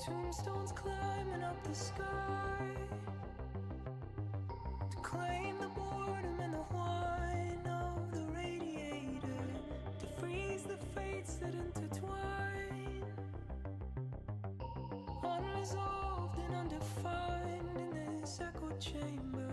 Tombstones climbing up the sky to claim the boredom and the whine of the radiator, to freeze the fates that intertwine, unresolved and undefined in this echo chamber.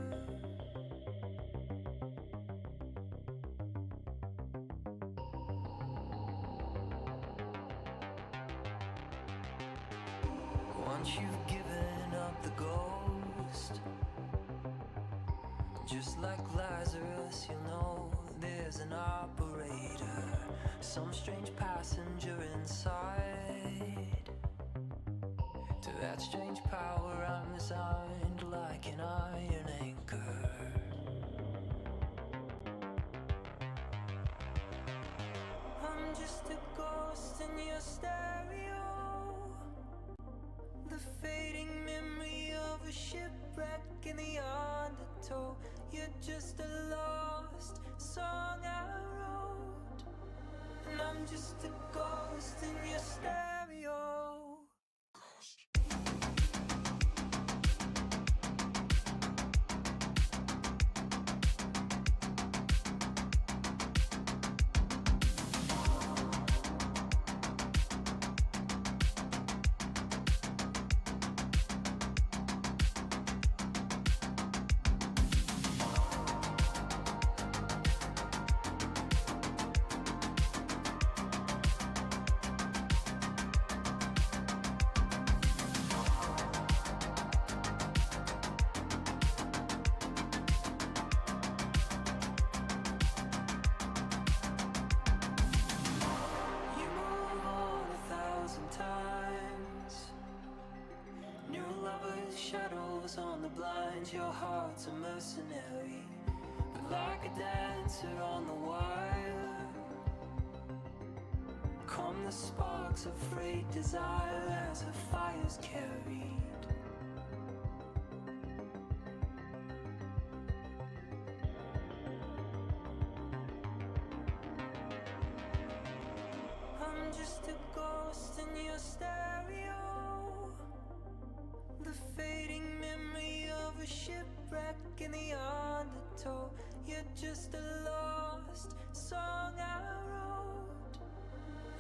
Once you've given up the ghost, just like Lazarus, you'll know there's an operator, some strange passenger inside. To that strange power I'm resigned like an iron anchor. I'm just a ghost in your stereo, the fading memory of a shipwreck in the undertow. You're just a lost song I wrote, and I'm just a ghost in your stereo. Shadows on the blinds, your heart's a mercenary, but like a dancer on the wire, come the sparks of frayed desire as a fire's carried. I'm just a ghost in your stereo, the fading memory of a shipwreck in the undertow. You're just a lost song I wrote,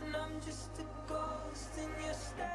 and I'm just a ghost in your stereo.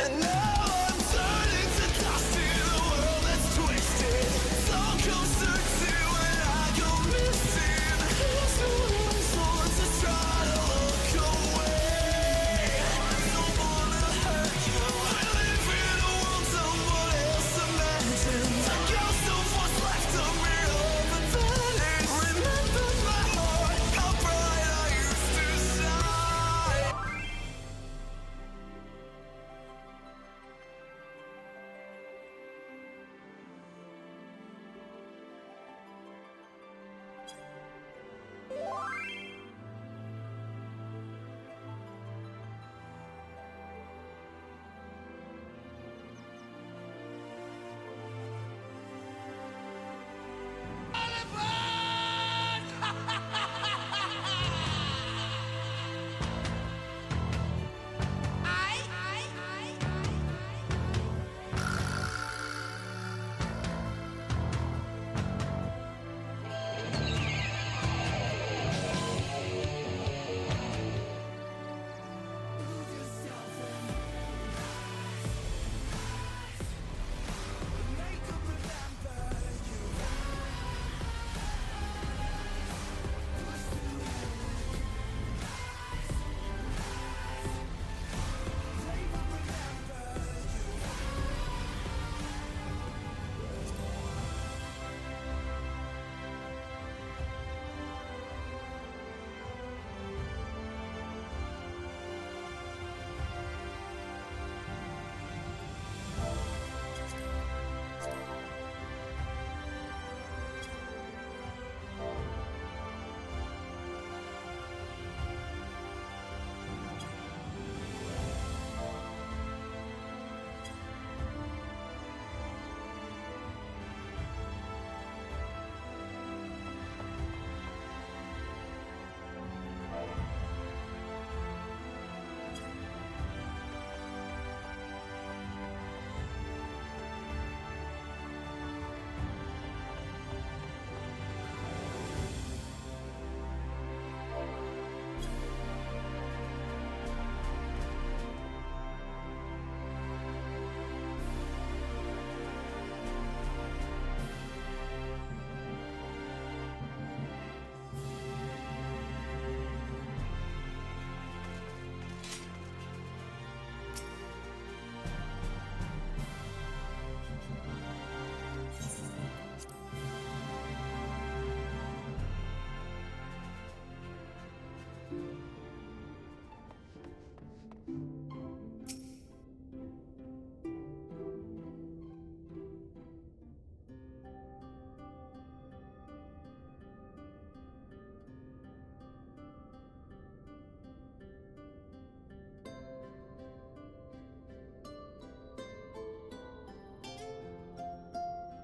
And now I'm turning to dust in a world that's twisted. It's all comes searching when I go missing. Here's to my soul, just try to look away. I don't wanna hurt you. I live in a world someone else imagines. I got so much left of me over vanish. Remember my heart, how bright I used to shine.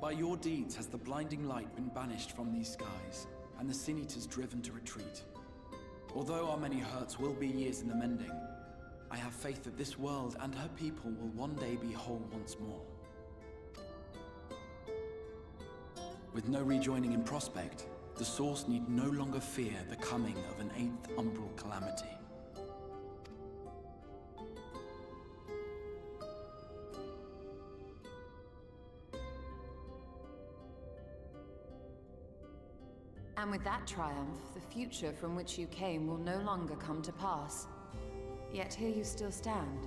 By your deeds has the blinding light been banished from these skies, and the Sin Eaters driven to retreat. Although our many hurts will be years in the mending, I have faith that this world and her people will one day be whole once more. With no rejoining in prospect, the Source need no longer fear the coming of an 8th umbral calamity. And with that triumph, the future from which you came will no longer come to pass. Yet here you still stand.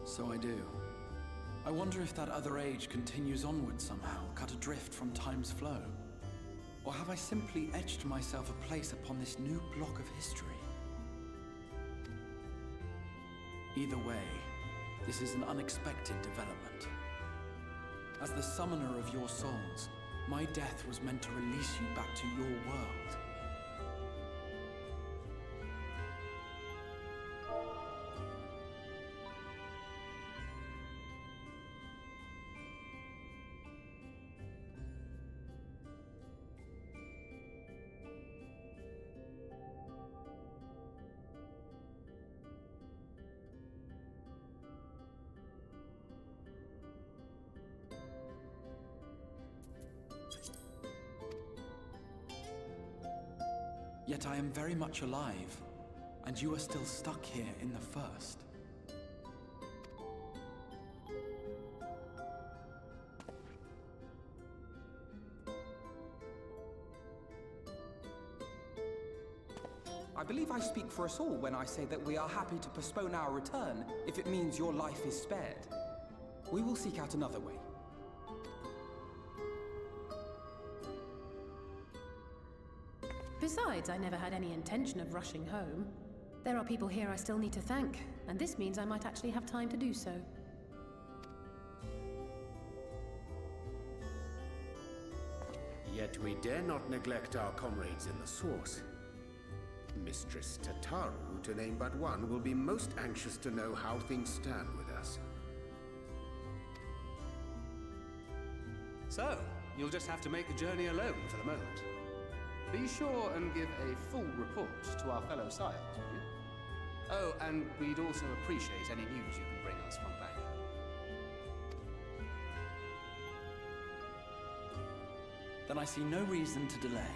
So I do. I wonder if that other age continues onward somehow, cut adrift from time's flow. Or have I simply etched myself a place upon this new block of history? Either way, this is an unexpected development. As the summoner of your souls, my death was meant to release you back to your world. Yet I am very much alive, and you are still stuck here in the First. I believe I speak for us all when I say that we are happy to postpone our return if it means your life is spared. We will seek out another way. Besides, I never had any intention of rushing home. There are people here I still need to thank, and this means I might actually have time to do so. Yet we dare not neglect our comrades in the Source. Mistress Tataru, to name but one, will be most anxious to know how things stand with us. So, you'll just have to make the journey alone for the moment. Be sure and give a full report to our fellow Scions, will you? Oh, and we'd also appreciate any news you can bring us from back. Then I see no reason to delay.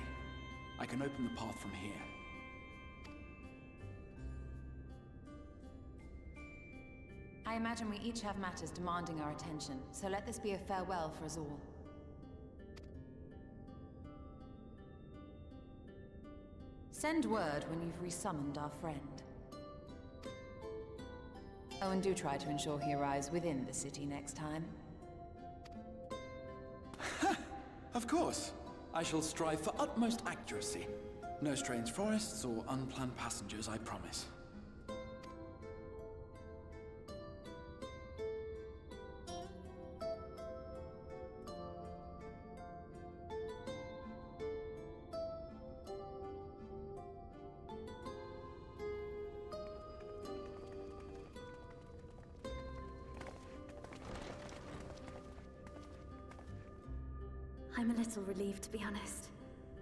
I can open the path from here. I imagine we each have matters demanding our attention, so let this be a farewell for us all. Send word when you've resummoned our friend. Oh, and do try to ensure he arrives within the city next time. Of course. I shall strive for utmost accuracy. No strange forests or unplanned passengers, I promise. I'm a little relieved, to be honest.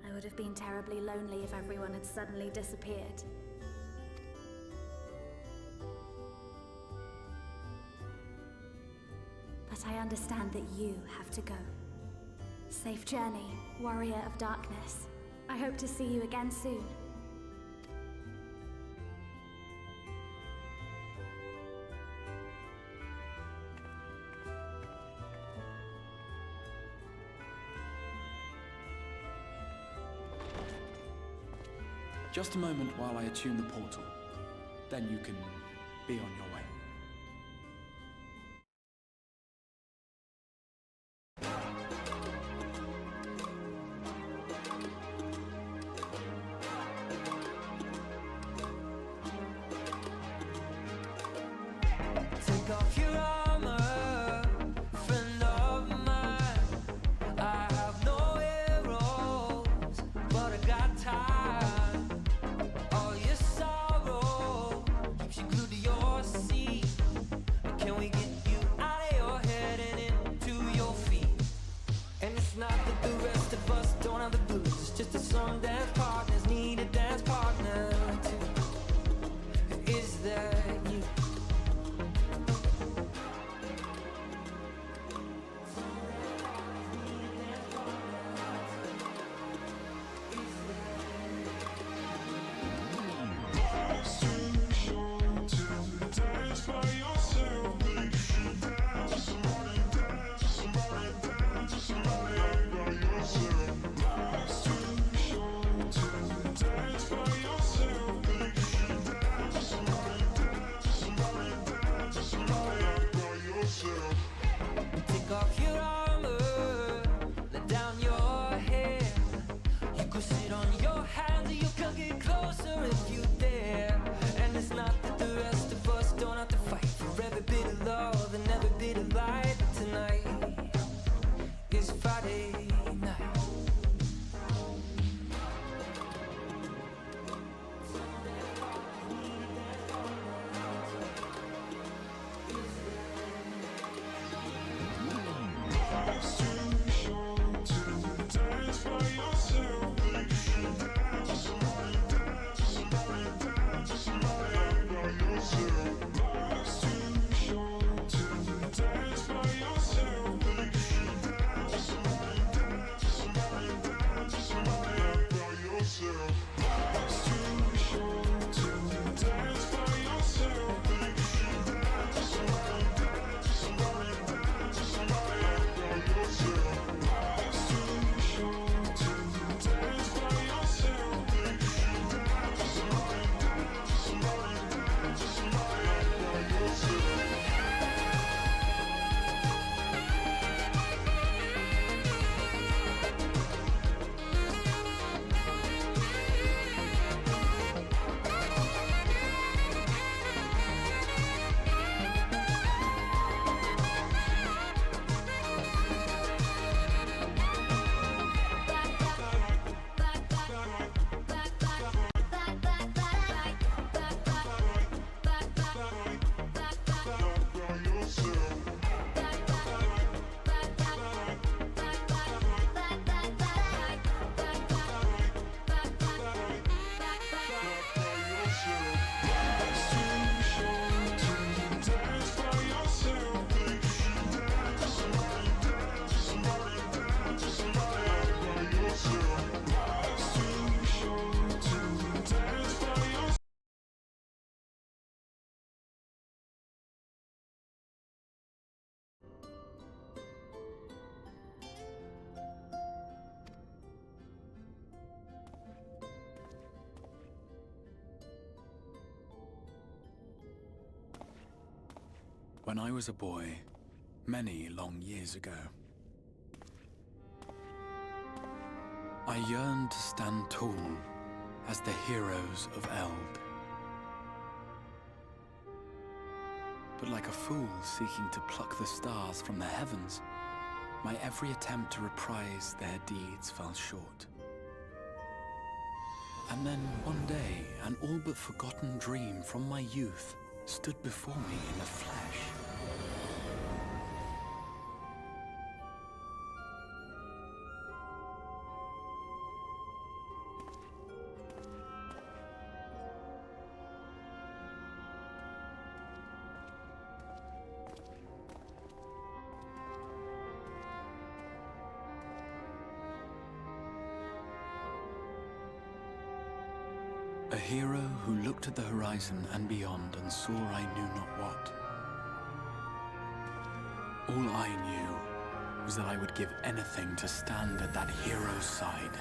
I would have been terribly lonely if everyone had suddenly disappeared. But I understand that you have to go. Safe journey, warrior of darkness. I hope to see you again soon. Just a moment while I attune the portal. Then you can be on your way. Take off your armor, friend of mine. I have no arrows, but I got time. All your sorrow keeps you glued to your seat. Can we get you out of your head and into your feet? And it's not that the rest of us don't have the blues. It's just that some dance partners need a dance partner too. Is that you? Somebody by yourself. When I was a boy, many long years ago, I yearned to stand tall as the heroes of Eld. But like a fool seeking to pluck the stars from the heavens, my every attempt to reprise their deeds fell short. And then one day, an all but forgotten dream from my youth stood before me in the flesh. A hero who looked at the horizon and beyond and saw I knew not what. All I knew was that I would give anything to stand at that hero's side.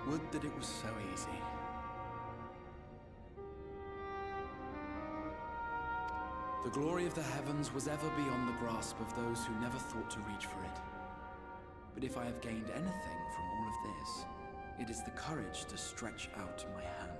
Would that it was so easy. The glory of the heavens was ever beyond the grasp of those who never thought to reach for it. But if I have gained anything from all of this, it is the courage to stretch out my hand.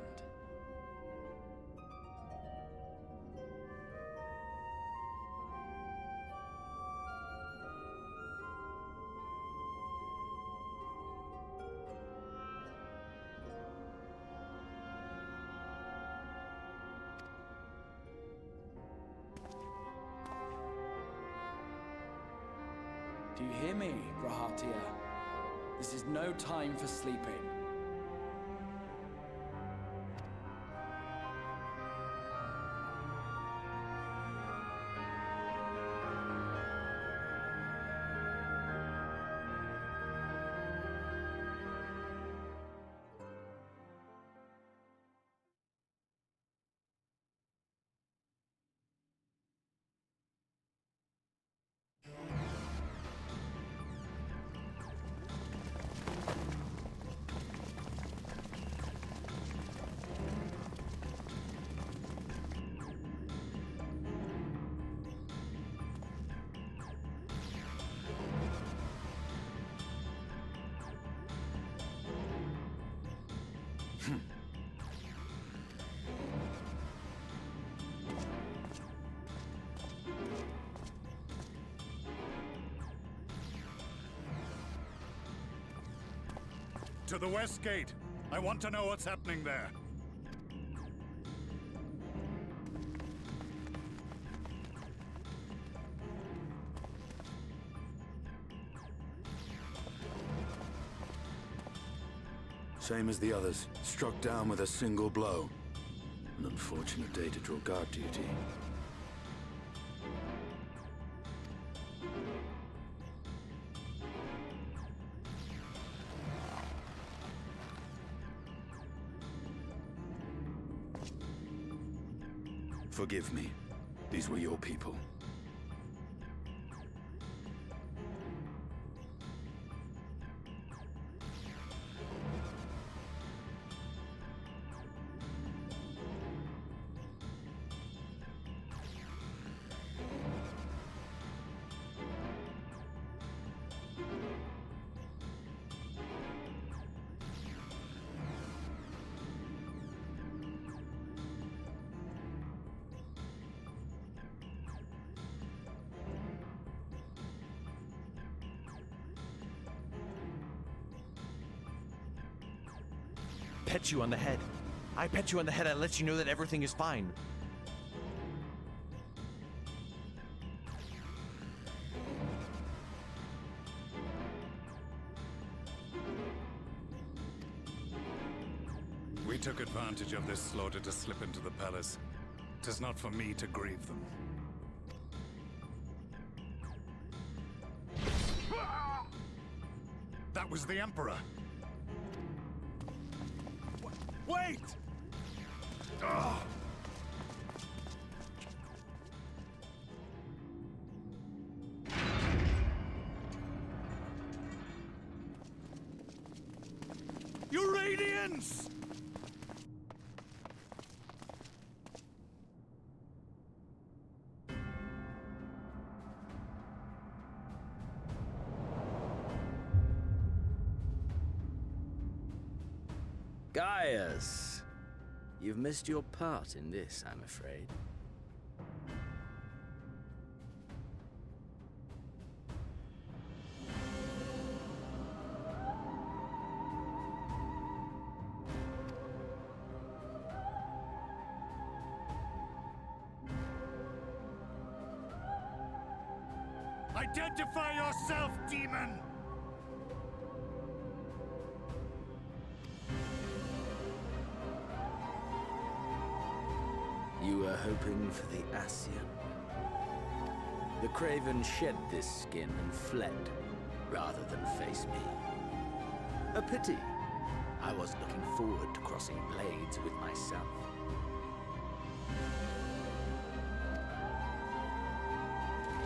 Do you hear me, Grahatia? This is no time for sleeping. To the west gate. I want to know what's happening there. Same as the others. Struck down with a single blow. An unfortunate day to draw guard duty. Forgive me. These were your people. Pet you on the head. I pet you on the head, I let you know that everything is fine. We took advantage of this slaughter to slip into the palace. 'Tis not for me to grieve them. That was the Emperor! Wait! Oh. begins! Gaius, you've missed your part in this, I'm afraid. Identify yourself, demon! You were hoping for the Ascian. The Craven shed this skin and fled, rather than face me. A pity. I was looking forward to crossing blades with myself.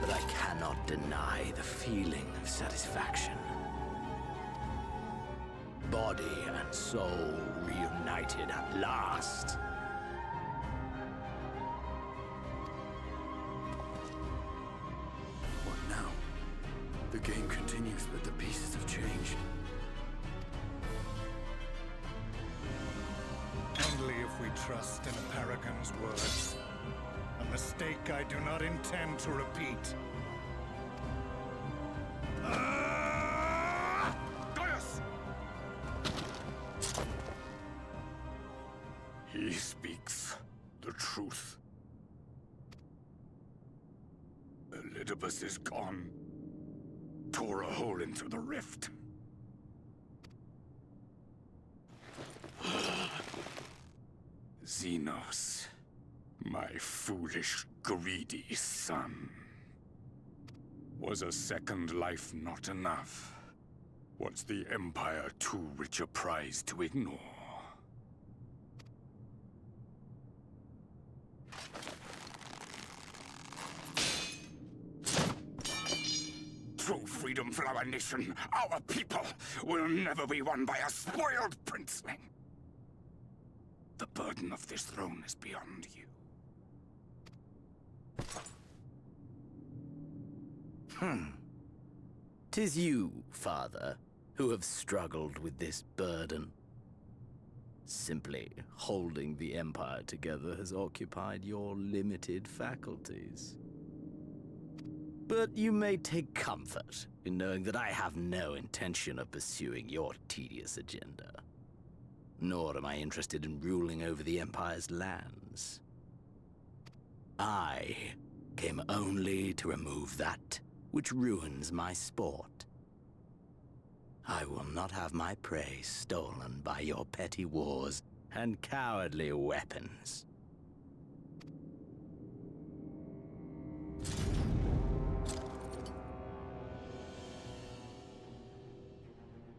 But I cannot deny the feeling of satisfaction. Body and soul reunited at last. What now? The game continues, but the pieces have changed. Only if we trust in Paragon's words. A mistake I do not intend to repeat. Gaius! He speaks the truth. Elidibus is gone. Tore a hole into the rift. Xenos, my foolish, greedy son. Was a second life not enough? Was the Empire too rich a prize to ignore? True freedom for our nation, our people, will never be won by a spoiled princeling. The burden of this throne is beyond you. 'Tis you, father, who have struggled with this burden. Simply holding the Empire together has occupied your limited faculties. But you may take comfort in knowing that I have no intention of pursuing your tedious agenda. Nor am I interested in ruling over the Empire's lands. I came only to remove that which ruins my sport. I will not have my prey stolen by your petty wars and cowardly weapons.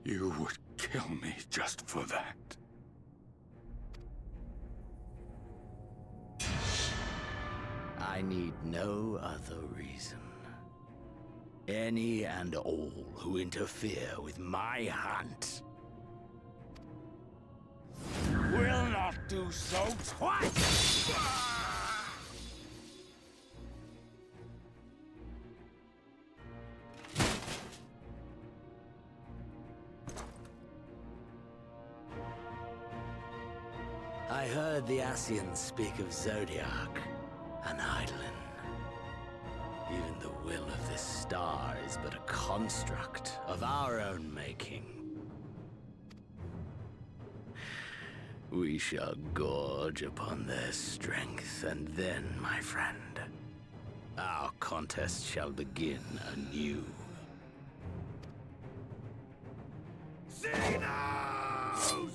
You would kill me just for that. I need no other reason. Any and all who interfere with my hunt will not do so twice! I heard the Ascians speak of Zodiac, an Eidolon. Even the will of this star is but a construct of our own making. We shall gorge upon their strength, and then, my friend, our contest shall begin anew. Xenos!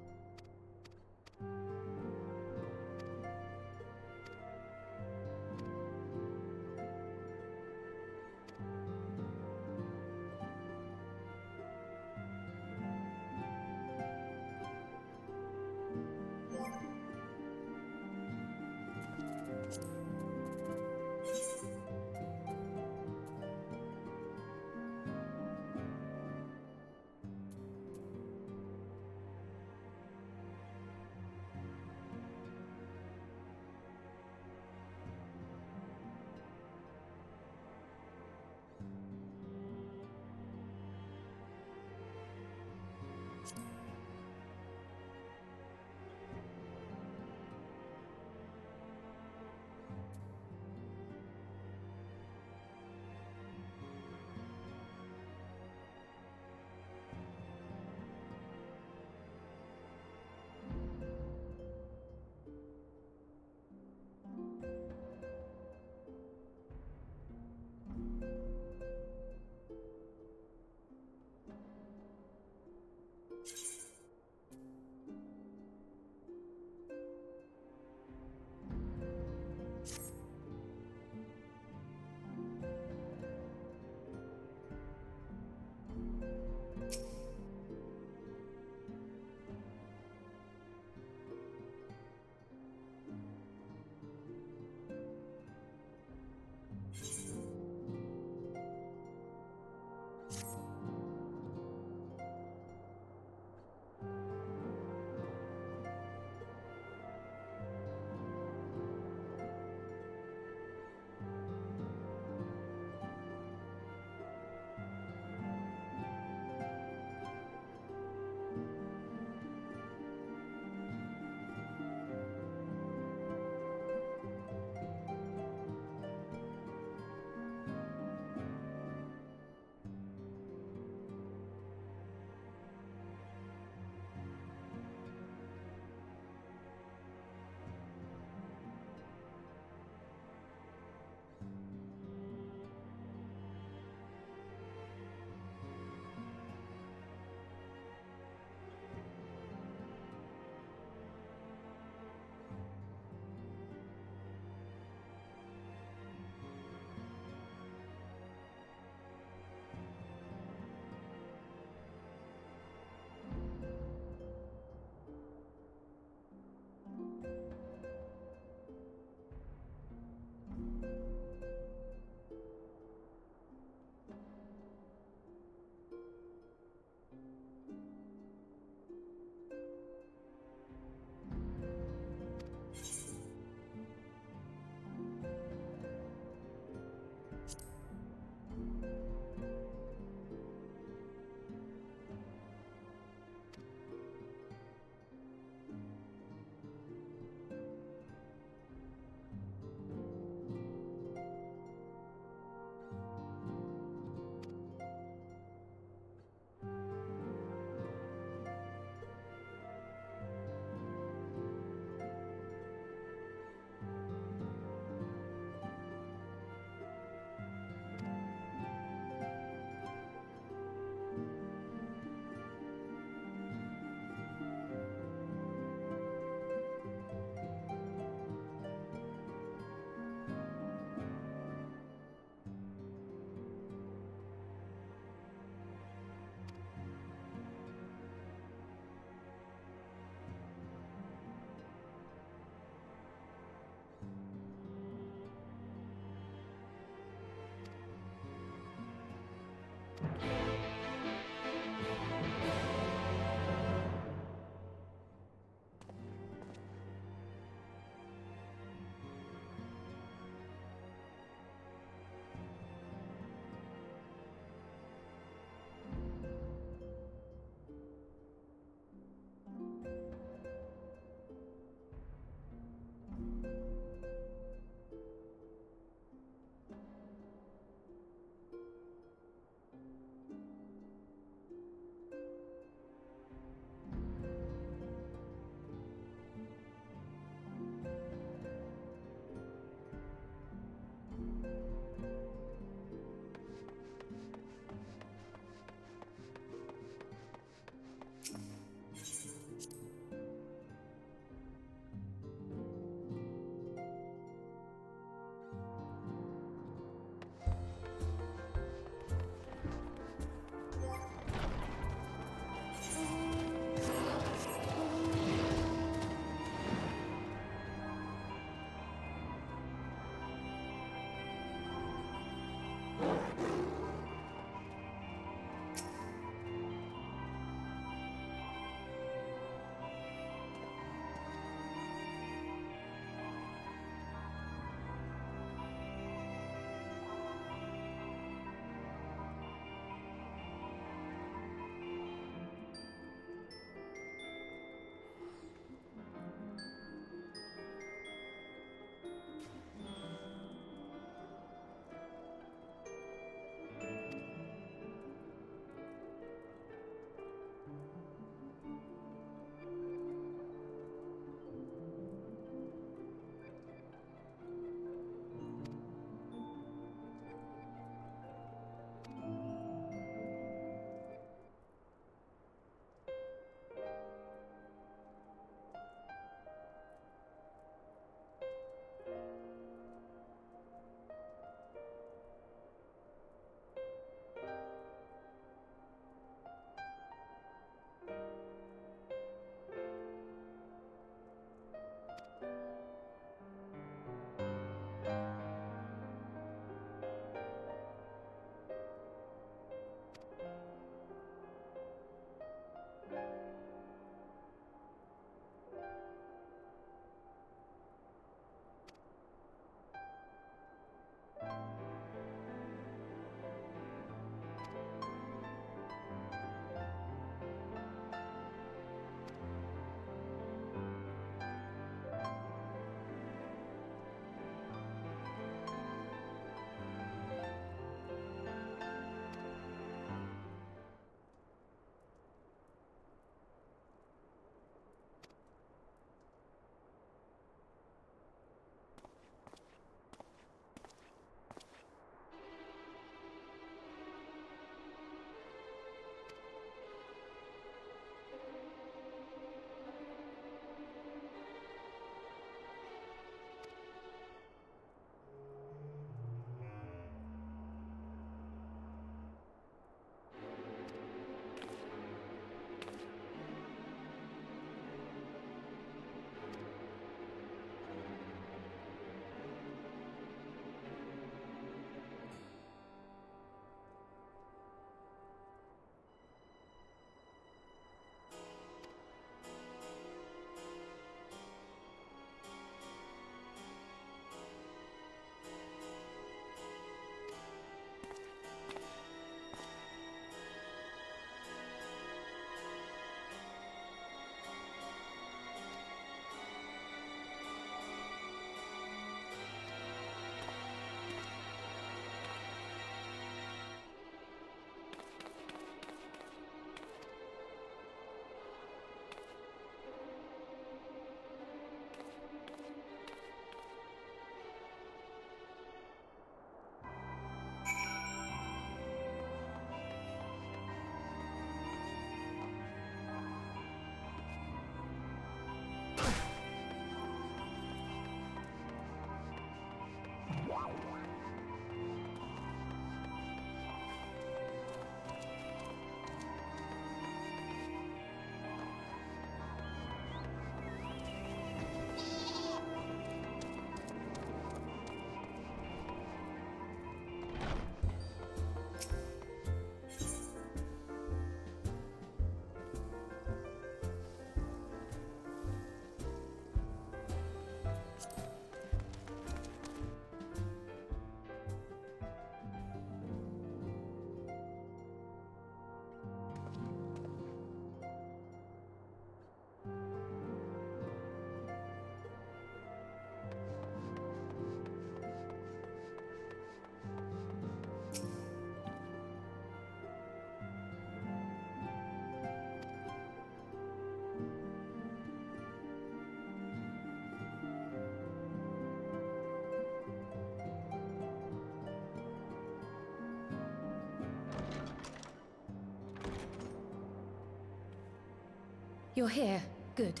You're here. Good.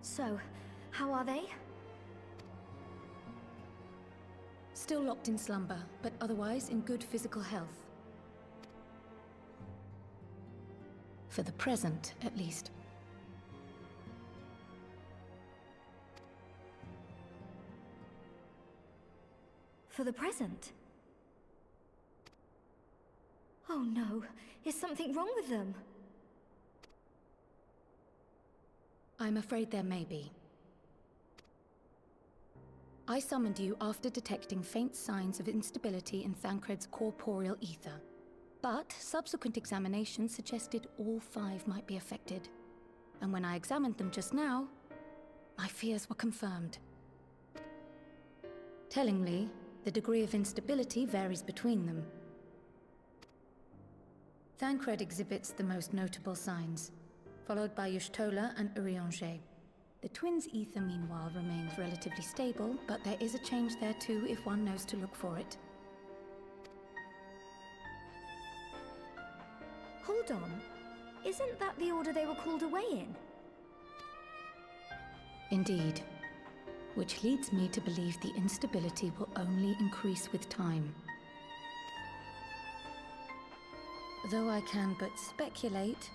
So, how are they? Still locked in slumber, but otherwise in good physical health. For the present, at least. For the present? Oh no, is something wrong with them? I'm afraid there may be. I summoned you after detecting faint signs of instability in Thancred's corporeal ether. But subsequent examination suggested all 5 might be affected. And when I examined them just now, my fears were confirmed. Tellingly, the degree of instability varies between them. Thancred exhibits the most notable signs, followed by Y'shtola and Urianger. The twins' ether, meanwhile, remains relatively stable, but there is a change there too if one knows to look for it. Hold on. Isn't that the order they were called away in? Indeed. Which leads me to believe the instability will only increase with time. Though I can but speculate,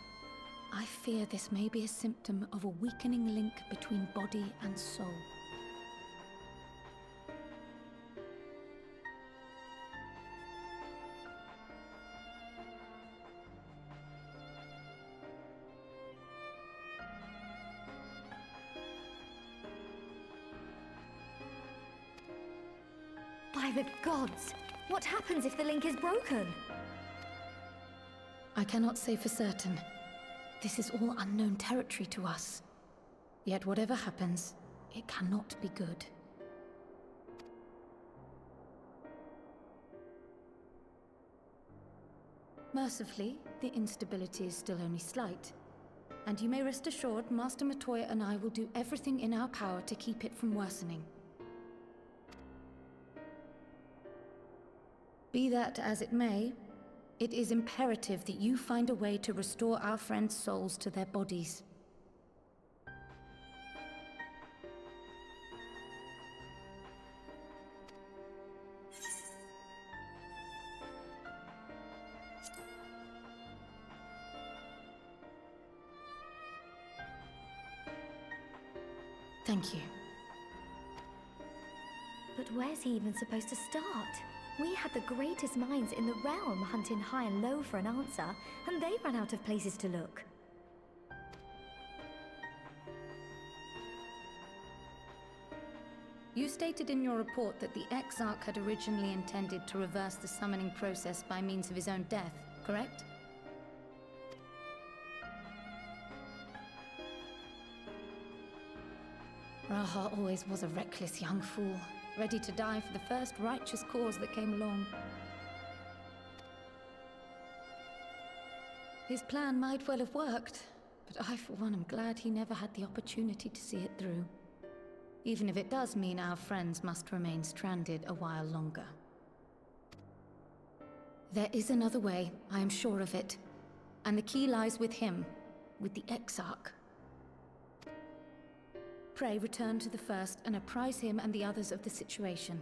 I fear this may be a symptom of a weakening link between body and soul. By the gods! What happens if the link is broken? I cannot say for certain. This is all unknown territory to us. Yet whatever happens, it cannot be good. Mercifully, the instability is still only slight. And you may rest assured Master Matoya and I will do everything in our power to keep it from worsening. Be that as it may, it is imperative that you find a way to restore our friends' souls to their bodies. Thank you. But where's he even supposed to start? We had the greatest minds in the realm hunting high and low for an answer, and they ran out of places to look. You stated in your report that the Exarch had originally intended to reverse the summoning process by means of his own death, correct? Raha always was a reckless young fool, ready to die for the first righteous cause that came along. His plan might well have worked, but I, for one, am glad he never had the opportunity to see it through. Even if it does mean our friends must remain stranded a while longer. There is another way, I am sure of it. And the key lies with him, with the Exarch. Pray return to the First and apprise him and the others of the situation.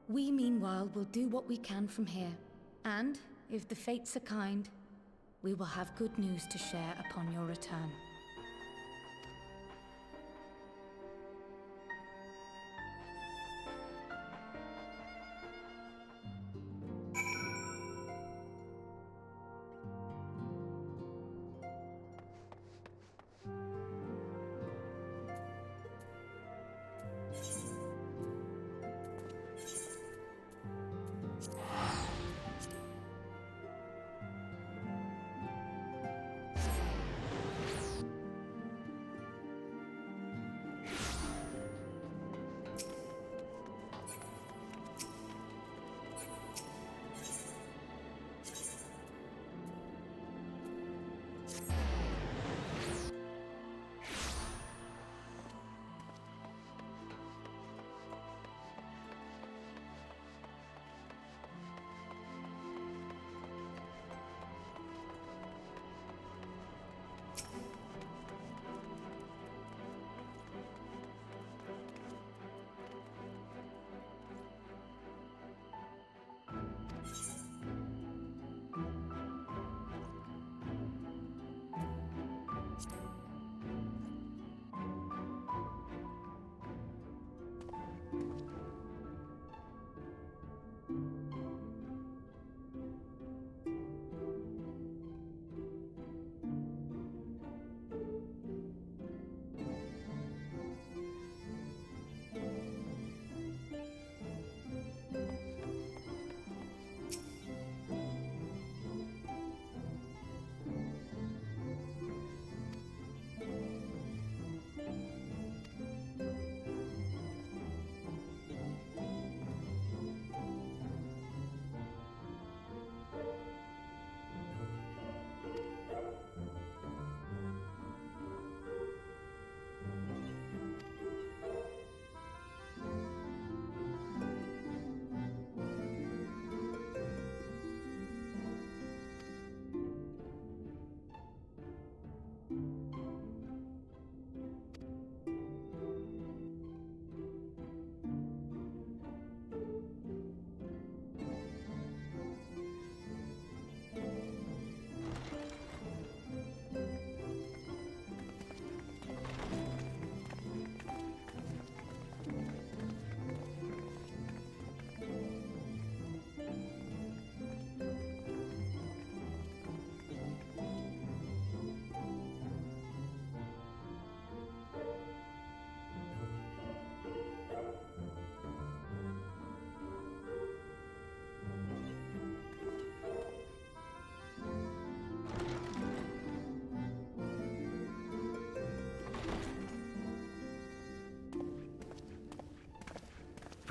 We, meanwhile, will do what we can from here. And, if the fates are kind, we will have good news to share upon your return.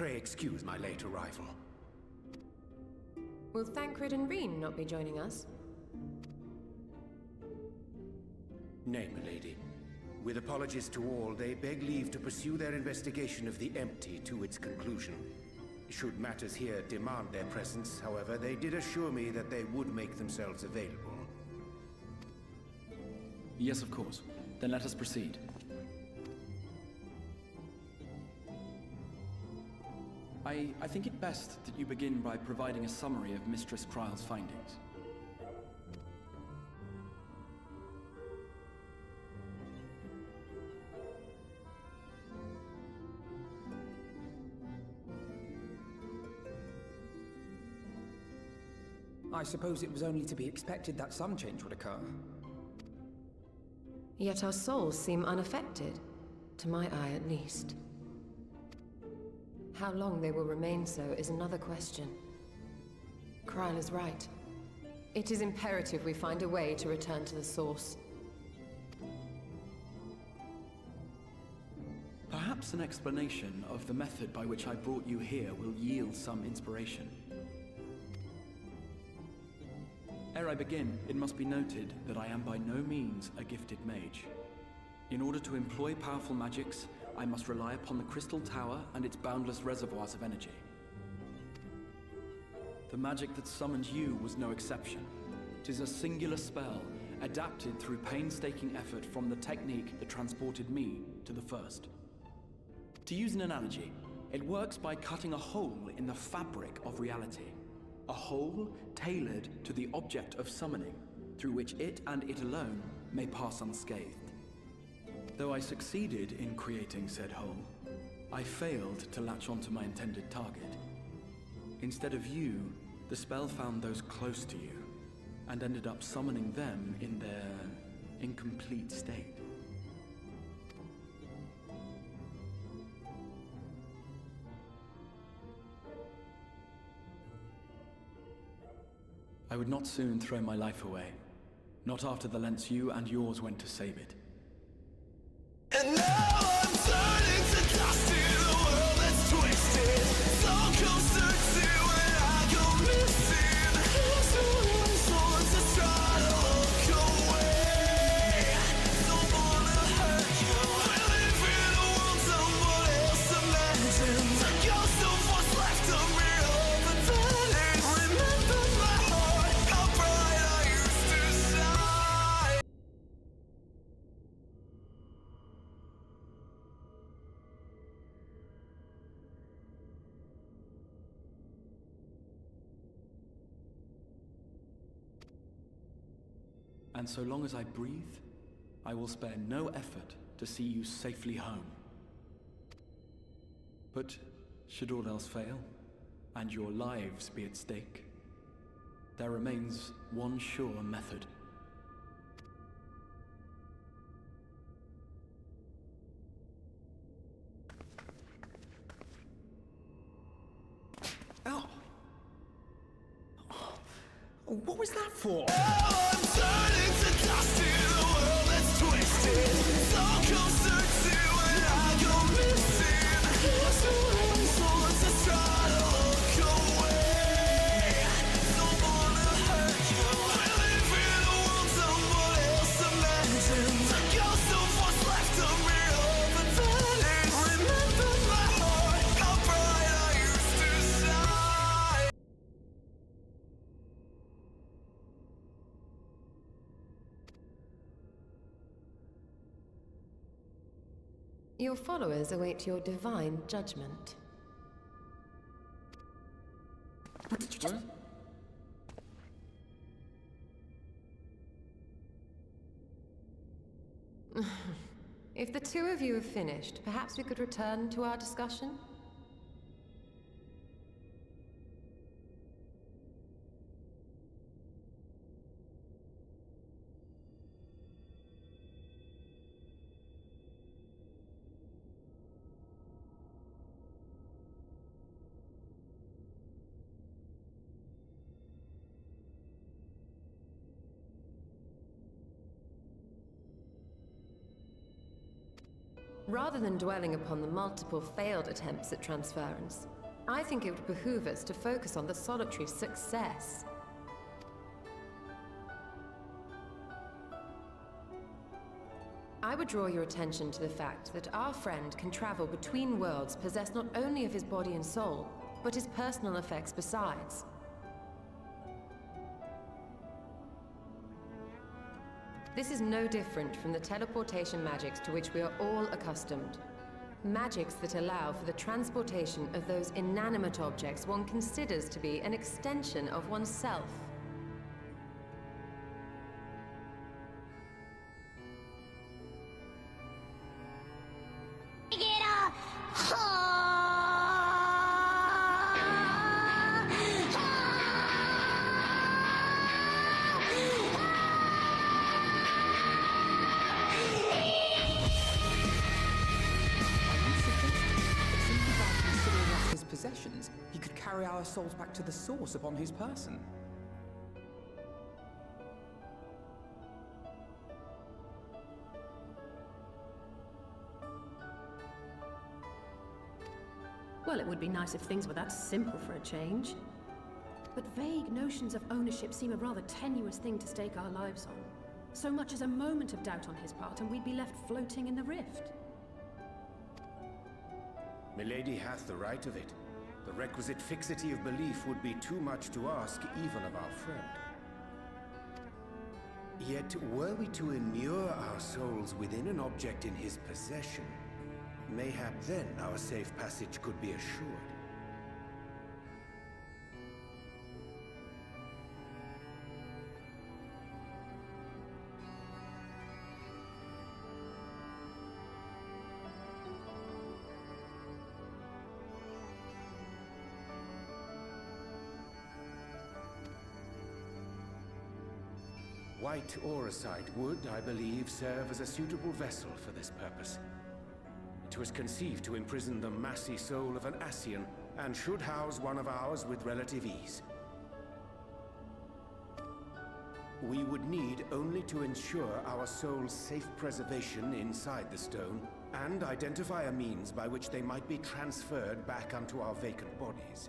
Pray excuse my late arrival. Will Thancred and Reen not be joining us? Nay, milady. With apologies to all, they beg leave to pursue their investigation of the empty to its conclusion. Should matters here demand their presence, however, they did assure me that they would make themselves available. Yes, of course. Then let us proceed. I think it best that you begin by providing a summary of Mistress Kryle's findings. I suppose it was only to be expected that some change would occur. Yet our souls seem unaffected, to my eye at least. How long they will remain so is another question. Kryle is right. It is imperative we find a way to return to the source. Perhaps an explanation of the method by which I brought you here will yield some inspiration. Ere I begin, it must be noted that I am by no means a gifted mage. In order to employ powerful magics, I must rely upon the Crystal Tower and its boundless reservoirs of energy. The magic that summoned you was no exception. It is a singular spell, adapted through painstaking effort from the technique that transported me to the First. To use an analogy, it works by cutting a hole in the fabric of reality. A hole tailored to the object of summoning, through which it and it alone may pass unscathed. Though I succeeded in creating said hole, I failed to latch onto my intended target. Instead of you, the spell found those close to you, and ended up summoning them in their incomplete state. I would not soon throw my life away, not after the lengths you and yours went to save it. And now I'm turning to dust in a world that's twisted. So closer to when I go missing. Here's one sword to try to look away. Don't wanna hurt you. We live in a world someone else imagines. A ghost of what's left of me overvanished. Remember my heart, how bright I used to shine. And so long as I breathe, I will spare no effort to see you safely home. But should all else fail, and your lives be at stake, there remains one sure method. Ow! What was that for? I'm turning to dust in a world that's twisted. So closer to when I go missing. Here's one sword to try to look away. Don't wanna hurt you. We live in a world someone else imagines. A ghost of what's left of me overvanished. Remember my heart, how bright I used to shine. Your followers await your divine judgment. What did you just... If the two of you have finished, perhaps we could return to our discussion? Rather than dwelling upon the multiple failed attempts at transference, I think it would behoove us to focus on the solitary success. I would draw your attention to the fact that our friend can travel between worlds possessed not only of his body and soul, but his personal effects besides. This is no different from the teleportation magics to which we are all accustomed. Magics that allow for the transportation of those inanimate objects one considers to be an extension of oneself. Possessions, he could carry our souls back to the source upon his person. Well, it would be nice if things were that simple for a change. But vague notions of ownership seem a rather tenuous thing to stake our lives on. So much as a moment of doubt on his part, and we'd be left floating in the rift. Milady hath the right of it. The requisite fixity of belief would be too much to ask even of our friend. Yet, were we to immure our souls within an object in his possession, mayhap then our safe passage could be assured. White auricite would, I believe, serve as a suitable vessel for this purpose. It was conceived to imprison the massy soul of an Ascian, and should house one of ours with relative ease. We would need only to ensure our soul's safe preservation inside the stone, and identify a means by which they might be transferred back unto our vacant bodies.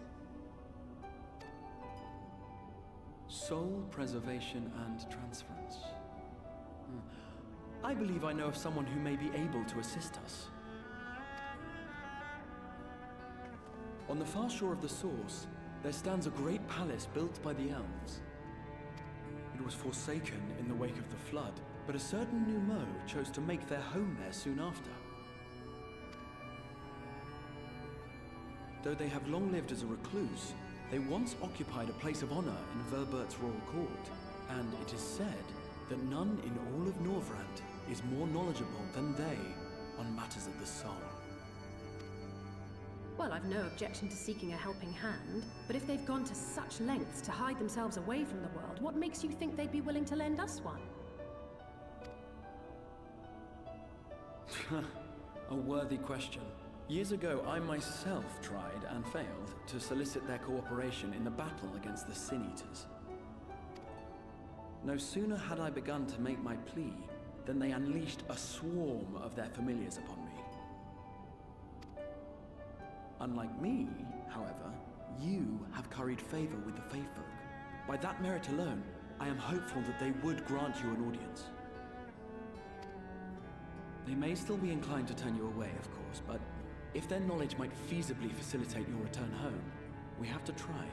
Soul preservation and transference. I believe I know of someone who may be able to assist us. On the far shore of the source, there stands a great palace built by the elves. It was forsaken in the wake of the flood, but a certain Numo chose to make their home there soon after. Though they have long lived as a recluse, they once occupied a place of honor in Verbert's royal court, and it is said that none in all of Norvrand is more knowledgeable than they on matters of the soul. Well, I've no objection to seeking a helping hand, but if they've gone to such lengths to hide themselves away from the world, what makes you think they'd be willing to lend us one? A worthy question. Years ago, I myself tried and failed to solicit their cooperation in the battle against the Sin Eaters. No sooner had I begun to make my plea than they unleashed a swarm of their familiars upon me. Unlike me, however, you have curried favor with the Fae Folk. By that merit alone, I am hopeful that they would grant you an audience. They may still be inclined to turn you away, of course, but if their knowledge might feasibly facilitate your return home, we have to try.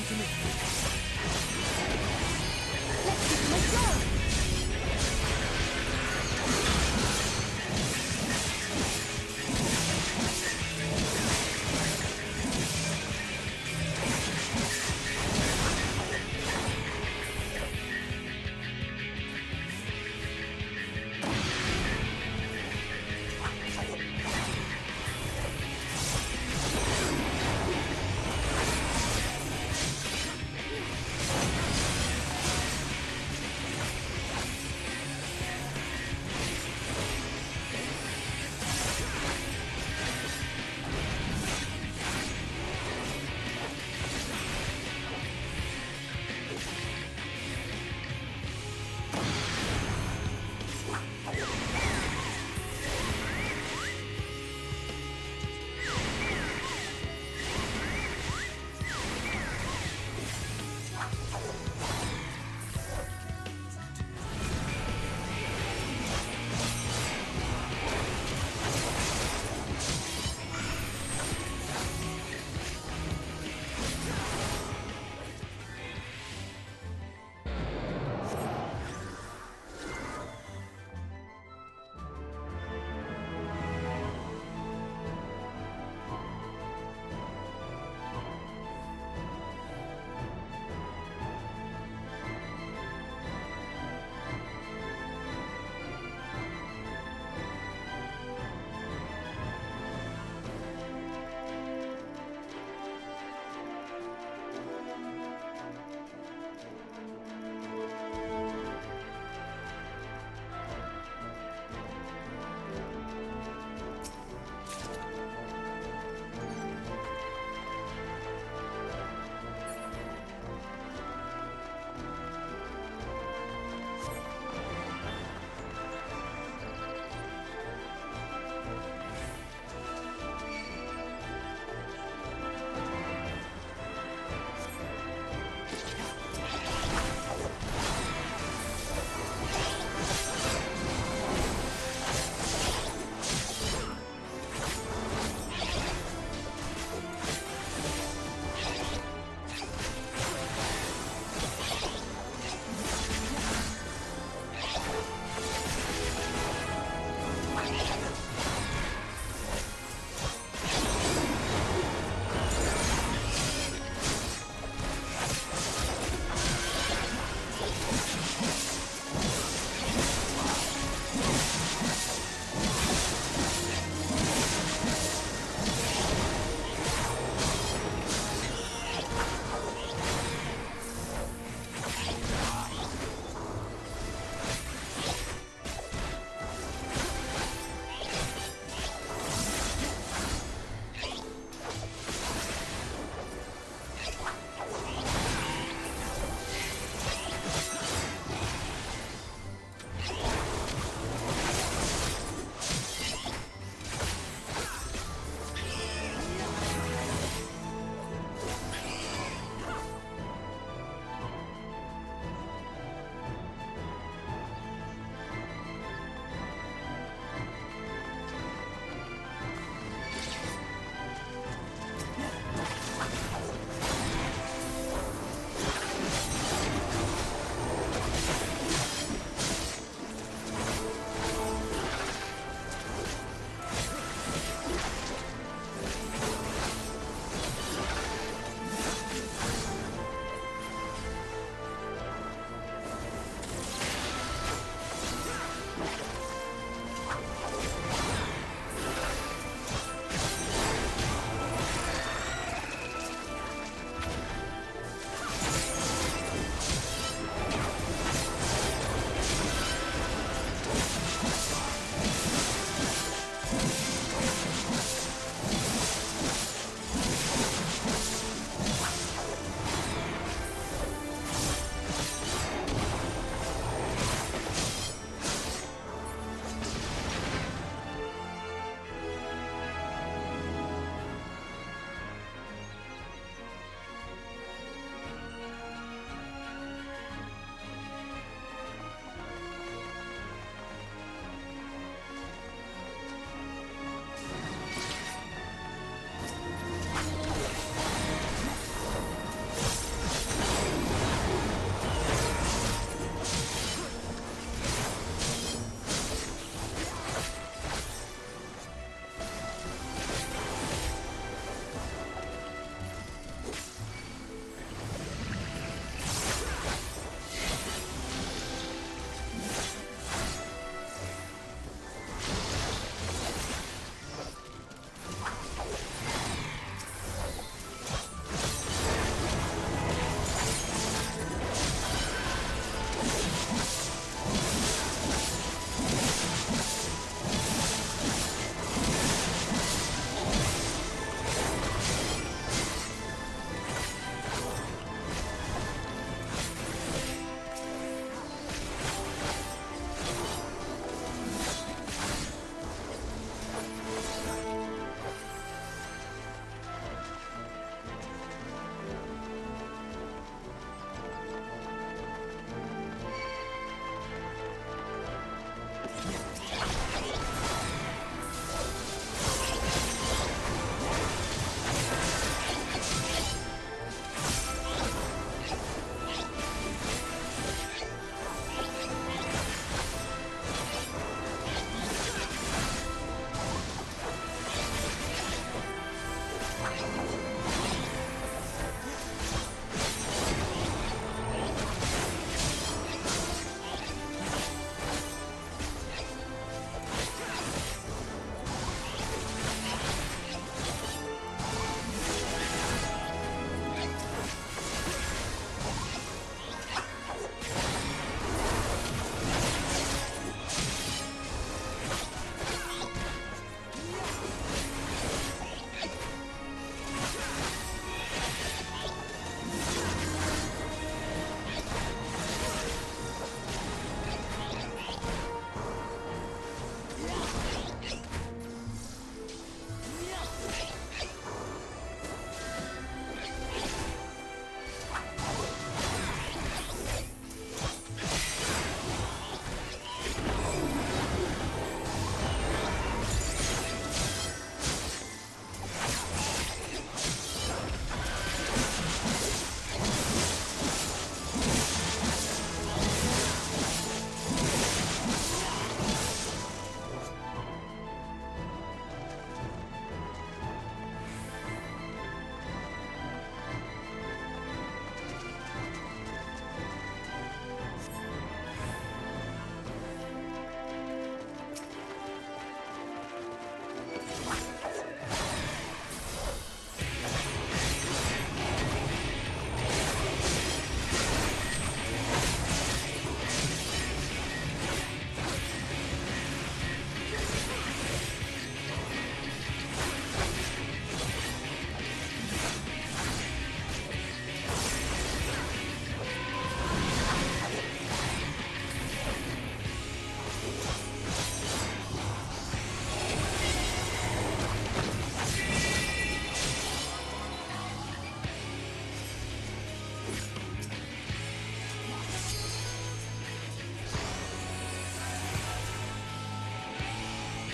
to me. Let's go!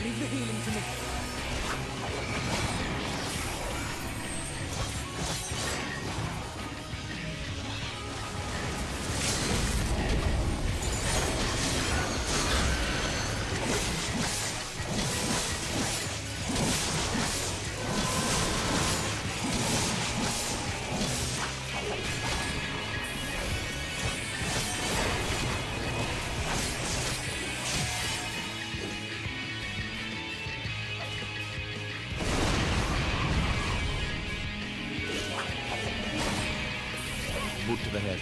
Leave the healing to me. Boot to the head.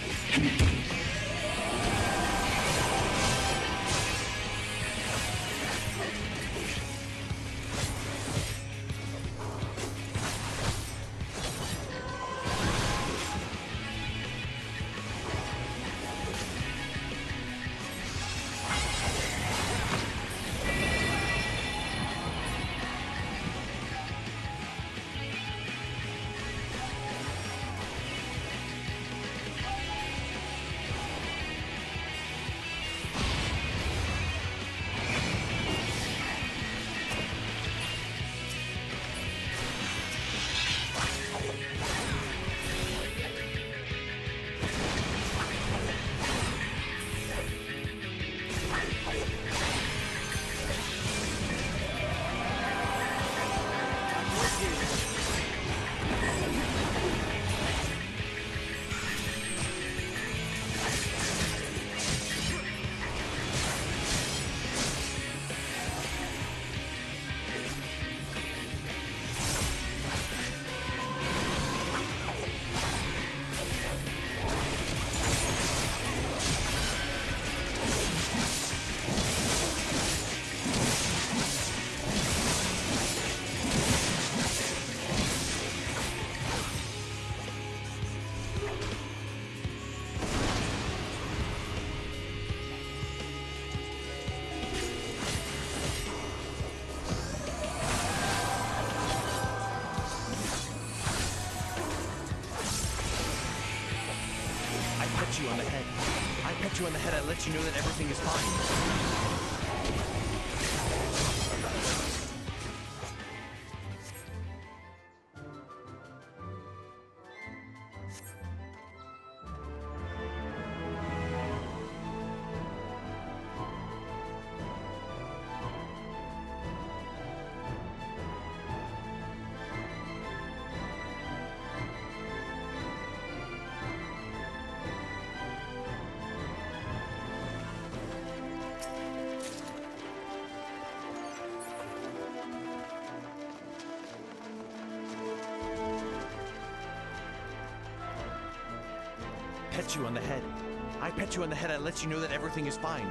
You on the head. I pet you on the head, I let you know that everything is fine. pet you on the head. I pet you on the head, I let you know that everything is fine.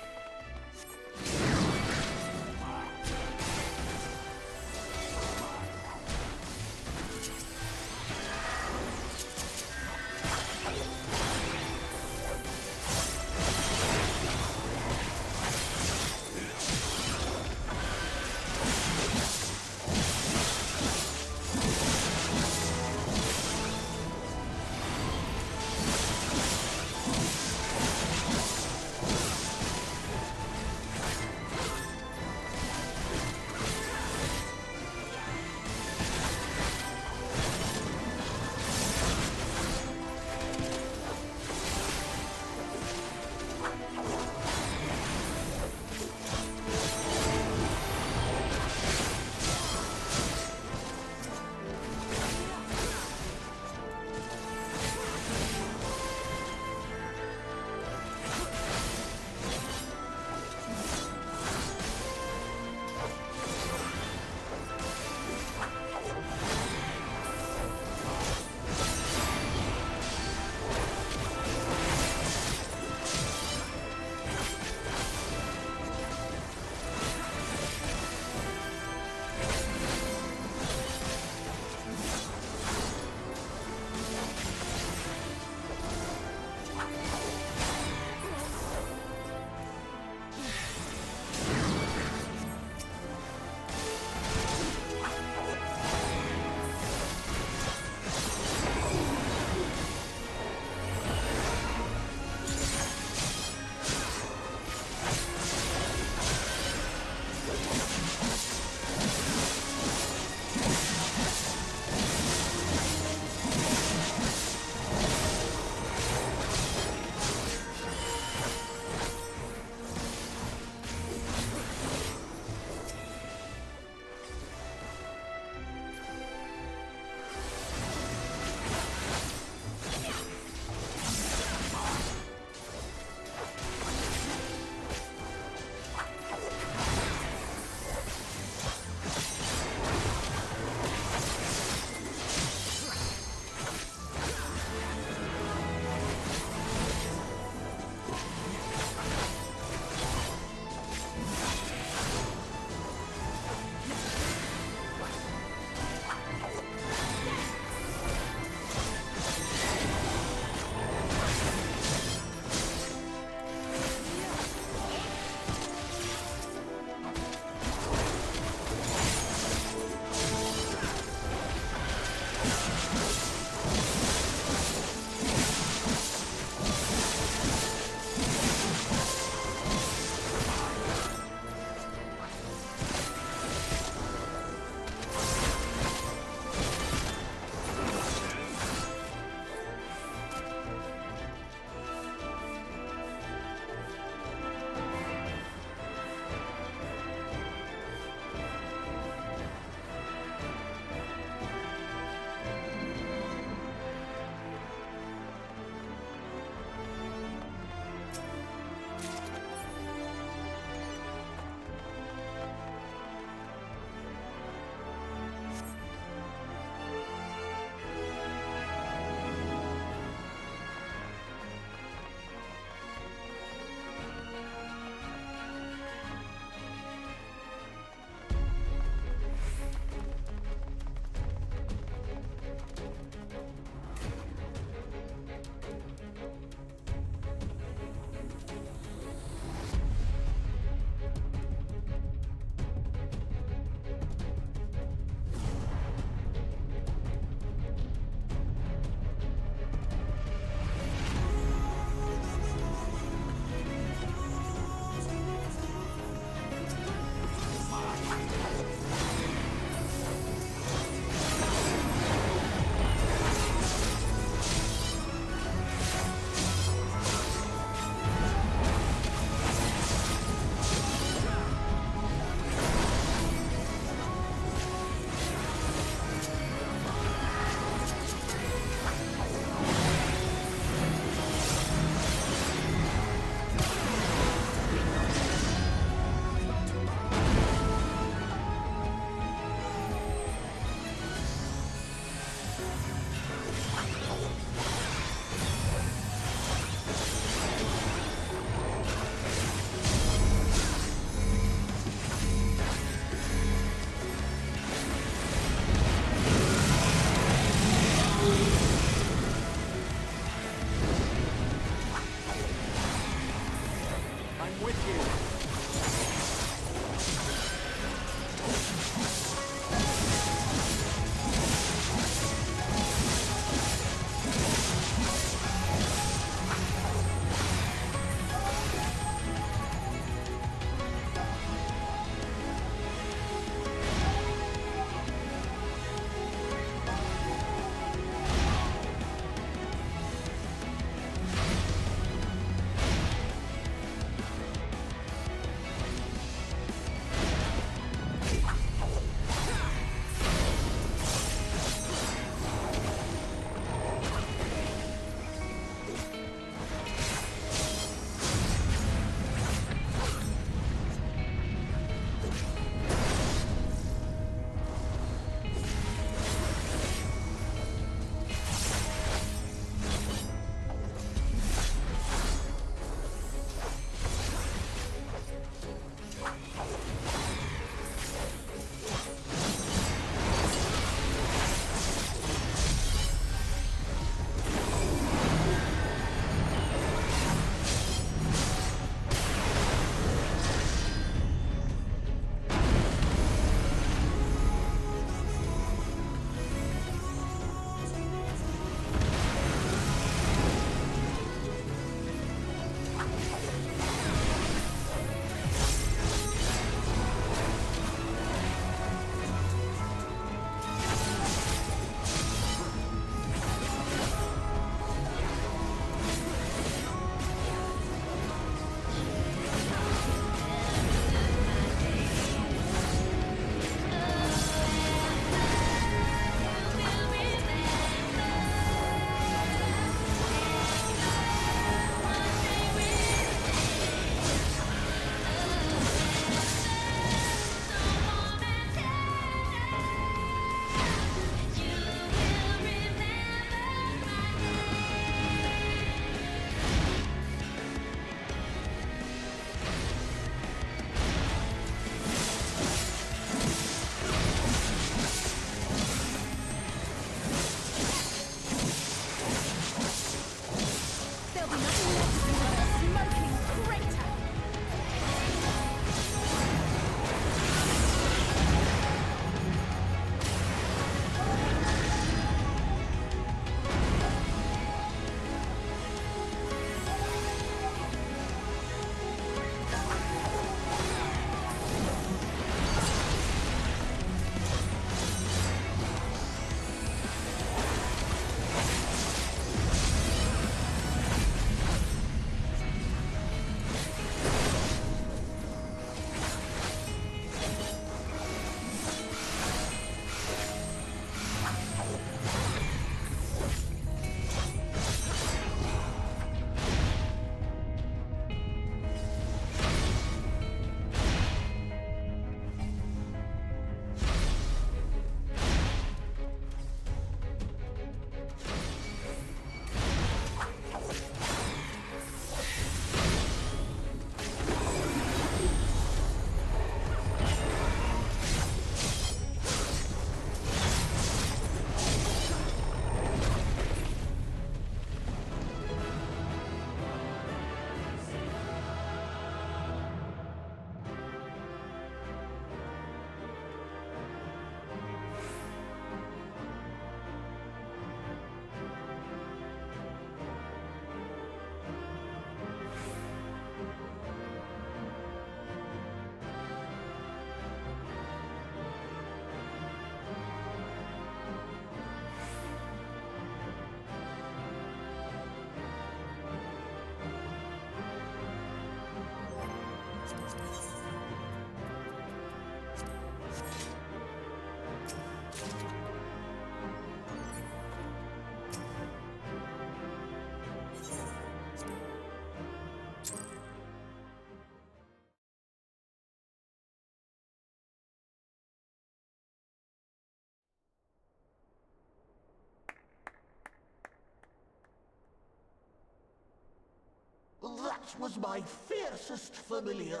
That was my fiercest familiar.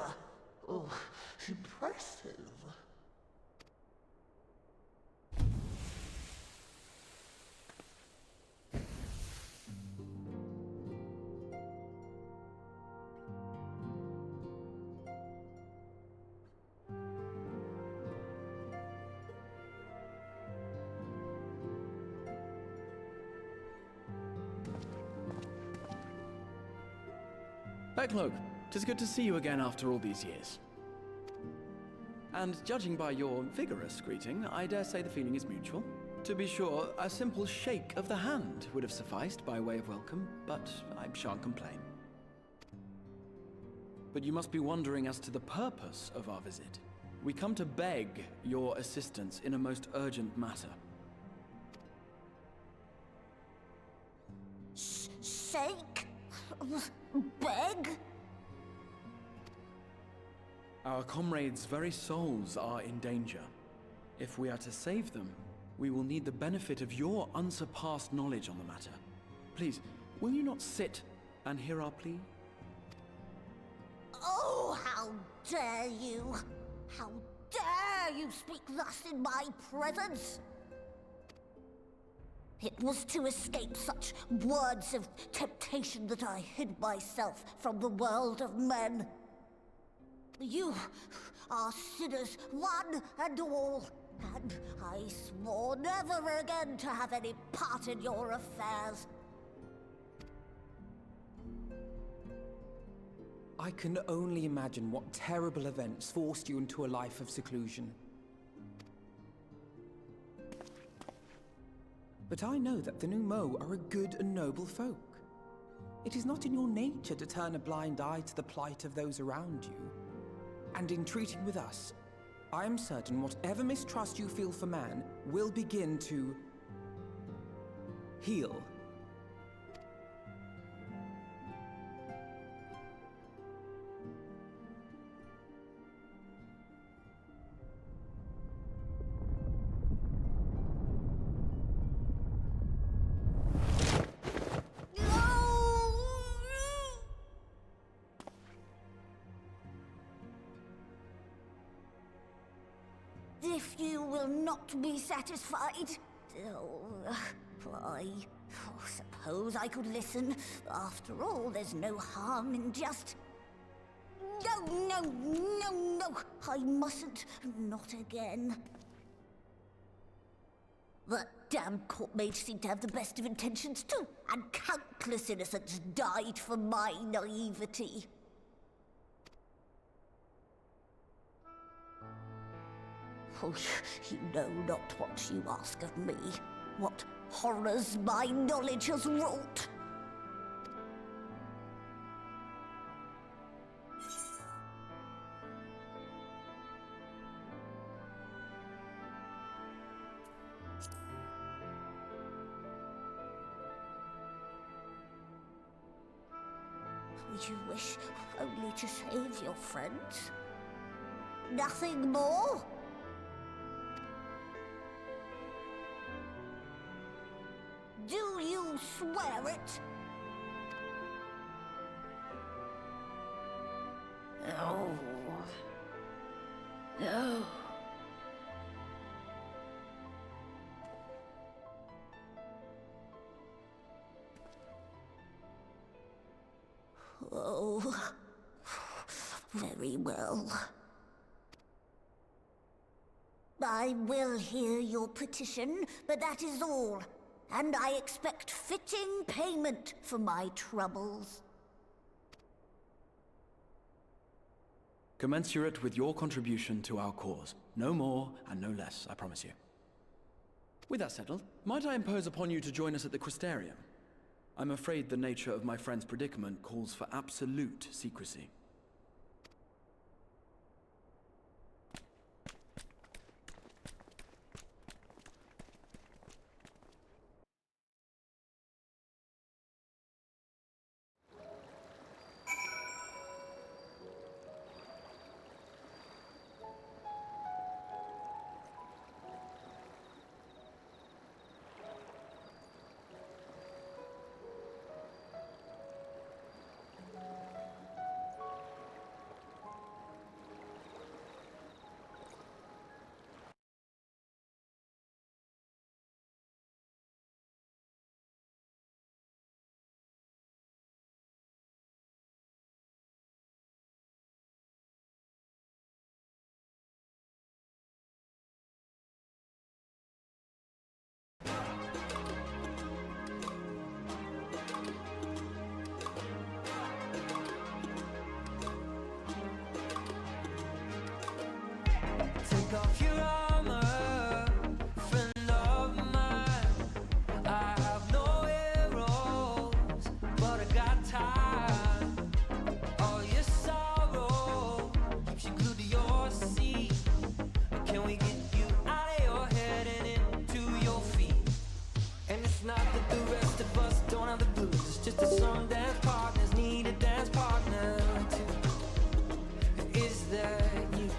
Oh, impressive. Backlogue, 'tis good to see you again after all these years. And judging by your vigorous greeting, I dare say the feeling is mutual. To be sure, a simple shake of the hand would have sufficed by way of welcome, but I shan't complain. But you must be wondering as to the purpose of our visit. We come to beg your assistance in a most urgent matter. Shake? Beg? Our comrades' very souls are in danger. If we are to save them, we will need the benefit of your unsurpassed knowledge on the matter. Please, will you not sit and hear our plea? Oh, how dare you! How dare you speak thus in my presence! It was to escape such words of temptation that I hid myself from the world of men. You are sinners, one and all, and I swore never again to have any part in your affairs. I can only imagine what terrible events forced you into a life of seclusion. But I know that the Numo are a good and noble folk. It is not in your nature to turn a blind eye to the plight of those around you. And in treating with us, I am certain whatever mistrust you feel for man will begin to heal. If you will not be satisfied, I suppose I could listen. After all, there's no harm in just... No, I mustn't. Not again. That damn court mage seemed to have the best of intentions too, and countless innocents died for my naivety. Oh, you know not what you ask of me, what horrors my knowledge has wrought. You wish only to save your friends? Nothing more? Do you swear it? No. No. Oh, very well. I will hear your petition, but that is all. And I expect fitting payment for my troubles. Commensurate with your contribution to our cause. No more and no less, I promise you. With that settled, might I impose upon you to join us at the Crystarium? I'm afraid the nature of my friend's predicament calls for absolute secrecy. off your armor, friend of mine. I have no arrows, but I got time. All your sorrow keeps you glued to your seat. Can we get you out of your head and into your feet? And it's not that the rest of us don't have the blues. It's just that some dance partners need a dance partner too. Is that you?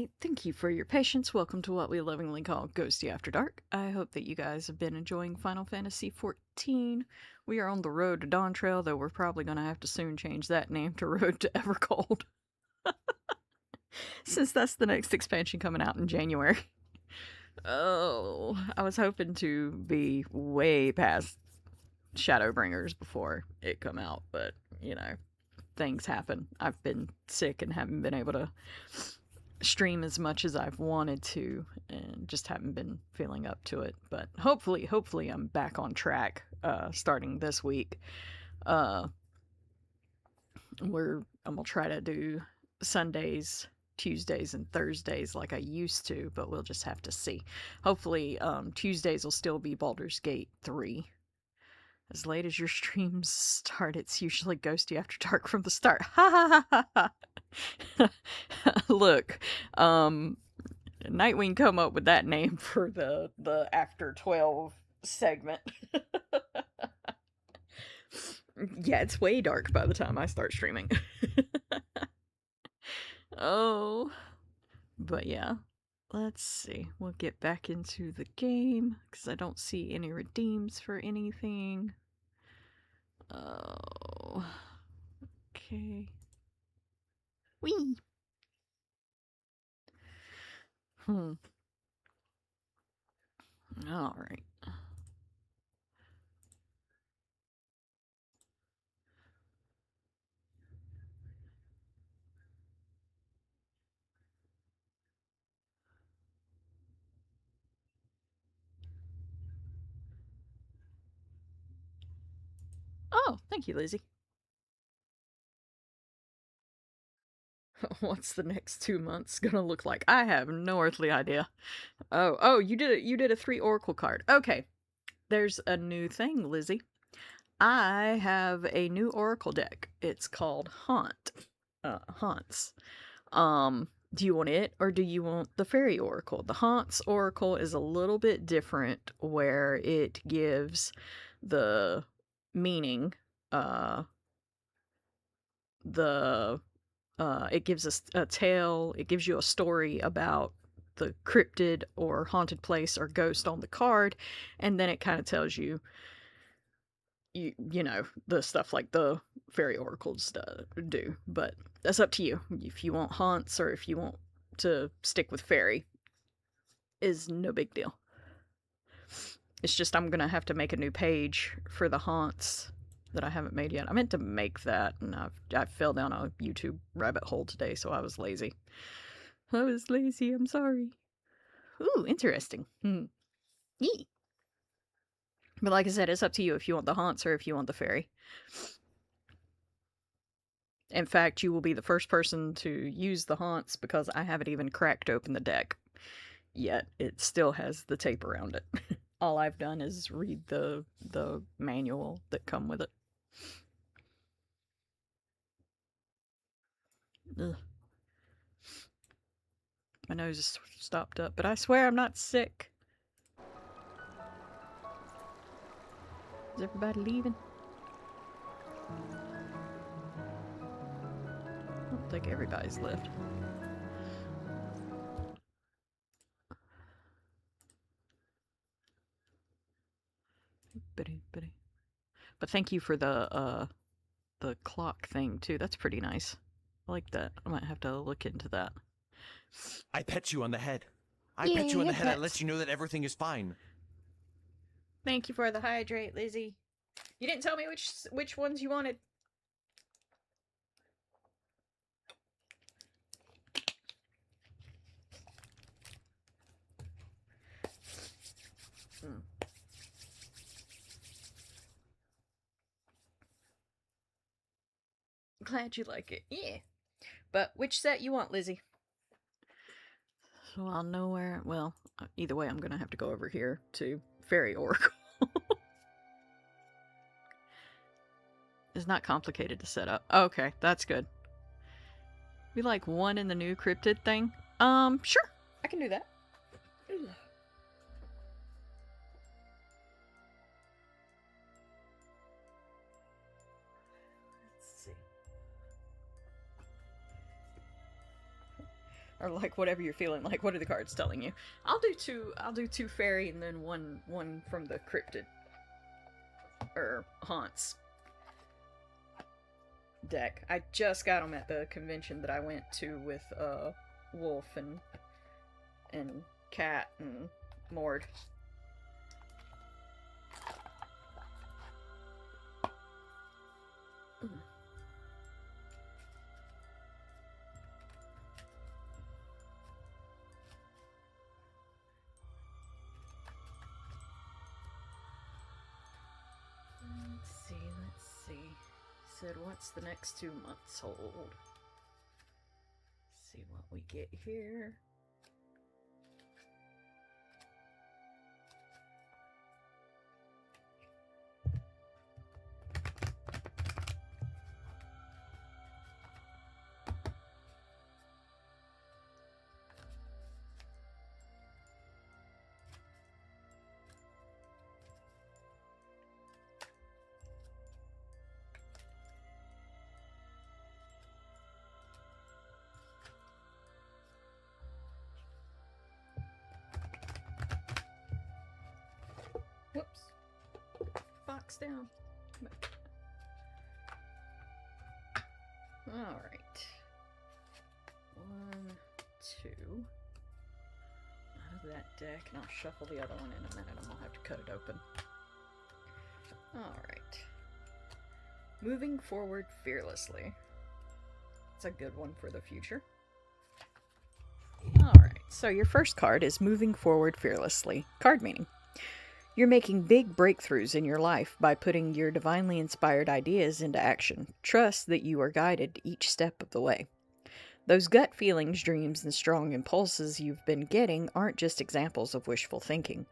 Alright, thank you for your patience. Welcome to what we lovingly call Ghosty After Dark. I hope that you guys have been enjoying Final Fantasy XIV. We are on the road to Dawntrail, though we're probably going to have to soon change that name to Road to Evercold. Since that's the next expansion coming out in January. Oh, I was hoping to be way past Shadowbringers before it come out, but, you know, things happen. I've been sick and haven't been able to stream as much as I've wanted to, and just haven't been feeling up to it. But hopefully I'm back on track starting this week. I'm gonna try to do Sundays, Tuesdays, and Thursdays like I used to, but we'll just have to see. Hopefully Tuesdays will still be Baldur's Gate 3. As late as your streams start, it's usually Ghosty After Dark from the start. Ha ha ha ha ha. Look, Nightwing come up with that name for the After 12 segment. Yeah, it's way dark by the time I start streaming. Oh, but yeah. Let's see. We'll get back into the game because I don't see any redeems for anything. Oh. Okay. Whee! Alright. Oh, thank you, Lizzie. What's the next 2 months gonna look like? I have no earthly idea. Oh, you did a 3 Oracle card. Okay. There's a new thing, Lizzie. I have a new Oracle deck. It's called Haunts. Do you want it or do you want the Fairy Oracle? The Haunts Oracle is a little bit different where it gives the meaning, it gives us a tale, it gives you a story about the cryptid or haunted place or ghost on the card, and then it kind of tells you, you know, the stuff like the Fairy Oracles do. But that's up to you. If you want haunts or if you want to stick with fairy, is no big deal. It's just I'm gonna have to make a new page for the haunts that I haven't made yet. I meant to make that, and I fell down a YouTube rabbit hole today, so I was lazy. I'm sorry. Ooh, interesting. Yee. But like I said, it's up to you if you want the haunts or if you want the fairy. In fact, you will be the first person to use the haunts because I haven't even cracked open the deck yet. It still has the tape around it. All I've done is read the manual that come with it. Ugh. My nose is stopped up, but I swear I'm not sick. Is everybody leaving? I don't think everybody's left. But thank you for the clock thing too. That's pretty nice. I like that. I might have to look into that. I pet you on the head. I pet you on the head. I let you know that everything is fine. Thank you for the hydrate, Lizzie. You didn't tell me which ones you wanted. Glad you like it. Yeah. But which set you want, Lizzie? So I'll know where... Well, either way, I'm going to have to go over here to Fairy Oracle. It's not complicated to set up. Okay, that's good. We like one in the new cryptid thing? Sure. I can do that. Ugh. or like whatever you're feeling. Like, what are the cards telling you? I'll do two fairy and then one from the cryptid haunts deck. I just got them at the convention that I went to with Wolf and Cat and Mord. Let's see. Said, what's the next 2 months hold? See what we get here. Whoops. Box down. Alright. 1, 2. Out of that deck, and I'll shuffle the other one in a minute. I'm gonna have to cut it open. Alright. Moving forward fearlessly. It's a good one for the future. Alright, so your first card is Moving Forward Fearlessly. Card meaning. You're making big breakthroughs in your life by putting your divinely inspired ideas into action. Trust that you are guided each step of the way. Those gut feelings, dreams, and strong impulses you've been getting aren't just examples of wishful thinking.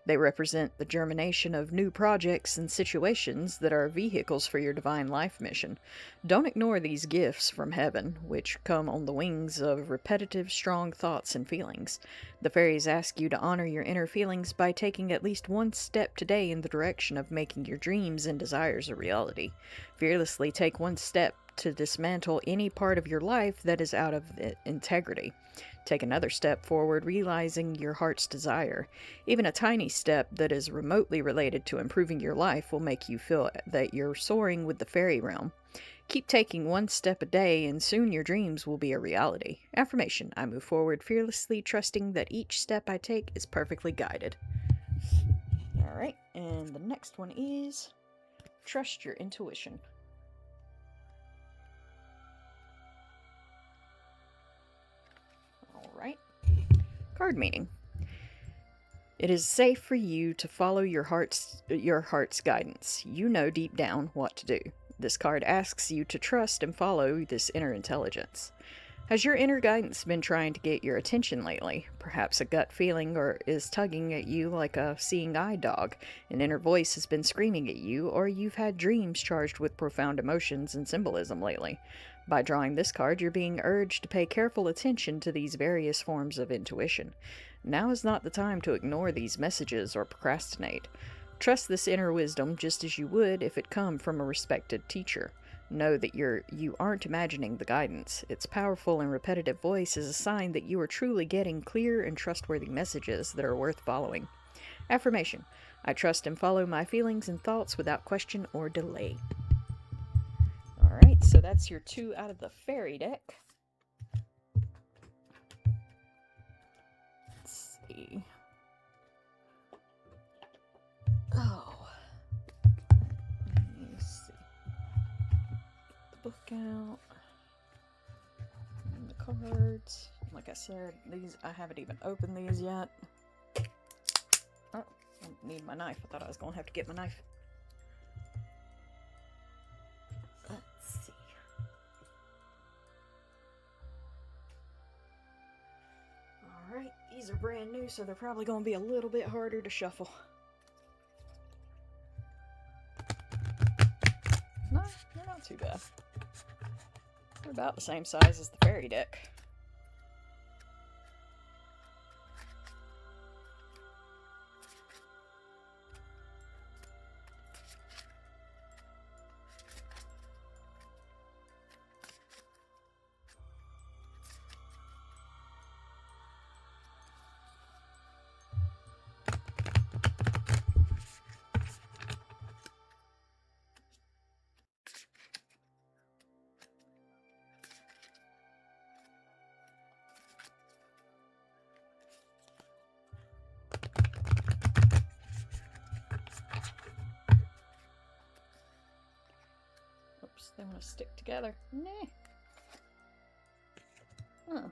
They represent the germination of new projects and situations that are vehicles for your divine life mission. Don't ignore these gifts from heaven, which come on the wings of repetitive, strong thoughts and feelings. The fairies ask you to honor your inner feelings by taking at least one step today in the direction of making your dreams and desires a reality. Fearlessly take one step to dismantle any part of your life that is out of integrity. Take another step forward, realizing your heart's desire. Even a tiny step that is remotely related to improving your life will make you feel that you're soaring with the fairy realm. Keep taking one step a day, and soon your dreams will be a reality. Affirmation: I move forward fearlessly, trusting that each step I take is perfectly guided. Alright, and the next one is Trust Your Intuition. Alright. Card meaning. It is safe for you to follow your heart's guidance. You know deep down what to do. This card asks you to trust and follow this inner intelligence. Has your inner guidance been trying to get your attention lately? Perhaps a gut feeling is tugging at you like a seeing eye dog. An inner voice has been screaming at you, or you've had dreams charged with profound emotions and symbolism lately. By drawing this card, you're being urged to pay careful attention to these various forms of intuition. Now is not the time to ignore these messages or procrastinate. Trust this inner wisdom just as you would if it come from a respected teacher. Know that you aren't imagining the guidance. Its powerful and repetitive voice is a sign that you are truly getting clear and trustworthy messages that are worth following. Affirmation: I trust and follow my feelings and thoughts without question or delay. Alright, so that's your 2 out of the fairy deck. Let's see. Oh. Let me see. Get the book out. And the cards. Like I said, these, I haven't even opened these yet. Oh, I need my knife. I thought I was going to have to get my knife. Let's see. Alright, these are brand new, so they're probably going to be a little bit harder to shuffle. No, they're not too bad. They're about the same size as the fairy deck. want to stick together. Nah. Huh.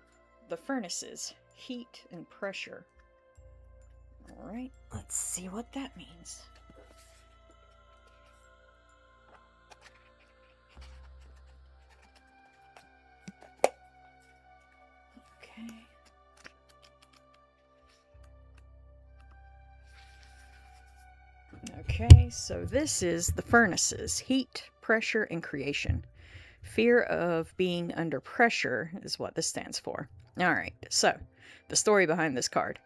The furnaces. Heat and pressure. Alright, let's see what that means. Okay. Okay, so this is the furnaces. Heat, pressure, and creation. Fear of being under pressure is what this stands for. Alright, so, the story behind this card.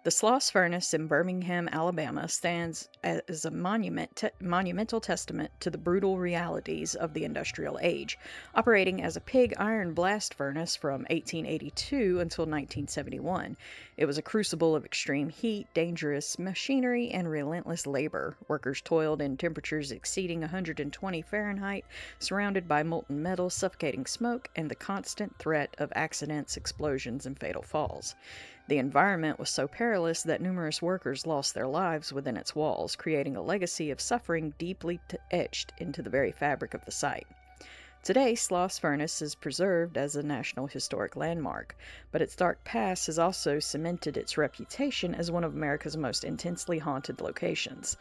The Sloss Furnace in Birmingham, Alabama stands as a monumental testament to the brutal realities of the industrial age, operating as a pig iron blast furnace from 1882 until 1971. It was a crucible of extreme heat, dangerous machinery, and relentless labor. Workers toiled in temperatures exceeding 120 Fahrenheit, surrounded by molten metal, suffocating smoke, and the constant threat of accidents, explosions, and fatal falls. The environment was so perilous that numerous workers lost their lives within its walls, creating a legacy of suffering deeply etched into the very fabric of the site. Today, Sloss Furnace is preserved as a National Historic Landmark, but its dark past has also cemented its reputation as one of America's most intensely haunted locations,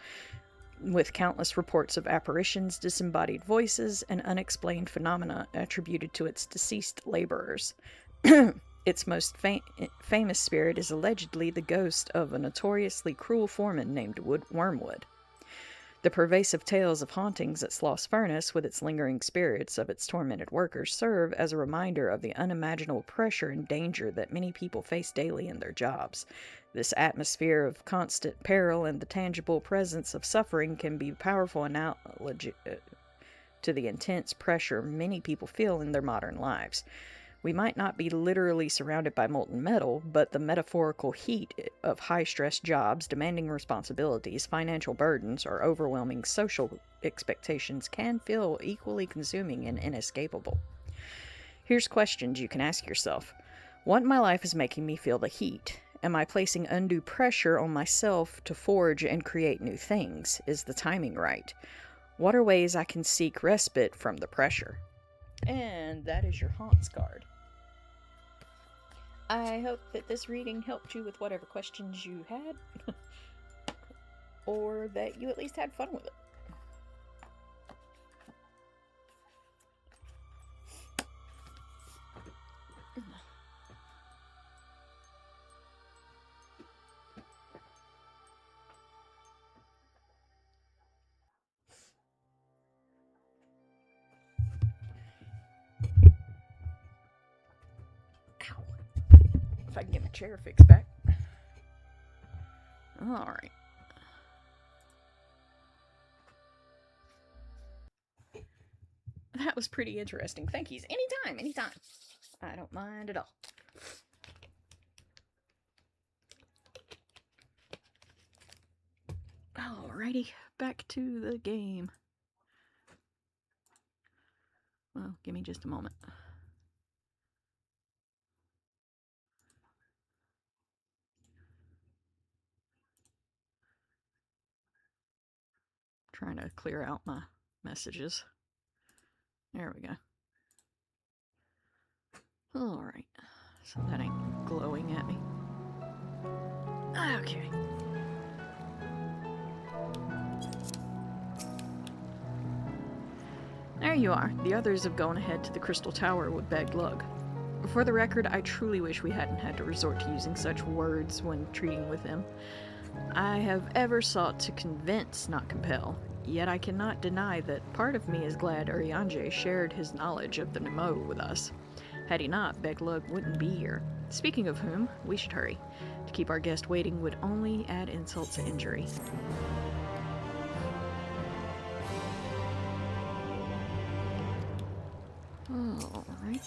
with countless reports of apparitions, disembodied voices, and unexplained phenomena attributed to its deceased laborers. Its most famous spirit is allegedly the ghost of a notoriously cruel foreman named Wormwood. The pervasive tales of hauntings at Sloss Furnace, with its lingering spirits of its tormented workers, serve as a reminder of the unimaginable pressure and danger that many people face daily in their jobs. This atmosphere of constant peril and the tangible presence of suffering can be a powerful analogy to the intense pressure many people feel in their modern lives. We might not be literally surrounded by molten metal, but the metaphorical heat of high-stress jobs, demanding responsibilities, financial burdens, or overwhelming social expectations can feel equally consuming and inescapable. Here's questions you can ask yourself. What in my life is making me feel the heat? Am I placing undue pressure on myself to forge and create new things? Is the timing right? What are ways I can seek respite from the pressure? And that is your Haunts card. I hope that this reading helped you with whatever questions you had, or that you at least had fun with it. If I can get my chair fixed back. Alright. That was pretty interesting. Thank you. Anytime. I don't mind at all. Alrighty, back to the game. Well, give me just a moment. Trying to clear out my messages. There we go. Alright. So that ain't glowing at me. Okay. There you are. The others have gone ahead to the Crystal Tower with begged Lug. For the record, I truly wish we hadn't had to resort to using such words when treating with him. I have ever sought to convince, not compel, yet I cannot deny that part of me is glad Urianger shared his knowledge of the Nemo with us. Had he not, Beglug wouldn't be here. Speaking of whom, we should hurry. To keep our guest waiting would only add insult to injury. Alright.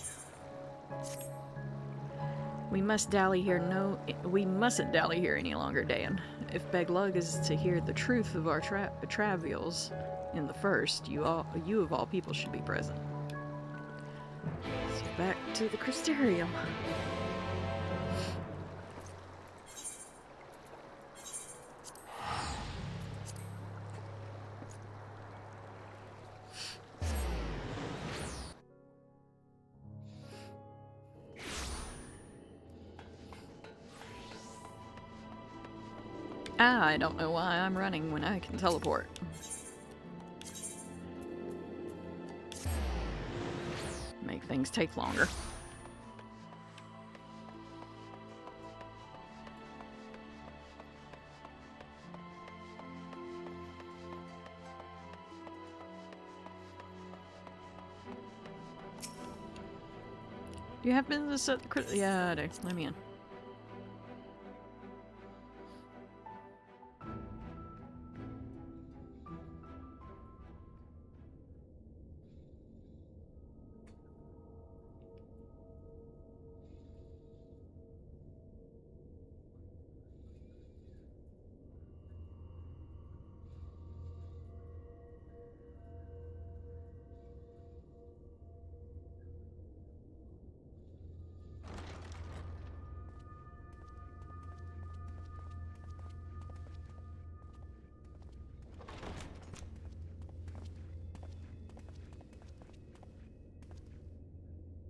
We mustn't dally here any longer, Dan. If Beglug is to hear the truth of our travails in the first, you of all people should be present. So back to the Crystarium. I don't know why I'm running when I can teleport. Make things take longer. Do you have business at the yeah, I do. Let me in.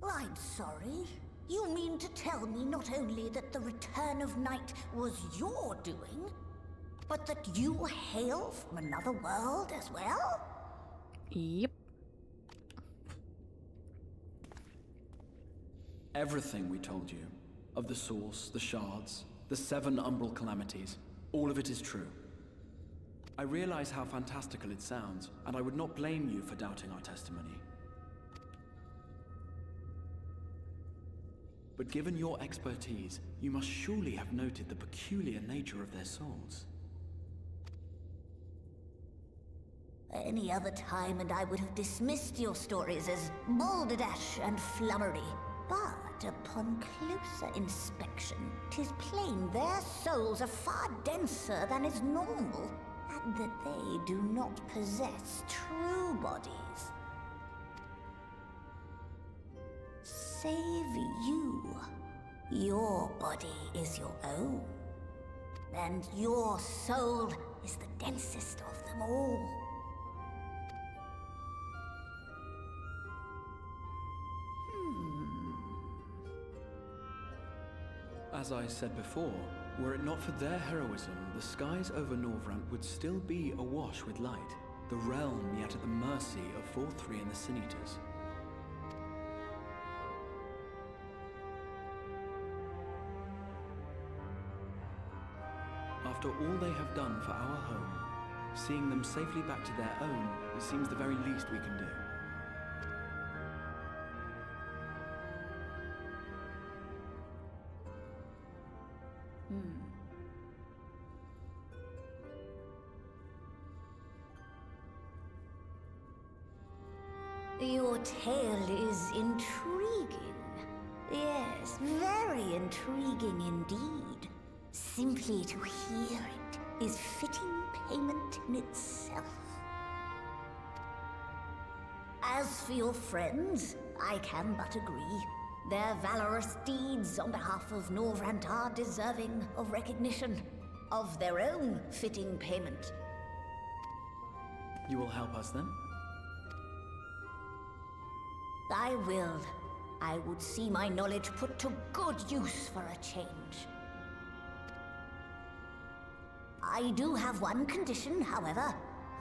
I'm sorry. You mean to tell me not only that the return of night was your doing, but that you hail from another world as well? Yep. Everything we told you, of the source, the shards, the 7 umbral calamities, all of it is true. I realize how fantastical it sounds, and I would not blame you for doubting our testimony. But given your expertise, you must surely have noted the peculiar nature of their souls. Any other time and I would have dismissed your stories as balderdash and flummery. But upon closer inspection, 'tis plain their souls are far denser than is normal, and that they do not possess true bodies. Save you. Your body is your own. And your soul is the densest of them all. As I said before, were it not for their heroism, the skies over Norvrant would still be awash with light, the realm yet at the mercy of FFXIV and the Sin Eaters. After all they have done for our home, seeing them safely back to their own, it seems the very least we can do. Your tale is intriguing. Yes, very intriguing indeed. Simply to hear it is fitting payment in itself. As for your friends, I can but agree. Their valorous deeds on behalf of Norvrant are deserving of recognition, of their own fitting payment. You will help us then? I will. I would see my knowledge put to good use for a change. I do have one condition, however.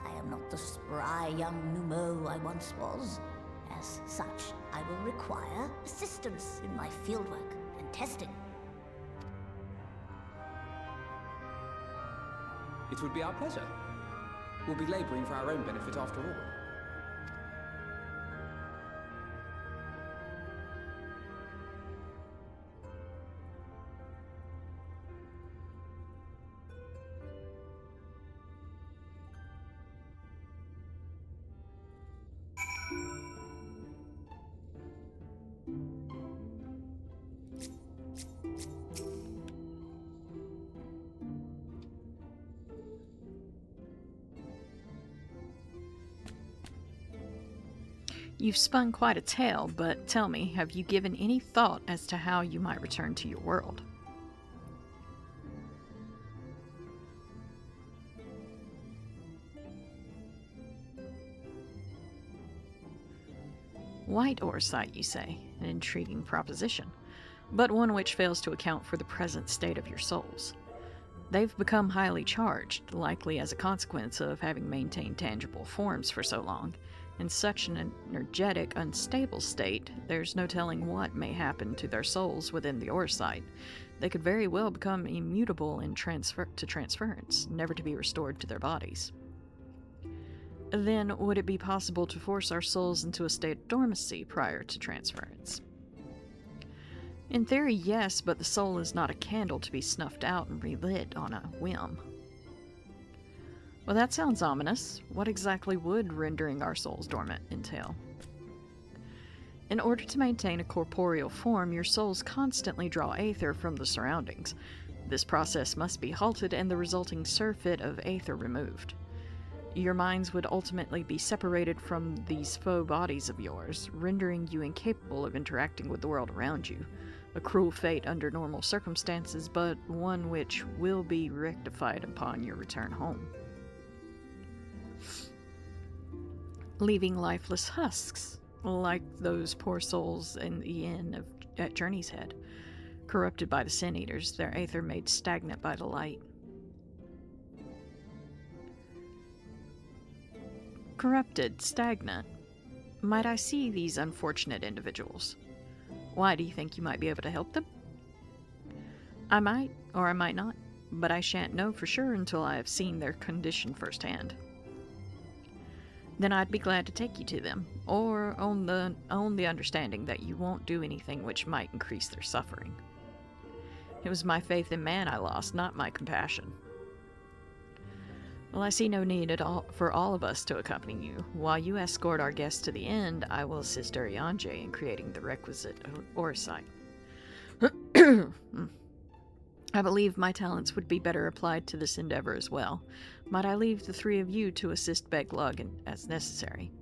I am not the spry young Numo I once was. As such, I will require assistance in my fieldwork and testing. It would be our pleasure. We'll be laboring for our own benefit after all. You've spun quite a tale, but tell me, have you given any thought as to how you might return to your world? White ore site, you say? An intriguing proposition, but one which fails to account for the present state of your souls. They've become highly charged, likely as a consequence of having maintained tangible forms for so long. In such an energetic, unstable state, there's no telling what may happen to their souls within the Orsite. They could very well become immutable in transference, never to be restored to their bodies. Then, would it be possible to force our souls into a state of dormancy prior to transference? In theory, yes, but the soul is not a candle to be snuffed out and relit on a whim. Well, that sounds ominous. What exactly would rendering our souls dormant entail? In order to maintain a corporeal form, your souls constantly draw aether from the surroundings. This process must be halted and the resulting surfeit of aether removed. Your minds would ultimately be separated from these faux bodies of yours, rendering you incapable of interacting with the world around you. A cruel fate under normal circumstances, but one which will be rectified upon your return home. Leaving lifeless husks, like those poor souls in the inn at Journey's Head, corrupted by the Sin Eaters, their aether made stagnant by the light. Corrupted, stagnant. Might I see these unfortunate individuals? Why, do you think you might be able to help them? I might, or I might not, but I shan't know for sure until I have seen their condition firsthand. Then I'd be glad to take you to them, or on the understanding that you won't do anything which might increase their suffering. It was my faith in man I lost, not my compassion. Well, I see no need at all for all of us to accompany you. While you escort our guests to the end, I will assist Urianger in creating the requisite Orsite. I believe my talents would be better applied to this endeavor as well. Might I leave the three of you to assist Beglug as necessary?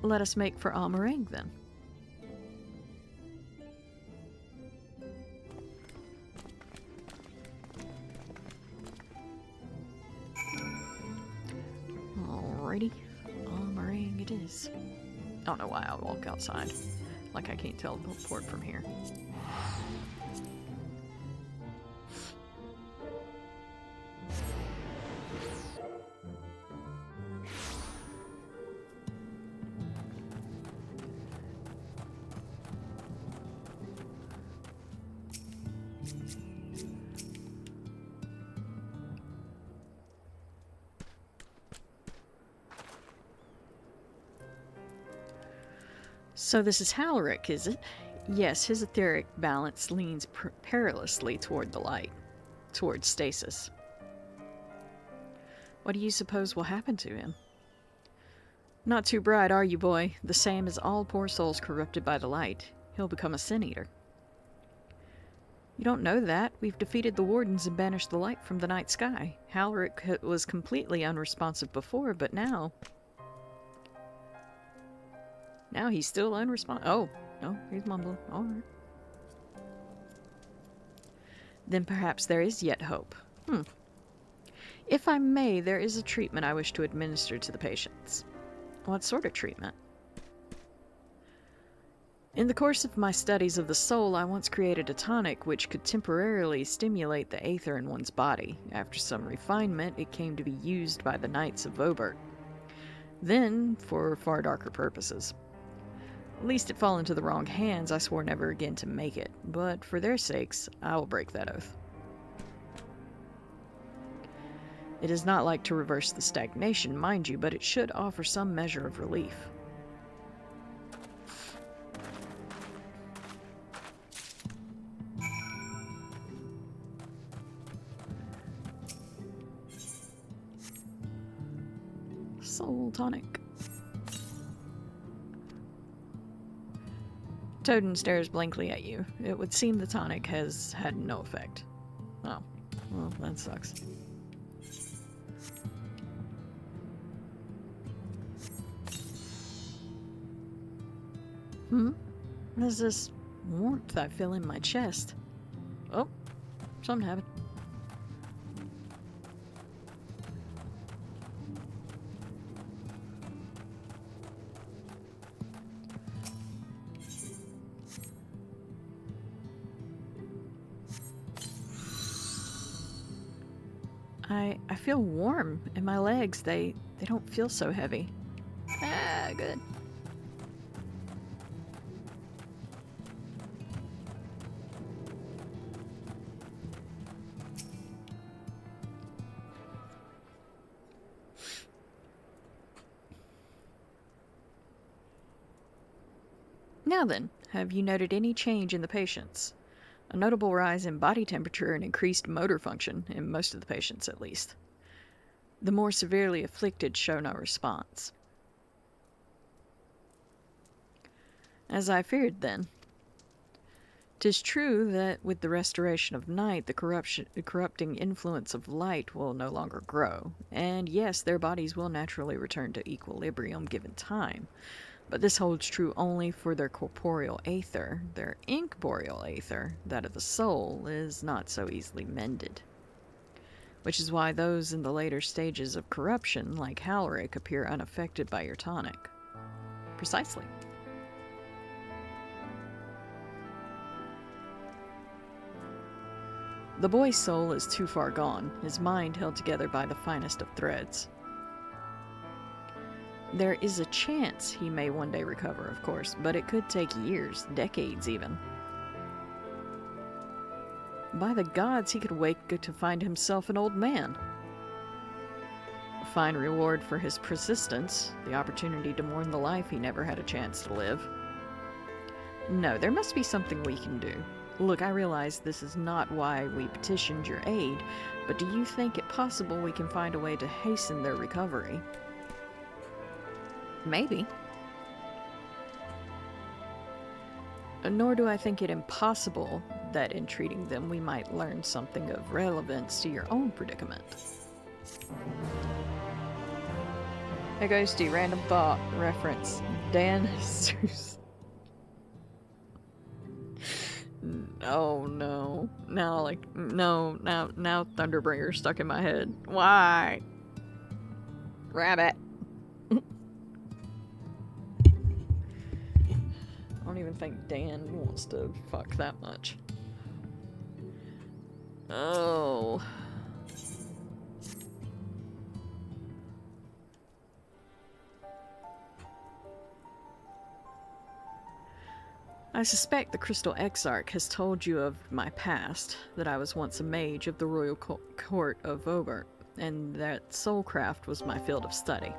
Let us make for Almerang, then. Alrighty, Almerang it is. I don't know why I walk outside. Like I can't tell the port from here. So this is Halric, is it? Yes, his etheric balance leans perilously toward the light, toward stasis. What do you suppose will happen to him? Not too bright, are you, boy? The same as all poor souls corrupted by the light. He'll become a sin eater. You don't know that. We've defeated the wardens and banished the light from the night sky. Halric was completely unresponsive before, but now... Now he's still unresponsive. Oh, no, he's mumbling. All right. Then perhaps there is yet hope. If I may, there is a treatment I wish to administer to the patients. What sort of treatment? In the course of my studies of the soul, I once created a tonic which could temporarily stimulate the aether in one's body. After some refinement, it came to be used by the Knights of Vobert. Then, for far darker purposes. Lest it fall into the wrong hands, I swore never again to make it, but for their sakes, I will break that oath. It is not like to reverse the stagnation, mind you, but it should offer some measure of relief. Soul tonic. Toden stares blankly at you. It would seem the tonic has had no effect. Oh, well, that sucks. There's this warmth I feel in my chest. Oh, something happened. I feel warm in my legs. They don't feel so heavy. Ah, good. Now then, have you noted any change in the patients? A notable rise in body temperature and increased motor function, in most of the patients at least. The more severely afflicted show no response. As I feared then. 'Tis true that with the restoration of night, the corrupting influence of light will no longer grow, and yes, their bodies will naturally return to equilibrium given time. But this holds true only for their corporeal aether. Their incorporeal aether, that of the soul, is not so easily mended. Which is why those in the later stages of corruption, like Halric, appear unaffected by your tonic. Precisely. The boy's soul is too far gone, his mind held together by the finest of threads. There is a chance he may one day recover, of course, but it could take years, decades even. By the gods, he could wake to find himself an old man. A fine reward for his persistence, the opportunity to mourn the life he never had a chance to live. No, there must be something we can do. Look, I realize this is not why we petitioned your aid, but do you think it possible we can find a way to hasten their recovery? Maybe. Nor do I think it impossible that in treating them we might learn something of relevance to your own predicament. Hey Ghosty, random thought, reference, Dan Zeus. Oh no. Now Thunderbringer's stuck in my head. Why? Rabbit. I don't even think Dan wants to fuck that much. Oh. I suspect the Crystal Exarch has told you of my past, that I was once a mage of the royal court of Vogart, and that soulcraft was my field of study.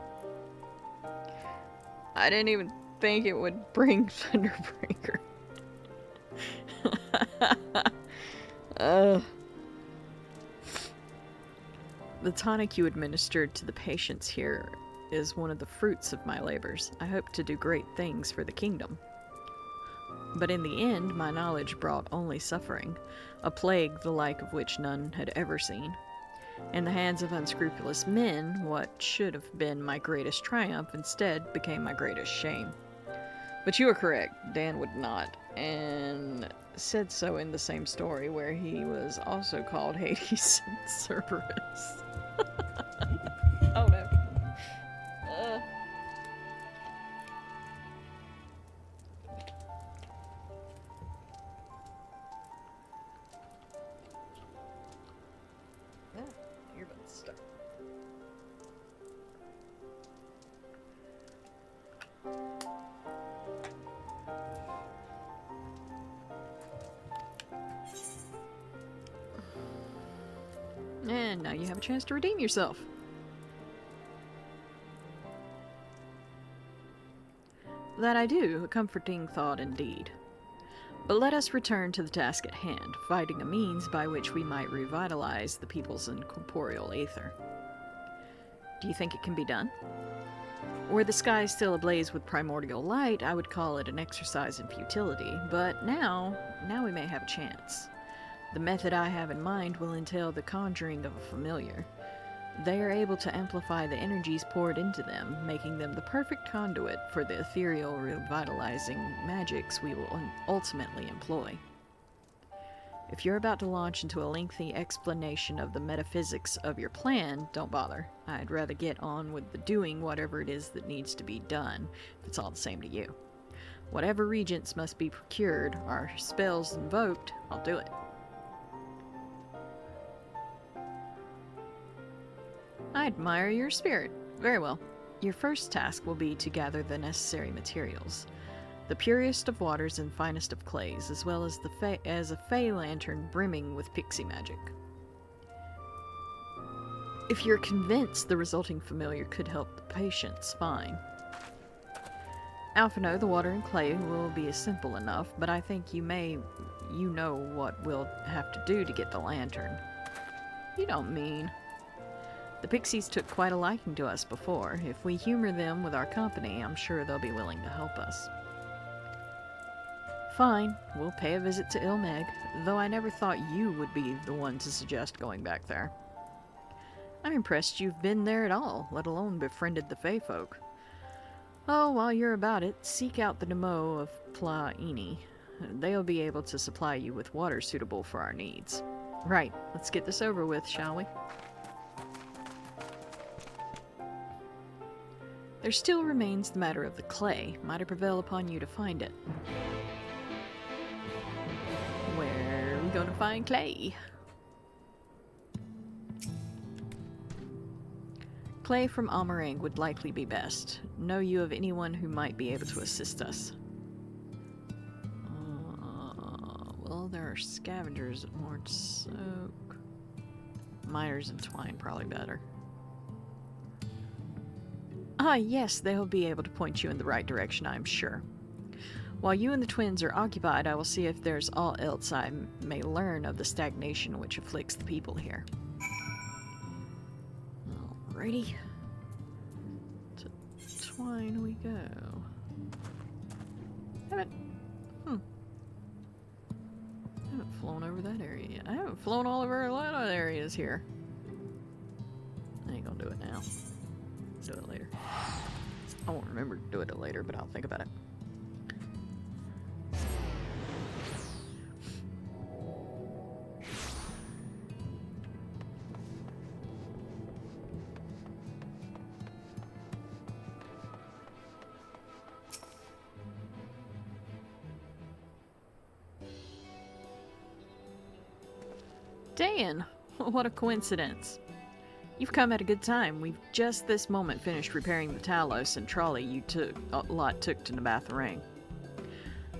I didn't even think it would bring Thunderbreaker. The tonic you administered to the patients here is one of the fruits of my labors. I hope to do great things for the kingdom. But in the end, my knowledge brought only suffering, a plague the like of which none had ever seen. In the hands of unscrupulous men, what should have been my greatest triumph instead became my greatest shame. But you are correct, Dan would not, and said so in the same story where he was also called Hades and Cerberus. Oh no. You're about to start. And now you have a chance to redeem yourself. That I do, a comforting thought indeed. But let us return to the task at hand, finding a means by which we might revitalize the people's incorporeal aether. Do you think it can be done? Were the sky still ablaze with primordial light, I would call it an exercise in futility, but now we may have a chance. The method I have in mind will entail the conjuring of a familiar. They are able to amplify the energies poured into them, making them the perfect conduit for the ethereal revitalizing magics we will ultimately employ. If you're about to launch into a lengthy explanation of the metaphysics of your plan, don't bother. I'd rather get on with the doing whatever it is that needs to be done, if it's all the same to you. Whatever regents must be procured, or spells invoked, I'll do it. admire your spirit. Very well. Your first task will be to gather the necessary materials. The purest of waters and finest of clays, as well as a fey lantern brimming with pixie magic. If you're convinced the resulting familiar could help the patients, fine. Alphino, the water and clay will be simple enough, but I think you know what we'll have to do to get the lantern. You don't mean. The pixies took quite a liking to us before. If we humor them with our company, I'm sure they'll be willing to help us. Fine, we'll pay a visit to Ilmeg, though I never thought you would be the one to suggest going back there. I'm impressed you've been there at all, let alone befriended the Fey folk. Oh, while you're about it, seek out the Nemo of Plaini. They'll be able to supply you with water suitable for our needs. Right, let's get this over with, shall we? There still remains the matter of the clay. Might it prevail upon you to find it? Where are we gonna find clay? Clay from Amarang would likely be best. Know you of anyone who might be able to assist us? Well, there are scavengers at Mort Soak. Miners and twine, probably better. Ah, yes, they'll be able to point you in the right direction, I'm sure. While you and the twins are occupied, I will see if there's aught else I may learn of the stagnation which afflicts the people here. Alrighty. To twine we go. Haven't flown over that area yet. I haven't flown all over a lot of areas here. I ain't gonna do it now. Do it later. I won't remember to do it later, but I'll think about it. Dan, what a coincidence. You've come at a good time. We've just this moment finished repairing the Talos and trolley you took to Nabathorang.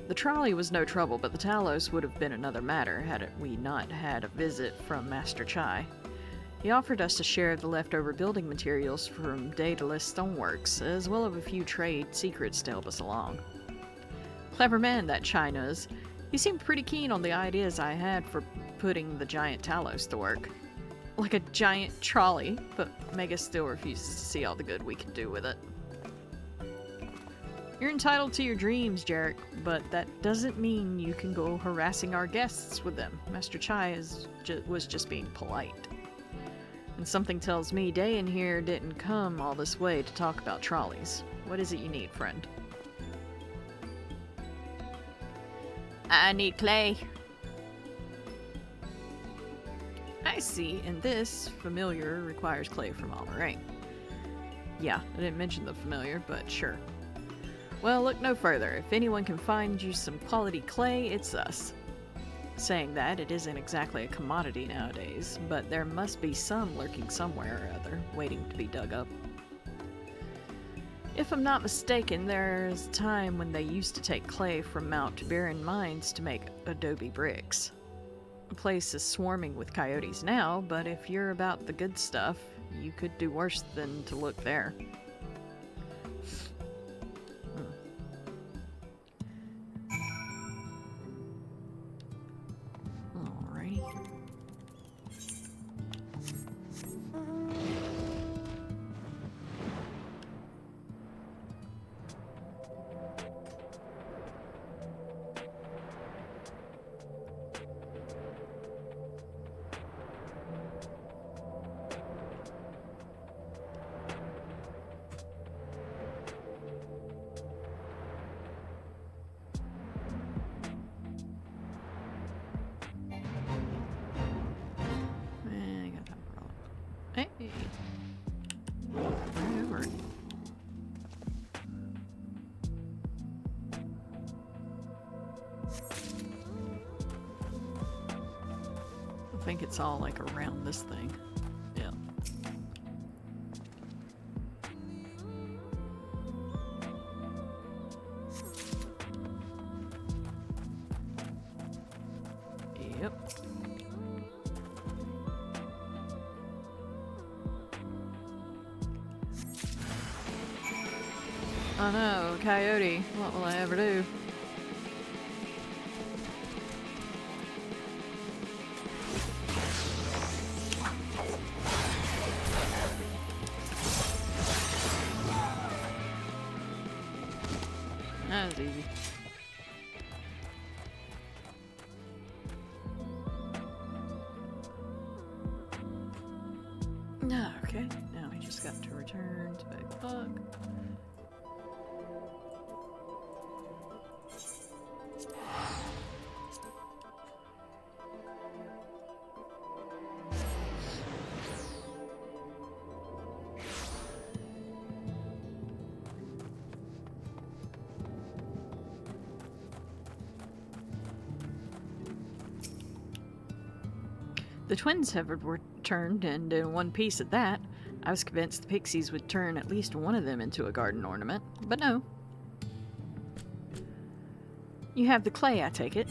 The trolley was no trouble, but the Talos would have been another matter had we not had a visit from Master Chai. He offered us a share of the leftover building materials from Daedalus Stoneworks, as well as a few trade secrets to help us along. Clever man, that Chai knows. He seemed pretty keen on the ideas I had for putting the giant Talos to work. Like a giant trolley, but Mega still refuses to see all the good we can do with it. You're entitled to your dreams, Jarek, but that doesn't mean you can go harassing our guests with them. Master Chai was just being polite. And something tells me Day in here didn't come all this way to talk about trolleys. What is it you need, friend? I need clay. I see, and this familiar requires clay from Amarang. Yeah, I didn't mention the familiar, but sure. Well, look no further. If anyone can find you some quality clay, it's us. Saying that, it isn't exactly a commodity nowadays, but there must be some lurking somewhere or other, waiting to be dug up. If I'm not mistaken, there's a time when they used to take clay from Mount Barren mines to make adobe bricks. The place is swarming with coyotes now, but if you're about the good stuff, you could do worse than to look there. Alrighty. Hey. Whatever. I think it's all like around this thing. Yeah. Yep. Oh no, coyote. What will I ever do? That was easy. Okay, now we just got to return to Big Bug. The twins have returned, and in one piece at that. I was convinced the pixies would turn at least one of them into a garden ornament, but no. You have the clay, I take it.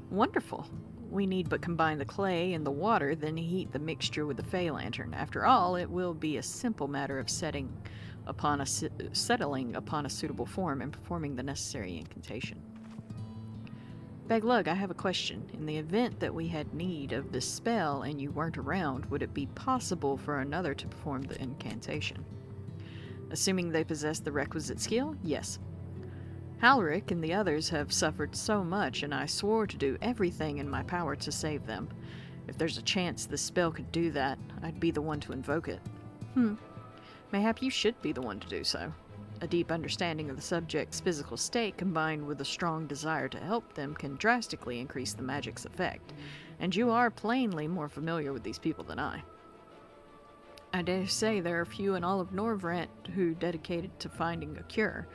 Wonderful. We need but combine the clay and the water, then heat the mixture with the Fey Lantern. After all, it will be a simple matter of settling upon a suitable form and performing the necessary incantation. Beglug, I have a question. In the event that we had need of this spell and you weren't around, would it be possible for another to perform the incantation? Assuming they possess the requisite skill, yes. Halric and the others have suffered so much, and I swore to do everything in my power to save them. If there's a chance this spell could do that, I'd be the one to invoke it. Mayhap you should be the one to do so. A deep understanding of the subject's physical state combined with a strong desire to help them can drastically increase the magic's effect, and you are plainly more familiar with these people than I. I dare say there are few in all of Norvrant who dedicated to finding a cure.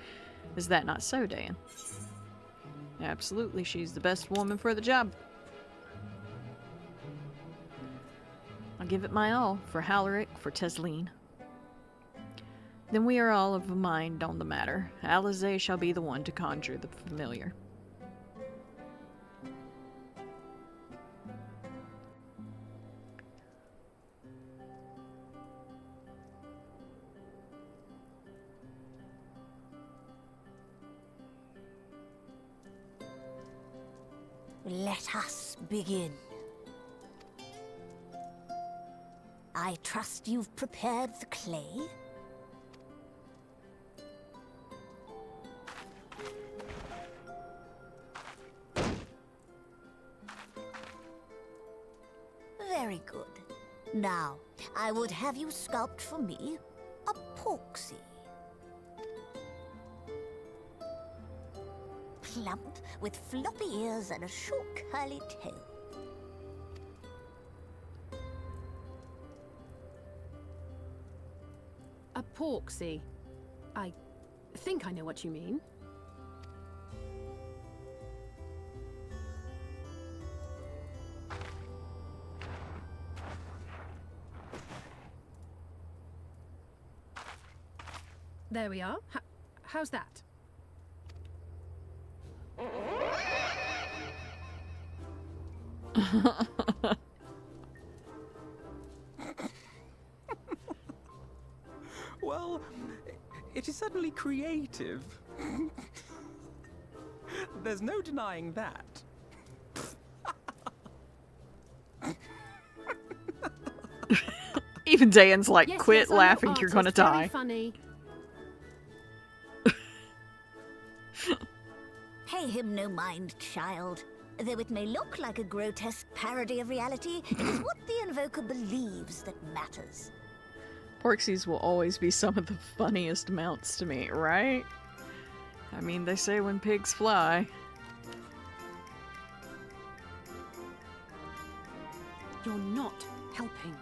Is that not so, Dan? Absolutely, she's the best woman for the job. I'll give it my all, for Halric, for Tesleen. Then we are all of a mind on the matter. Alize shall be the one to conjure the familiar. Let us begin. I trust you've prepared the clay? Very good. Now, I would have you sculpt for me a porksy. Plump, with floppy ears and a short curly tail. A porksy. I think I know what you mean. There we are. How's that? Well, it is certainly creative. There's no denying that. Even Dan's like, yes, quit laughing, artist, you're gonna very die. Funny. Pay him no mind, child. Though it may look like a grotesque parody of reality, it is what the invoker believes that matters. Porksies will always be some of the funniest mounts to me, right? I mean, they say when pigs fly. You're not helping.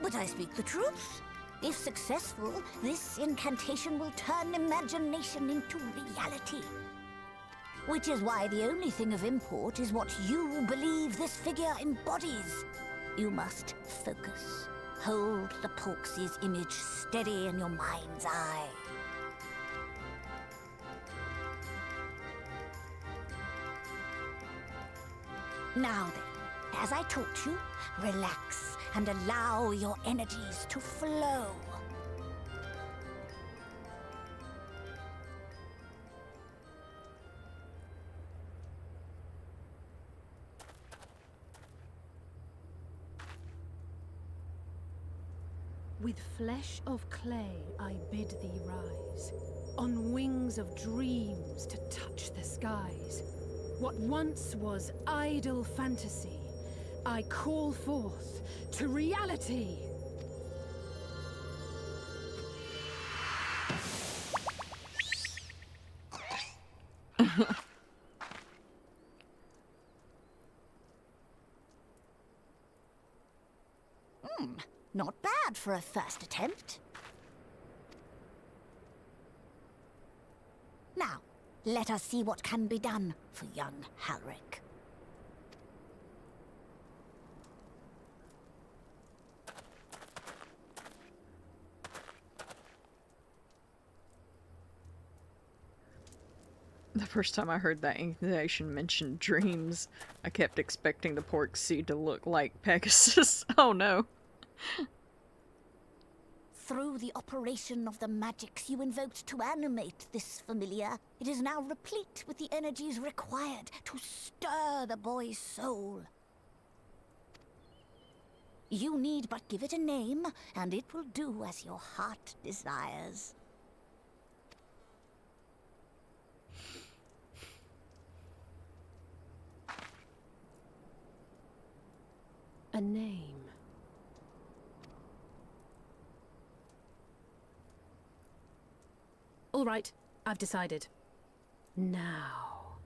But I speak the truth. If successful, this incantation will turn imagination into reality. Which is why the only thing of import is what you believe this figure embodies. You must focus. Hold the Porksy's image steady in your mind's eye. Now then, as I taught you, relax and allow your energies to flow. With flesh of clay I bid thee rise, on wings of dreams to touch the skies. What once was idle fantasy, I call forth to reality. Not bad for a first attempt. Now, let us see what can be done for young Halric. The first time I heard that incantation mention dreams, I kept expecting the Porksy to look like Pegasus. Oh no. Through the operation of the magics you invoked to animate this familiar, it is now replete with the energies required to stir the boy's soul. You need but give it a name, and it will do as your heart desires. A name. All right, I've decided. Now.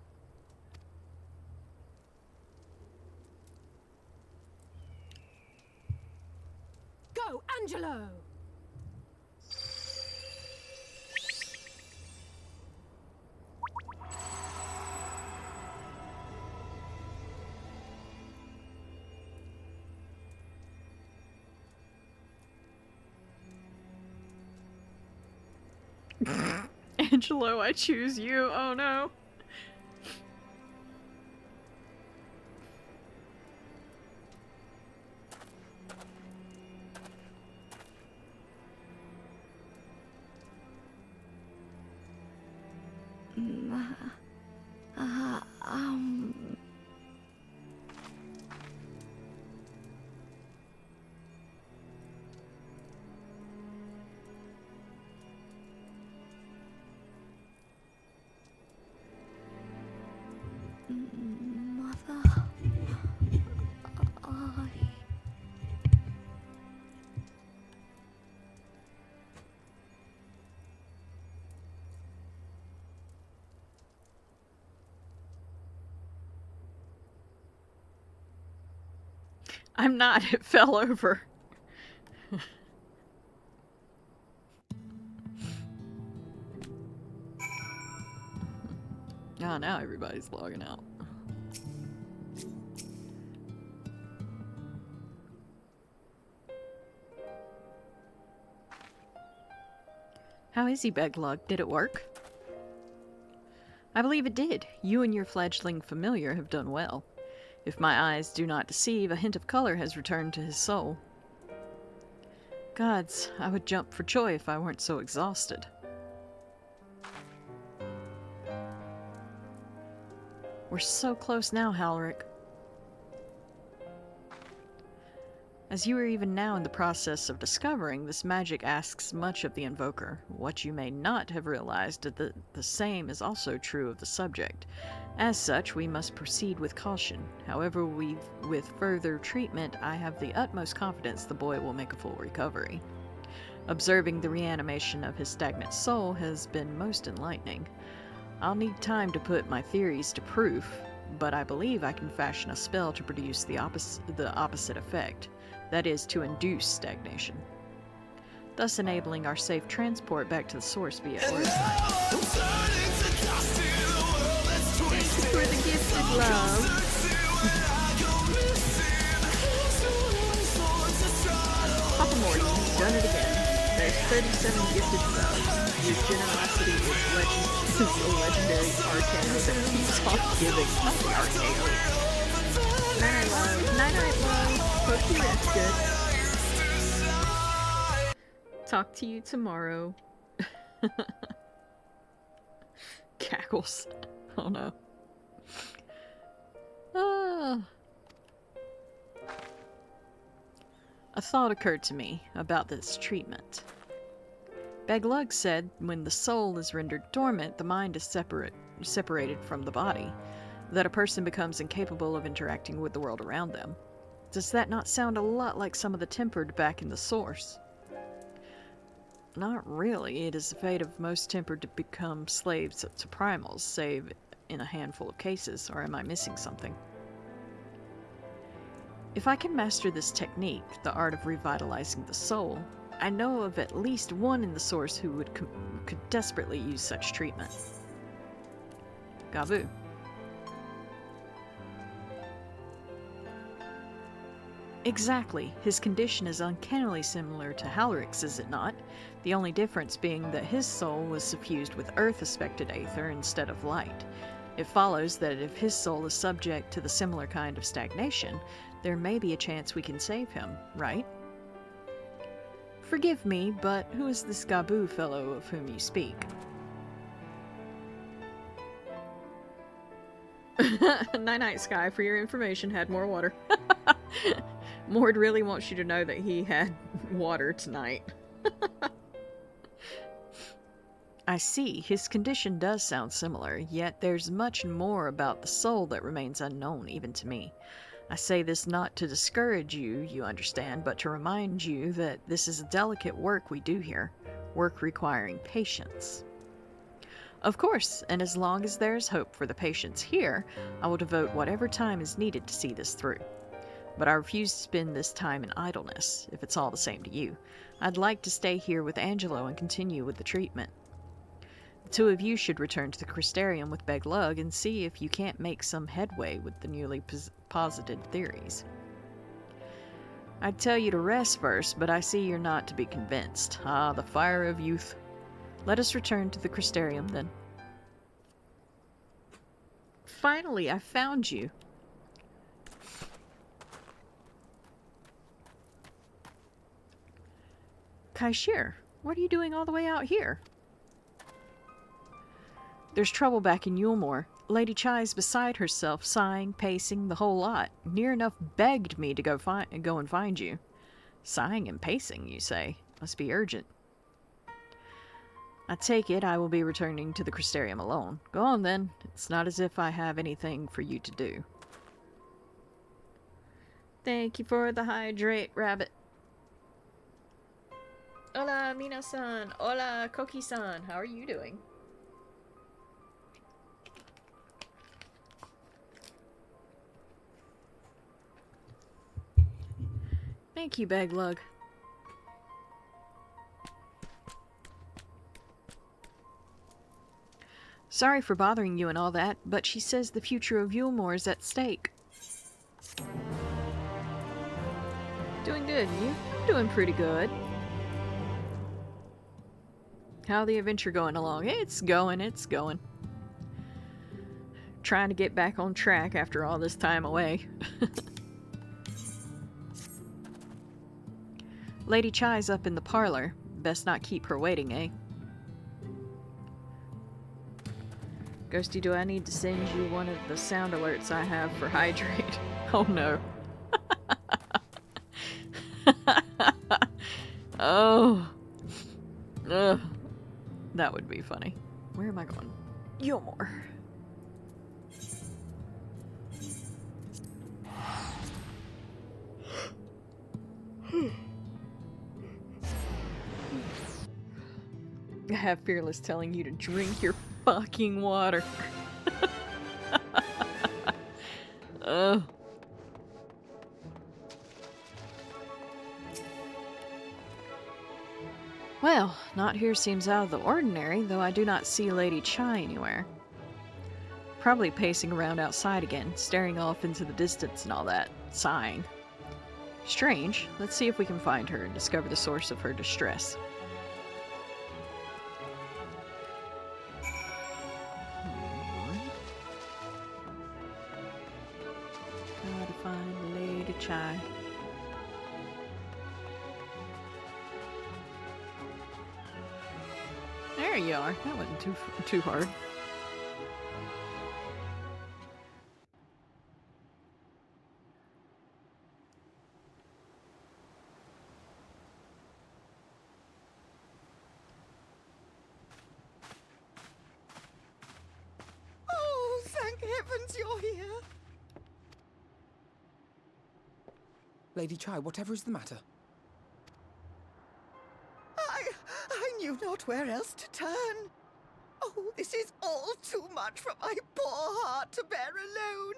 Go, Angelo! Angelo, I choose you. Oh no. I'm not. It fell over. Oh, now everybody's logging out. How is he, Beglug? Did it work? I believe it did. You and your fledgling familiar have done well. If my eyes do not deceive, a hint of color has returned to his soul. Gods, I would jump for joy if I weren't so exhausted. We're so close now, Halric. As you are even now in the process of discovering, this magic asks much of the invoker. What you may not have realized is that the same is also true of the subject. As such, we must proceed with caution. However, with further treatment, I have the utmost confidence the boy will make a full recovery. Observing the reanimation of his stagnant soul has been most enlightening. I'll need time to put my theories to proof, but I believe I can fashion a spell to produce the opposite effect. That is, to induce stagnation, thus enabling our safe transport back to the source via Orside. For the gifted love. Morty, you've done it again. There's 37 gifted subs. Your generosity is a legendary RKO that keeps on giving. Not the RKO. Night-night, love. Night-night, love. Hope you rest good. Talk to you tomorrow. Cackles. Oh no. A thought occurred to me about this treatment. Beglug said when the soul is rendered dormant, the mind is separated from the body, that a person becomes incapable of interacting with the world around them. Does that not sound a lot like some of the tempered back in the source? Not really. It is the fate of most tempered to become slaves to primals, save in a handful of cases, or am I missing something? If I can master this technique, the art of revitalizing the soul, I know of at least one in the source who could desperately use such treatment. Gabu. Exactly. His condition is uncannily similar to Halric's, is it not? The only difference being that his soul was suffused with earth-aspected aether instead of light. It follows that if his soul is subject to the similar kind of stagnation, there may be a chance we can save him, right? Forgive me, but who is this Gabu fellow of whom you speak? Night-night, Sky. For your information, had more water. Mord really wants you to know that he had water tonight. I see. His condition does sound similar, yet there's much more about the soul that remains unknown, even to me. I say this not to discourage you, you understand, but to remind you that this is a delicate work we do here, work requiring patience. Of course, and as long as there is hope for the patients here, I will devote whatever time is needed to see this through. But I refuse to spend this time in idleness, if it's all the same to you. I'd like to stay here with Angelo and continue with the treatment. The two of you should return to the Crystarium with Beglug and see if you can't make some headway with the newly posited theories. I'd tell you to rest first, but I see you're not to be convinced. Ah, the fire of youth. Let us return to the Crystarium, then. Finally, I found you. Kaishir, what are you doing all the way out here? There's trouble back in Yulmore. Lady Chai's beside herself, sighing, pacing, the whole lot. Near enough begged me to go and find you. Sighing and pacing, you say? Must be urgent. I take it I will be returning to the Crystarium alone. Go on then. It's not as if I have anything for you to do. Thank you for the hydrate, rabbit. Hola, Mina-san. Hola, Koki-san. How are you doing? Thank you, Beglug. Sorry for bothering you and all that, but she says the future of Yulmore is at stake. Doing good, you? Doing pretty good. How the adventure going along? It's going. Trying to get back on track after all this time away. Lady Chai's up in the parlor. Best not keep her waiting, eh? Ghosty, do I need to send you one of the sound alerts I have for hydrate? Oh no. Oh. Ugh. That would be funny. Where am I going? Yulmore. I have Fearless telling you to drink your fucking water. Ugh. Well, not here seems out of the ordinary, though I do not see Lady Chai anywhere. Probably pacing around outside again, staring off into the distance and all that, sighing. Strange. Let's see if we can find her and discover the source of her distress. Gotta find Lady Chai. There you are. That wasn't too hard. Oh, thank heavens you're here. Lady Chai, whatever is the matter? I knew not where else to turn. Oh, this is all too much for my poor heart to bear alone.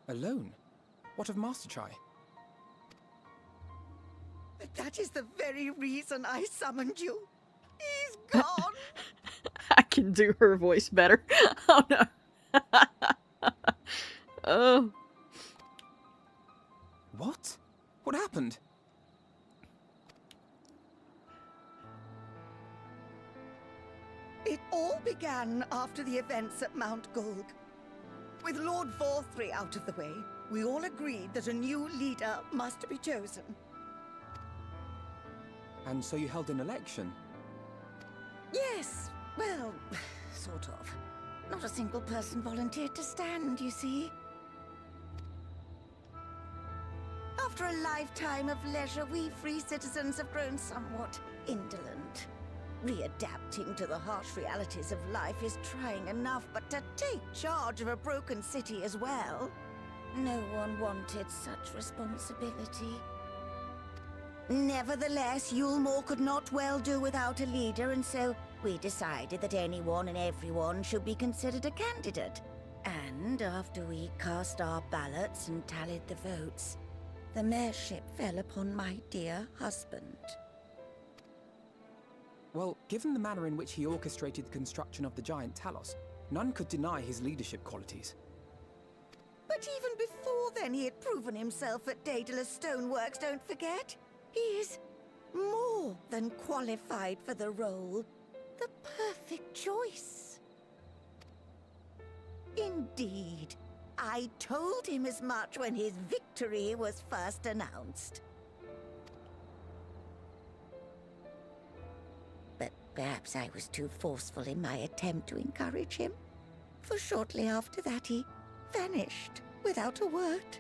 Alone? What of Master Chai? That is the very reason I summoned you. He's gone. I can do her voice better. Oh no. Oh. What? What happened? It all began after the events at Mount Gulg. With Lord Vorthri out of the way, we all agreed that a new leader must be chosen. And so you held an election? Yes, well, sort of. Not a single person volunteered to stand, you see. After a lifetime of leisure, we free citizens have grown somewhat indolent. Readapting to the harsh realities of life is trying enough, but to take charge of a broken city as well? No one wanted such responsibility. Nevertheless, Yulmore could not well do without a leader, and so we decided that anyone and everyone should be considered a candidate. And after we cast our ballots and tallied the votes, the mayorship fell upon my dear husband. Well, given the manner in which he orchestrated the construction of the giant Talos, none could deny his leadership qualities. But even before then, he had proven himself at Daedalus Stoneworks, don't forget. He is more than qualified for the role. The perfect choice. Indeed. I told him as much when his victory was first announced. But perhaps I was too forceful in my attempt to encourage him. For shortly after that, he vanished without a word.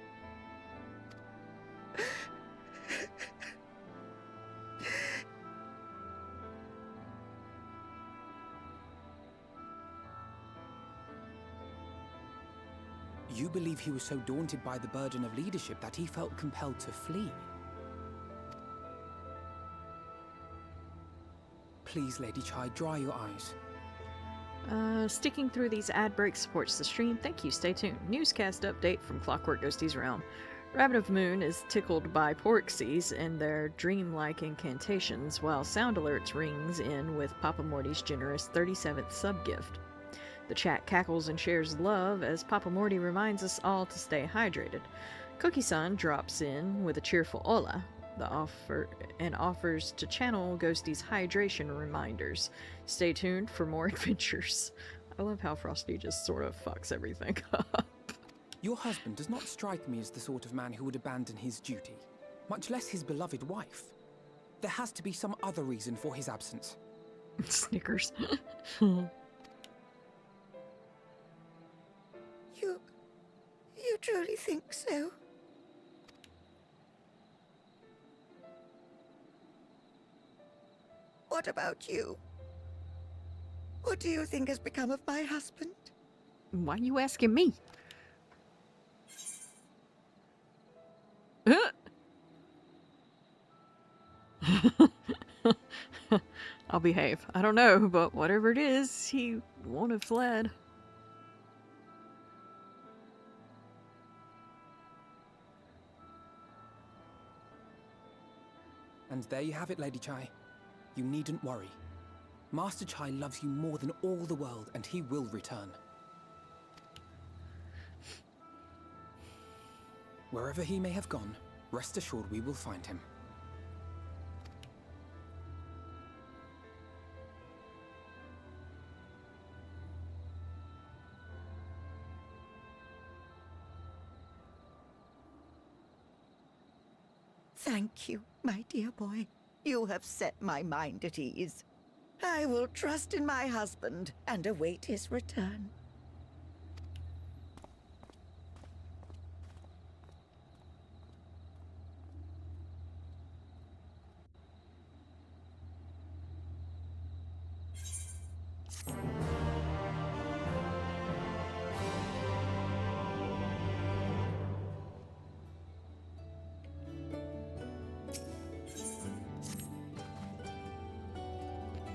You believe he was so daunted by the burden of leadership that he felt compelled to flee? Please, Lady Chai, dry your eyes. Sticking through these ad breaks supports the stream. Thank you, stay tuned. Newscast update from Clockwork Ghostie's realm. Rabbit of Moon is tickled by Porxies and their dreamlike incantations, while Sound Alerts rings in with Papa Morty's generous 37th sub-gift. The chat cackles and shares love as Papa Morty reminds us all to stay hydrated. Cookie-san drops in with a cheerful hola, and offers to channel Ghostie's hydration reminders. Stay tuned for more adventures. I love how Frosty just sort of fucks everything up. Your husband does not strike me as the sort of man who would abandon his duty, much less his beloved wife. There has to be some other reason for his absence. Snickers. You truly think so? What about you? What do you think has become of my husband? Why are you asking me? I'll behave. I don't know, but whatever it is, he won't have fled. And there you have it, Lady Chai. You needn't worry. Master Chai loves you more than all the world, and he will return. Wherever he may have gone, rest assured we will find him. Thank you, my dear boy. You have set my mind at ease. I will trust in my husband and await his return.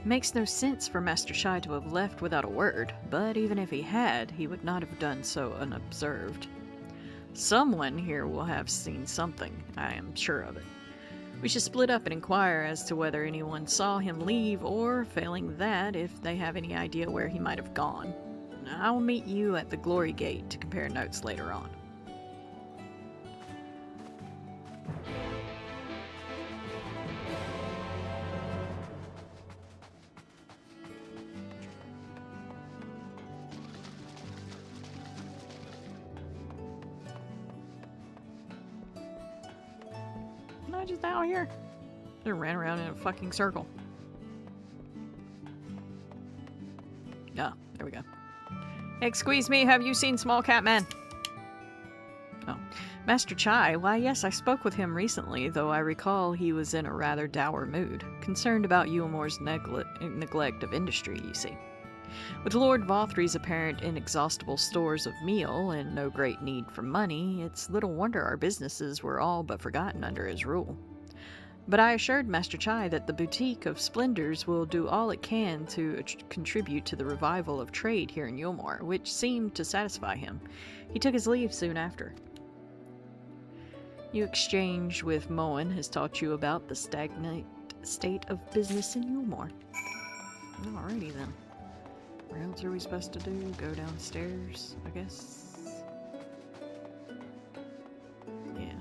Makes no sense for Master Shai to have left without a word, but even if he had, he would not have done so unobserved. Someone here will have seen something, I am sure of it. We should split up and inquire as to whether anyone saw him leave, or, failing that, if they have any idea where he might have gone. I will meet you at the Glory Gate to compare notes later on. I just out here? They ran around in a fucking circle. Ah, there we go. Excuse me, have you seen Small Cat Man? Oh. Master Chai, why yes, I spoke with him recently, though I recall he was in a rather dour mood, concerned about Eulmore's neglect of industry, you see. With Lord Valthry's apparent inexhaustible stores of meal and no great need for money, it's little wonder our businesses were all but forgotten under his rule. But I assured Master Chai that the Boutique of Splendors will do all it can to contribute to the revival of trade here in Eulmore, which seemed to satisfy him. He took his leave soon after. Your exchange with Moen has taught you about the stagnant state of business in Eulmore. Alrighty then. Where else are we supposed to do? Go downstairs, I guess? Yeah.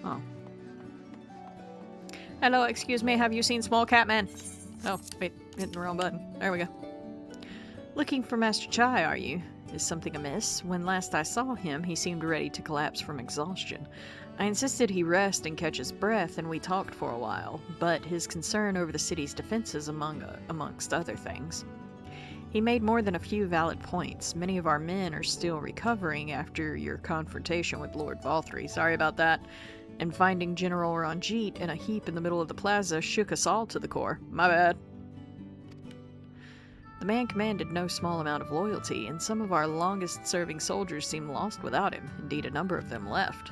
Oh. Hello, excuse me, have you seen Small Cat Man? Oh, wait, hitting the wrong button. There we go. Looking for Master Chai, are you? Is something amiss? When last I saw him, he seemed ready to collapse from exhaustion. I insisted he rest and catch his breath, and we talked for a while, but his concern over the city's defenses amongst other things. He made more than a few valid points. Many of our men are still recovering after your confrontation with Lord Valthry. Sorry about that. And finding General Ranjit in a heap in the middle of the plaza shook us all to the core. My bad. The man commanded no small amount of loyalty, and some of our longest-serving soldiers seem lost without him. Indeed, a number of them left.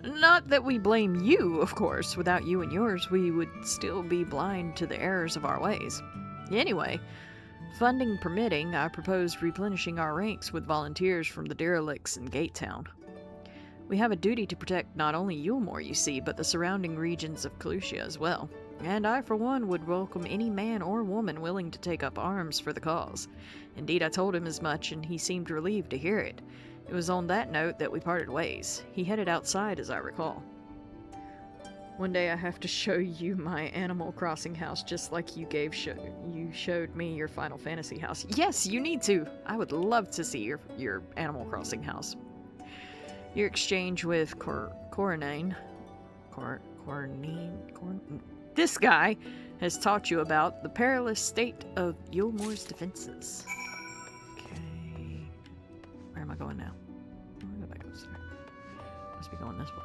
Not that we blame you, of course. Without you and yours, we would still be blind to the errors of our ways. Anyway, funding permitting, I proposed replenishing our ranks with volunteers from the derelicts in Gatetown. We have a duty to protect not only Eulmore, you see, but the surrounding regions of Calucia as well. And I, for one, would welcome any man or woman willing to take up arms for the cause. Indeed, I told him as much, and he seemed relieved to hear it. It was on that note that we parted ways. He headed outside, as I recall. One day I have to show you my Animal Crossing house, just like you showed me your Final Fantasy house. Yes, you need to! I would love to see your Animal Crossing house. Your exchange with Corinne. This guy has taught you about the perilous state of Yulmore's defenses. Okay. Where am I going now? I'm gonna go back upstairs. Must be going this way.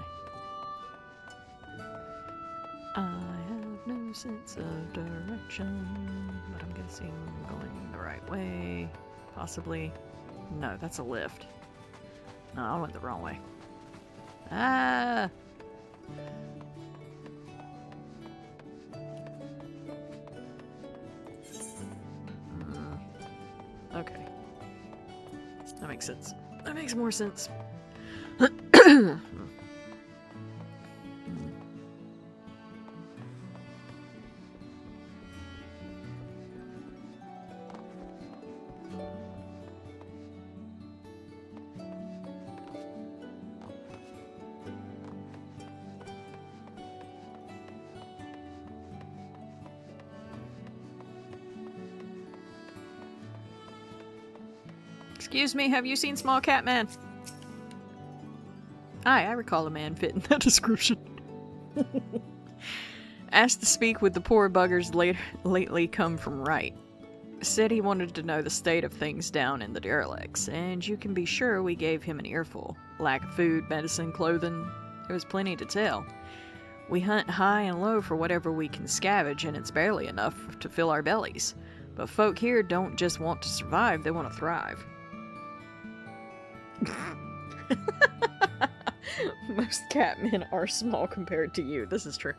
I have no sense of direction, but I'm guessing I'm going the right way. Possibly. No, that's a lift. No, I went the wrong way. Ah! Okay. That makes sense. That makes more sense. Excuse me, have you seen Small Cat Man? Aye, I recall a man fitting that description. Asked to speak with the poor buggers lately come from Wright. Said he wanted to know the state of things down in the derelicts, and you can be sure we gave him an earful. Lack of food, medicine, clothing, there was plenty to tell. We hunt high and low for whatever we can scavenge, and it's barely enough to fill our bellies. But folk here don't just want to survive, they want to thrive. Most catmen are small compared to you. This is true.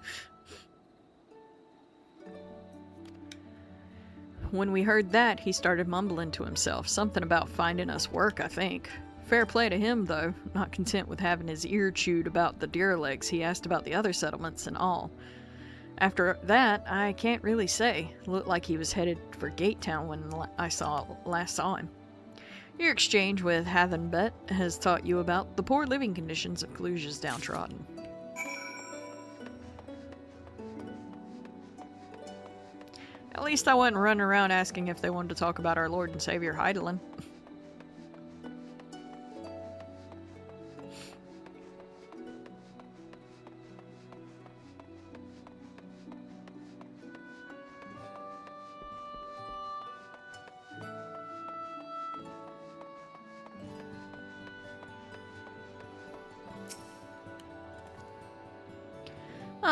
When we heard that, he started mumbling to himself. Something about finding us work, I think. Fair play to him, though. Not content with having his ear chewed about the deerlegs, he asked about the other settlements and all. After that, I can't really say. Looked like he was headed for Gatetown when I last saw him. Your exchange with Hathenbet has taught you about the poor living conditions of Cluj's downtrodden. At least I wasn't running around asking if they wanted to talk about our Lord and Savior Hydaelyn.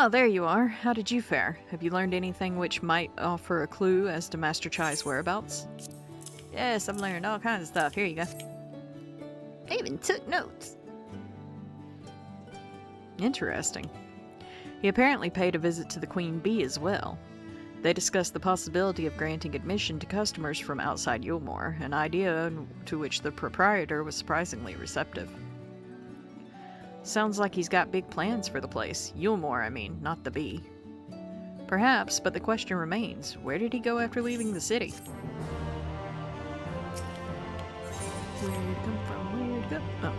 Oh, there you are. How did you fare? Have you learned anything which might offer a clue as to Master Chai's whereabouts? Yes, I've learned all kinds of stuff. Here you go. I even took notes. Interesting. He apparently paid a visit to the Queen Bee as well. They discussed the possibility of granting admission to customers from outside Yulmore, an idea to which the proprietor was surprisingly receptive. Sounds like he's got big plans for the place. Yulmore, I mean, not the bee. Perhaps, but the question remains, where did he go after leaving the city? Where did he come from? Where did he go? Oh.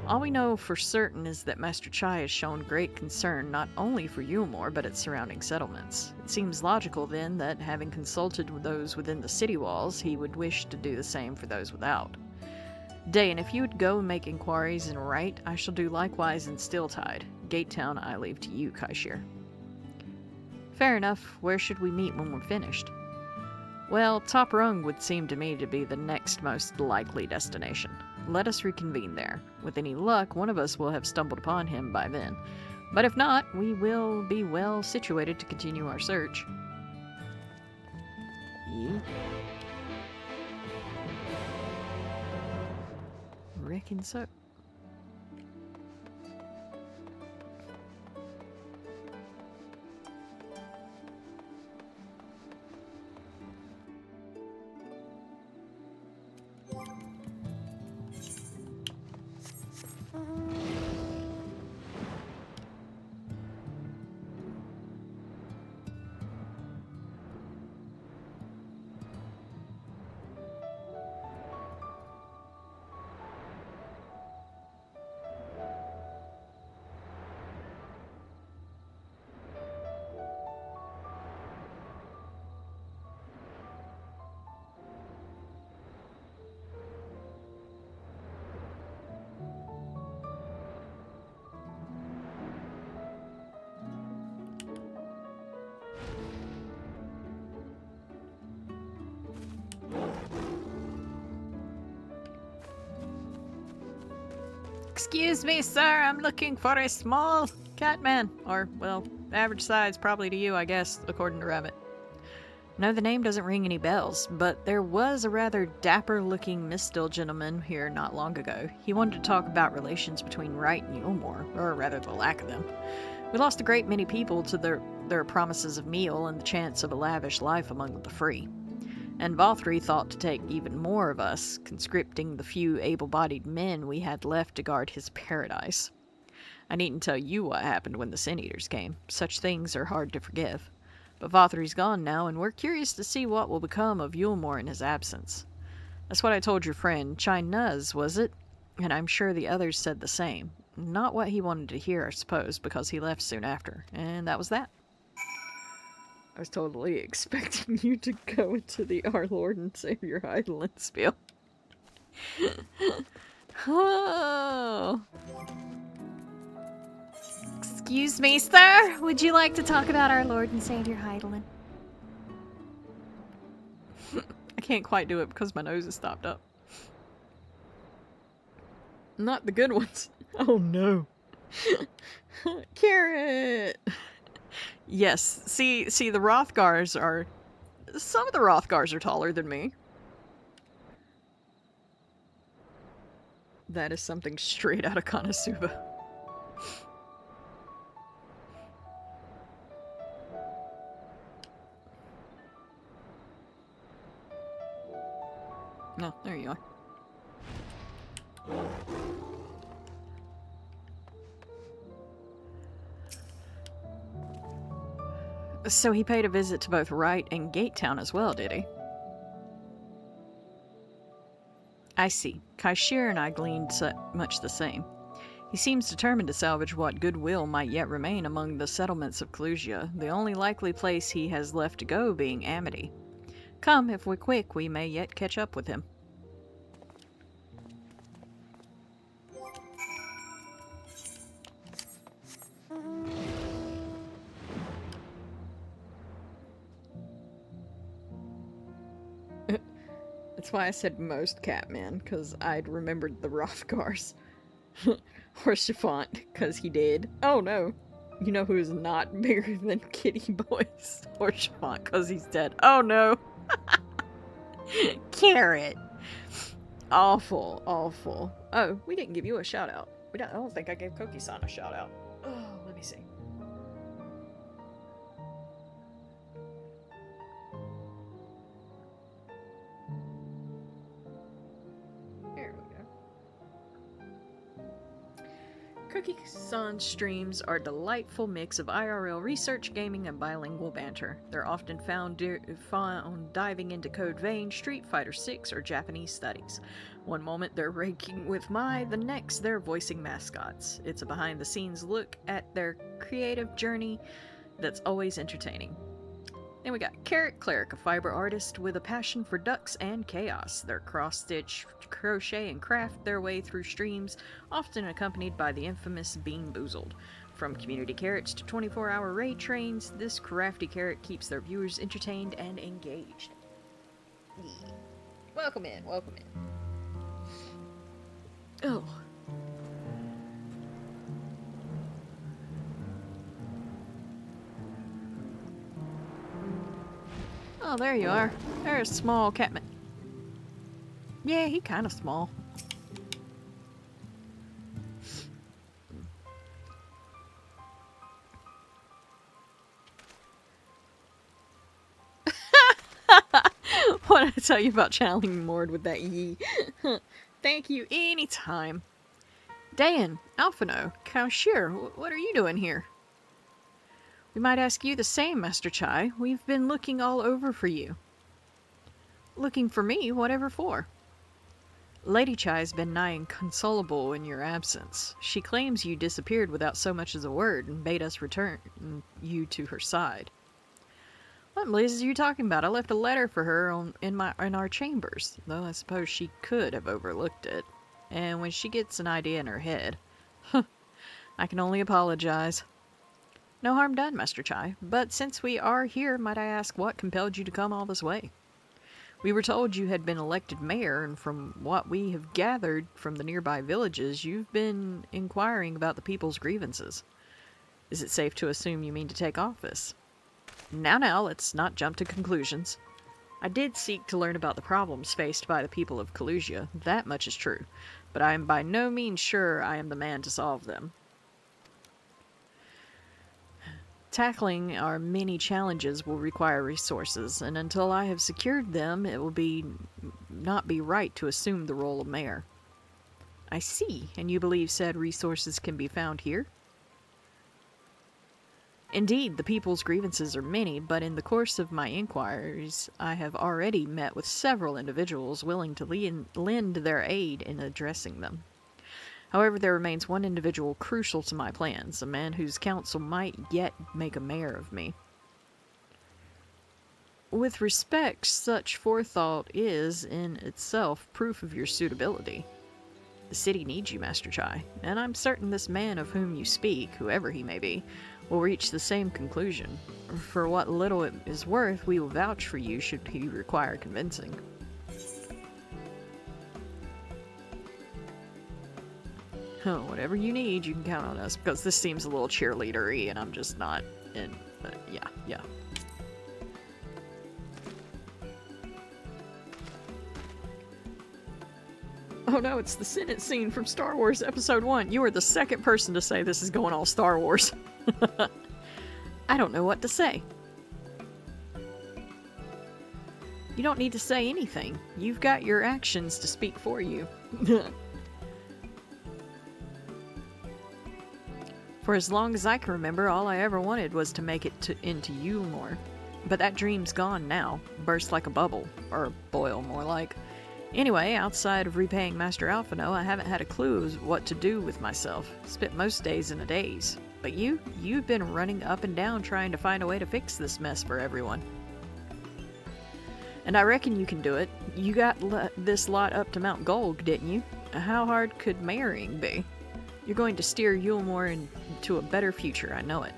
All we know for certain is that Master Chai has shown great concern not only for Yulmore, but its surrounding settlements. It seems logical, then, that having consulted with those within the city walls, he would wish to do the same for those without. Dain, if you would go and make inquiries in Wright, I shall do likewise in Stilltide. Gatetown I leave to you, Kaishir. Fair enough. Where should we meet when we're finished? Well, Top Rung would seem to me to be the next most likely destination. Let us reconvene there. With any luck, one of us will have stumbled upon him by then. But if not, we will be well situated to continue our search. Yeah. Reckon so. Excuse me, sir, I'm looking for a small catman. Or, well, average size probably to you, I guess, according to Rabbit. No, the name doesn't ring any bells, but there was a rather dapper-looking Mistil gentleman here not long ago. He wanted to talk about relations between Wright and Yulmore, or rather the lack of them. We lost a great many people to their promises of meal and the chance of a lavish life among the free. And Vothri thought to take even more of us, conscripting the few able-bodied men we had left to guard his paradise. I needn't tell you what happened when the Sin Eaters came. Such things are hard to forgive. But Vothri's gone now, and we're curious to see what will become of Yulmore in his absence. That's what I told your friend, Chai Nuz, was it? And I'm sure the others said the same. Not what he wanted to hear, I suppose, because he left soon after. And that was that. I was totally expecting you to go into the Our Lord and Savior Hydaelyn spiel. Oh. Excuse me, sir. Would you like to talk about Our Lord and Savior Hydaelyn? I can't quite do it because my nose is stopped up. Not the good ones. Oh no. Carrot! Yes, see, the Rothgars are... Some of the Rothgars are taller than me. That is something straight out of Konosuba. No, there you are. So he paid a visit to both Wright and Gatetown as well, did he? I see. Kaishir and I gleaned much the same. He seems determined to salvage what goodwill might yet remain among the settlements of Clusia, the only likely place he has left to go being Amity. Come, if we're quick, we may yet catch up with him. That's why I said most Catman, because I'd remembered the Rothgars. Or Chiffant, because he did. Oh no! You know who's not bigger than Kitty Boys? Or Chiffant, because he's dead. Oh no! Carrot! Awful, awful. Oh, we didn't give you a shout out. I don't think I gave Koki-san a shout out. Oh, let me see. Cookie-San's streams are a delightful mix of IRL research, gaming, and bilingual banter. They're often found diving into Code Vein, Street Fighter VI, or Japanese studies. One moment they're raking with Mai, the next they're voicing mascots. It's a behind-the-scenes look at their creative journey that's always entertaining. Then we got Carrot Cleric, a fiber artist with a passion for ducks and chaos. They're cross-stitch, crochet, and craft their way through streams, often accompanied by the infamous Bean Boozled. From community carrots to 24-hour raid trains, this crafty carrot keeps their viewers entertained and engaged. Yeah. Welcome in, welcome in. Oh. Oh, there you are. There's a small catman. Yeah, he kind of small. What did I tell you about channeling Mord with that yee? Thank you anytime. Dan, Alphino, Kaishir, what are you doing here? We might ask you the same, Master Chai. We've been looking all over for you. Looking for me? Whatever for? Lady Chai's been nigh inconsolable in your absence. She claims you disappeared without so much as a word and bade us return you to her side. What in blazes are you talking about? I left a letter for her in our chambers, though I suppose she could have overlooked it. And when she gets an idea in her head, I can only apologize. No harm done, Master Chai, but since we are here, might I ask what compelled you to come all this way? We were told you had been elected mayor, and from what we have gathered from the nearby villages, you've been inquiring about the people's grievances. Is it safe to assume you mean to take office? Now, let's not jump to conclusions. I did seek to learn about the problems faced by the people of Kalusia, that much is true, but I am by no means sure I am the man to solve them. Tackling our many challenges will require resources, and until I have secured them, it will not be right to assume the role of mayor. I see, and you believe said resources can be found here? Indeed, the people's grievances are many, but in the course of my inquiries, I have already met with several individuals willing to lend their aid in addressing them. However, there remains one individual crucial to my plans, a man whose counsel might yet make a mayor of me. With respect, such forethought is, in itself, proof of your suitability. The city needs you, Master Chai, and I'm certain this man of whom you speak, whoever he may be, will reach the same conclusion. For what little it is worth, we will vouch for you should he require convincing. Whatever you need, you can count on us, because this seems a little cheerleader-y, and I'm just not in, but yeah. Oh no, it's the Senate scene from Star Wars Episode 1. You are the second person to say this is going all Star Wars. I don't know what to say. You don't need to say anything. You've got your actions to speak for you. For as long as I can remember, all I ever wanted was to make it into Yulmore. But that dream's gone now. Burst like a bubble. Or boil, more like. Anyway, outside of repaying Master Alphino, I haven't had a clue as what to do with myself. Spent most days in a daze. But you've been running up and down trying to find a way to fix this mess for everyone. And I reckon you can do it. You got this lot up to Mount Gold, didn't you? How hard could marrying be? You're going to steer Yulmore into a better future, I know it.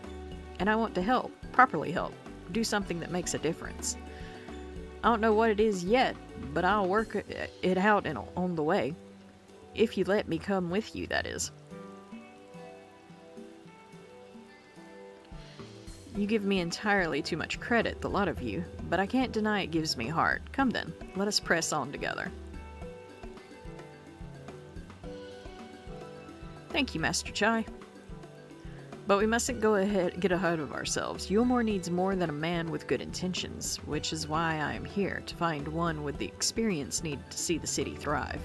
And I want to help, properly help, do something that makes a difference. I don't know what it is yet, but I'll work it out on the way. If you let me come with you, that is. You give me entirely too much credit, the lot of you, but I can't deny it gives me heart. Come then, let us press on together. Thank you, Master Chai. But we mustn't get ahead of ourselves. Yulmore needs more than a man with good intentions, which is why I am here, to find one with the experience needed to see the city thrive.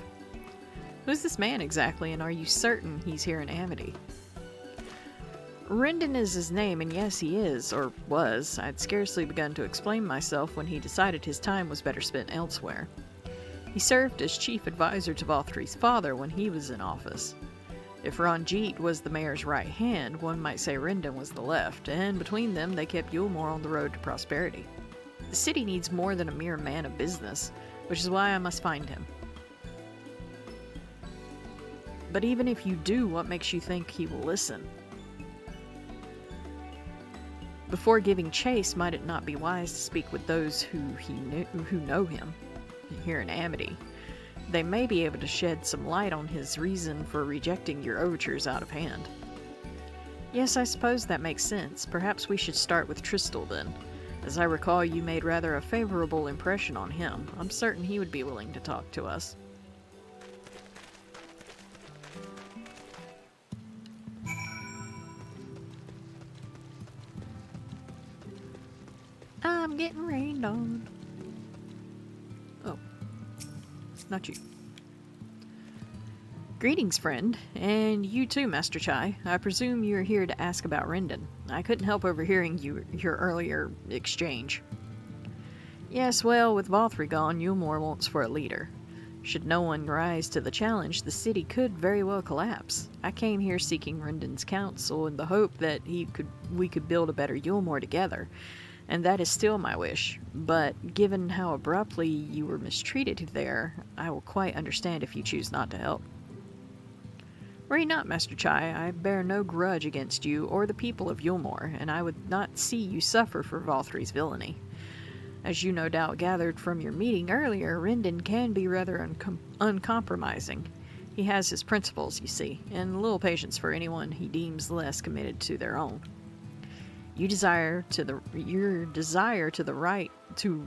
Who's this man exactly, and are you certain he's here in Amity? Rendon is his name, and yes, he is, or was. I'd scarcely begun to explain myself when he decided his time was better spent elsewhere. He served as chief advisor to Valthry's father when he was in office. If Ranjit was the mayor's right hand, one might say Rendon was the left, and between them they kept Yulmore on the road to prosperity. The city needs more than a mere man of business, which is why I must find him. But even if you do, what makes you think he will listen? Before giving chase, might it not be wise to speak with those who know him, here in Amity? They may be able to shed some light on his reason for rejecting your overtures out of hand. Yes, I suppose that makes sense. Perhaps we should start with Tristal then. As I recall, you made rather a favorable impression on him. I'm certain he would be willing to talk to us. I'm getting rained on. Oh. Not you. Greetings, friend. And you too, Master Chai. I presume you're here to ask about Rendon. I couldn't help overhearing your earlier exchange. Yes, well, with Valthry gone, Yulmore wants for a leader. Should no one rise to the challenge, the city could very well collapse. I came here seeking Rendon's counsel in the hope that we could build a better Yulmore together. And that is still my wish, but given how abruptly you were mistreated there, I will quite understand if you choose not to help. Worry not, Master Chai. I bear no grudge against you or the people of Yulmore, and I would not see you suffer for Valthry's villainy. As you no doubt gathered from your meeting earlier, Rendon can be rather uncompromising. He has his principles, you see, and little patience for anyone he deems less committed to their own. Your desire to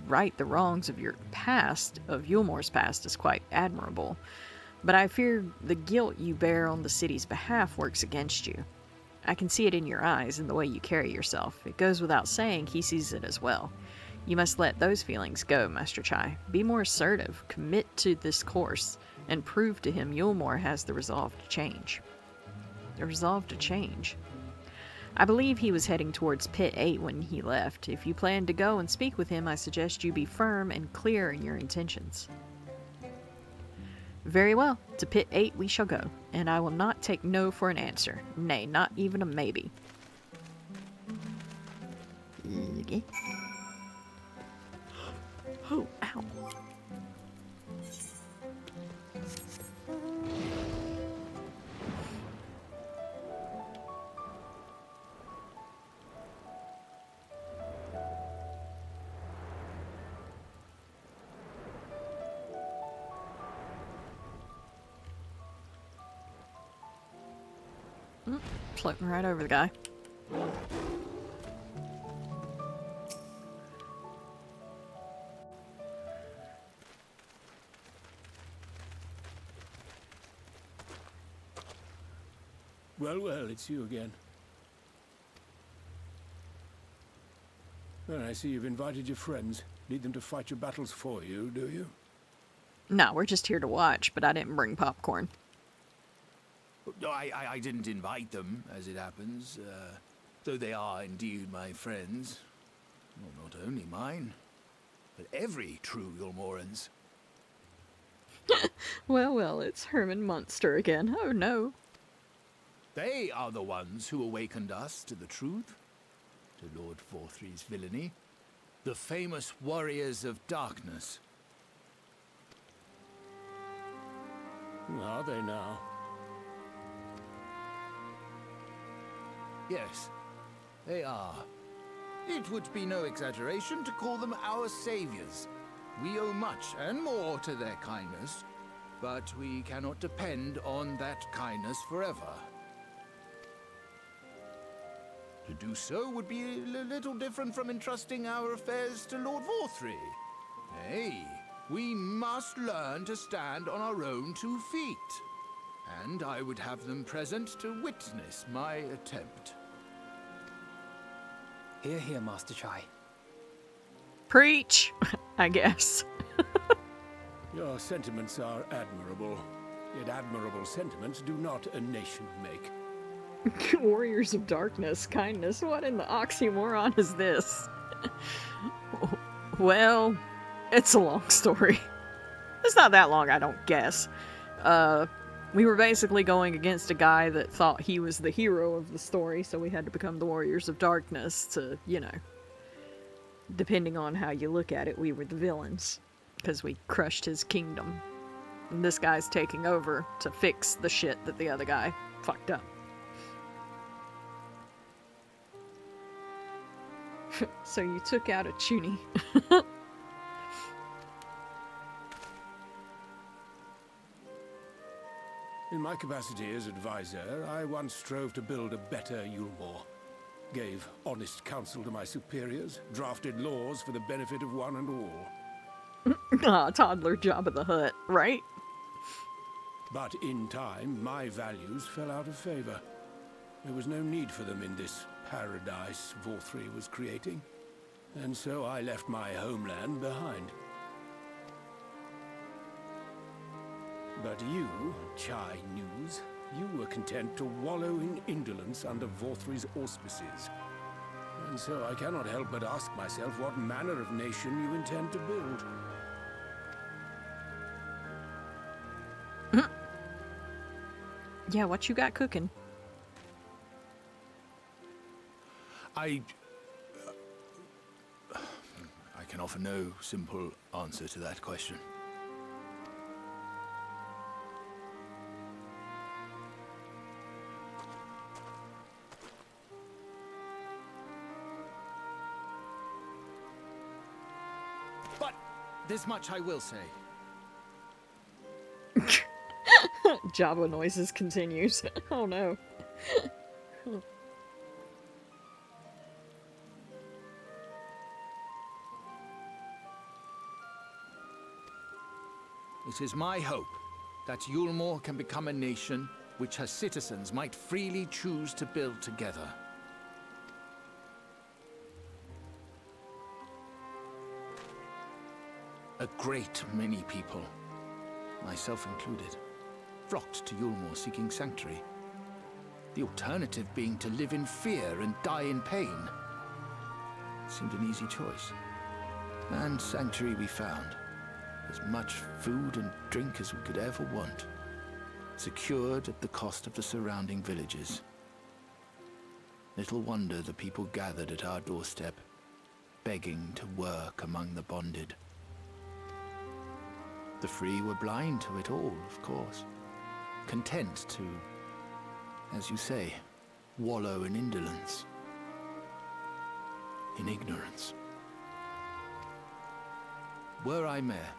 right the wrongs of your past, of Yulmore's past, is quite admirable. But I fear the guilt you bear on the city's behalf works against you. I can see it in your eyes and the way you carry yourself. It goes without saying he sees it as well. You must let those feelings go, Master Chai. Be more assertive, commit to this course, and prove to him Yulmore has the resolve to change. The resolve to change? I believe he was heading towards Pit 8 when he left. If you plan to go and speak with him, I suggest you be firm and clear in your intentions. Very well, to Pit 8 we shall go, and I will not take no for an answer. Nay, not even a maybe. Okay. Oh, ow. Floating right over the guy. Well, it's you again. Well, I see you've invited your friends. Need them to fight your battles for you, do you? No, we're just here to watch, but I didn't bring popcorn. I didn't invite them, as it happens, though they are indeed my friends. Well, not only mine, but every true Yulmoran's. Well, it's Herman Munster again. Oh no. They are the ones who awakened us to the truth, to Lord Vorthry's villainy, the famous warriors of darkness. Are they now? Yes, they are. It would be no exaggeration to call them our saviors. We owe much and more to their kindness, but we cannot depend on that kindness forever. To do so would be a little different from entrusting our affairs to Lord Vorthry. Nay, we must learn to stand on our own 2 feet. And I would have them present to witness my attempt. Hear, hear, Master Chai. Preach, I guess. Your sentiments are admirable. Yet admirable sentiments do not a nation make. Warriors of darkness, kindness. What in the oxymoron is this? Well, it's a long story. It's not that long, I don't guess. We were basically going against a guy that thought he was the hero of the story, so we had to become the Warriors of Darkness to, you know, depending on how you look at it, we were the villains, because we crushed his kingdom. And this guy's taking over to fix the shit that the other guy fucked up. So you took out a Chuny. In my capacity as advisor, I once strove to build a better Yulmore. Gave honest counsel to my superiors, drafted laws for the benefit of one and all. Toddler Jabba the Hutt, right? But in time, my values fell out of favor. There was no need for them in this paradise Vorthry was creating. And so I left my homeland behind. But you, Chai News, you were content to wallow in indolence under Vorthry's auspices. And so I cannot help but ask myself what manner of nation you intend to build. Yeah, what you got cooking? I can offer no simple answer to that question. This much I will say. Jabba noises continues. Oh no. It is my hope that Yulmore can become a nation which her citizens might freely choose to build together. A great many people, myself included, flocked to Yulmore seeking sanctuary. The alternative being to live in fear and die in pain. It seemed an easy choice. And sanctuary we found. As much food and drink as we could ever want. Secured at the cost of the surrounding villages. Little wonder the people gathered at our doorstep, begging to work among the bonded. The free were blind to it all, of course. Content to, as you say, wallow in indolence. In ignorance. Were I mayor,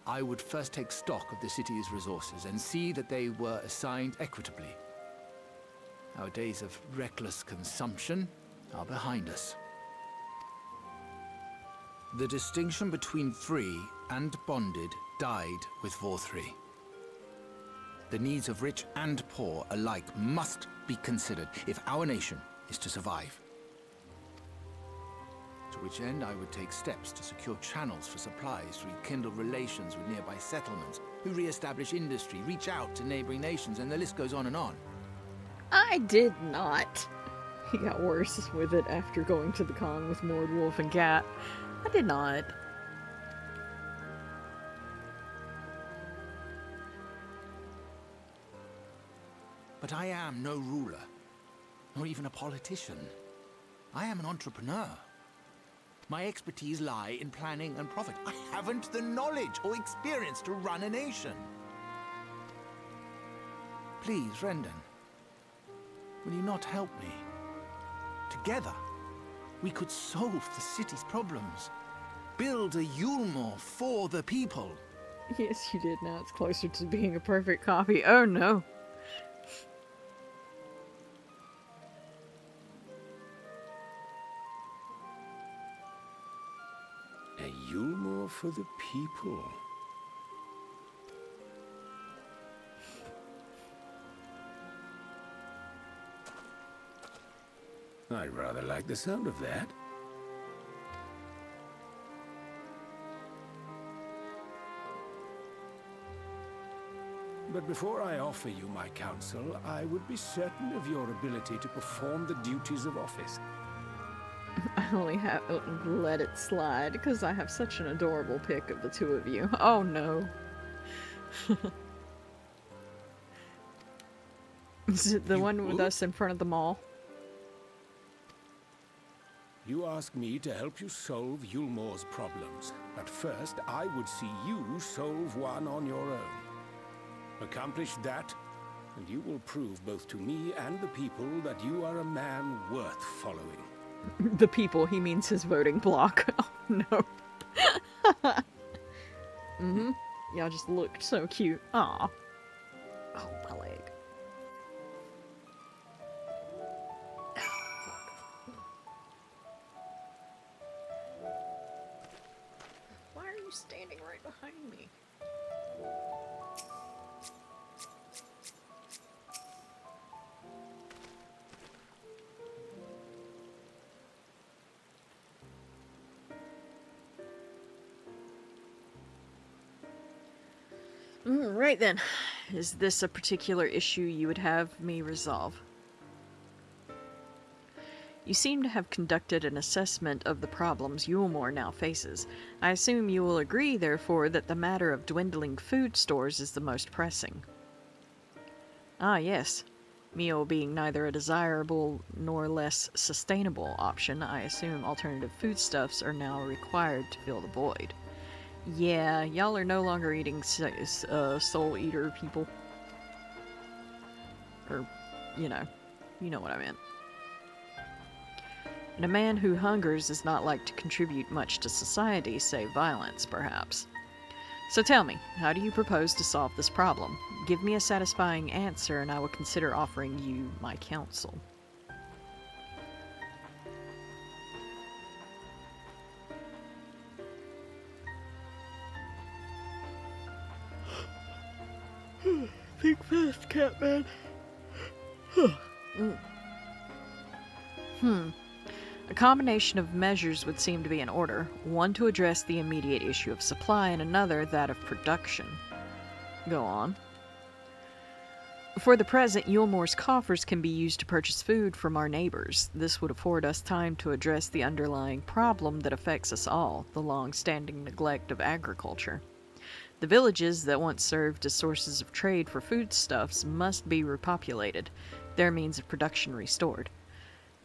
I would first take stock of the city's resources and see that they were assigned equitably. Our days of reckless consumption are behind us. The distinction between free and bonded died with Vor3. The needs of rich and poor alike must be considered if our nation is to survive. To which end I would take steps to secure channels for supplies, rekindle relations with nearby settlements, who re-establish industry, reach out to neighboring nations, and the list goes on and on. I did not. He got worse with it after going to the con with Mord, Wolf, and Cat. I did not. But I am no ruler, nor even a politician. I am an entrepreneur. My expertise lie in planning and profit. I haven't the knowledge or experience to run a nation. Please, Rendon, will you not help me? Together, we could solve the city's problems. Build a Yulmore for the people. Yes, you did. Now it's closer to being a perfect copy. Oh no. A Yulmore for the people. I rather like the sound of that. But before I offer you my counsel, I would be certain of your ability to perform the duties of office. I only have let it slide because I have such an adorable pic of the two of you. Oh no. Is it the one with us in front of the mall? You ask me to help you solve Yulmore's problems, but first I would see you solve one on your own. Accomplish that, and you will prove both to me and the people that you are a man worth following. The people, he means his voting bloc. Oh no. Mm-hmm. Y'all just looked so cute. Aw. Oh, my leg. Why are you standing right behind me? Right then. Is this a particular issue you would have me resolve? You seem to have conducted an assessment of the problems Yulmore now faces. I assume you will agree, therefore, that the matter of dwindling food stores is the most pressing. Ah, yes. Meal being neither a desirable nor less sustainable option, I assume alternative foodstuffs are now required to fill the void. Yeah, y'all are no longer eating soul eater people. Or, you know what I meant. And a man who hungers is not like to contribute much to society, save violence, perhaps. So tell me, how do you propose to solve this problem? Give me a satisfying answer, and I will consider offering you my counsel. Think fast, Catman. A combination of measures would seem to be in order. One to address the immediate issue of supply, and another that of production. Go on. For the present, Yulemore's coffers can be used to purchase food from our neighbors. This would afford us time to address the underlying problem that affects us all, the long-standing neglect of agriculture. The villages that once served as sources of trade for foodstuffs must be repopulated, their means of production restored.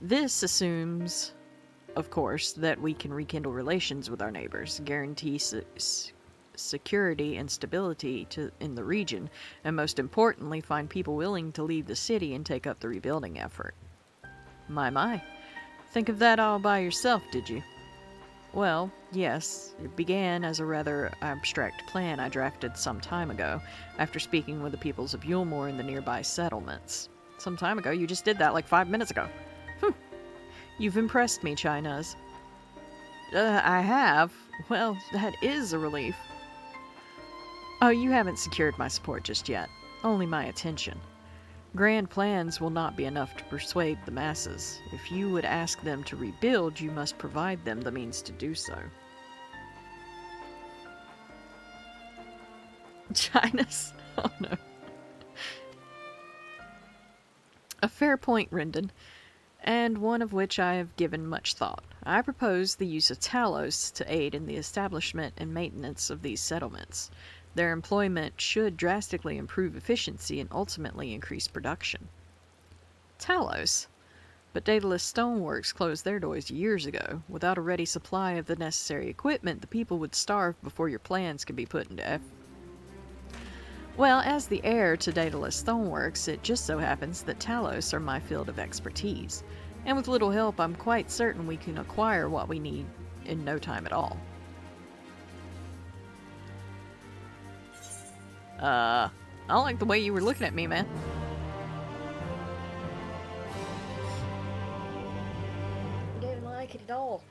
This assumes, of course, that we can rekindle relations with our neighbors, guarantee security and stability in the region, and most importantly, find people willing to leave the city and take up the rebuilding effort. My. Think of that all by yourself, did you? Well, yes, it began as a rather abstract plan I drafted some time ago, after speaking with the peoples of Yulemore in the nearby settlements. Some time ago? You just did that like 5 minutes ago. You've impressed me, Chinuz. I have? Well, that is a relief. Oh, you haven't secured my support just yet. Only my attention. Grand plans will not be enough to persuade the masses. If you would ask them to rebuild, you must provide them the means to do so. Chinus? Oh no. A fair point, Rendon, and one of which I have given much thought. I propose the use of Talos to aid in the establishment and maintenance of these settlements. Their employment should drastically improve efficiency and ultimately increase production. Talos? But Daedalus Stoneworks closed their doors years ago. Without a ready supply of the necessary equipment, the people would starve before your plans could be put into effect. Well, as the heir to Daedalus Stoneworks, it just so happens that Talos are my field of expertise. And with little help, I'm quite certain we can acquire what we need in no time at all. I don't like the way you were looking at me, man. I didn't like it at all.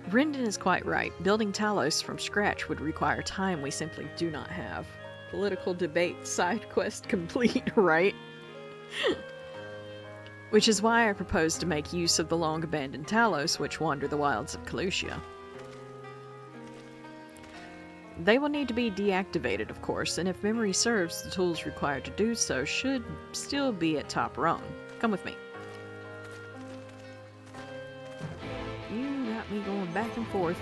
Rendon is quite right. Building Talos from scratch would require time we simply do not have. Political debate side quest complete, right? Which is why I propose to make use of the long-abandoned Talos which wander the wilds of Calusia. They will need to be deactivated, of course, and if memory serves, the tools required to do so should still be at top rung. Come with me. You got me going back and forth.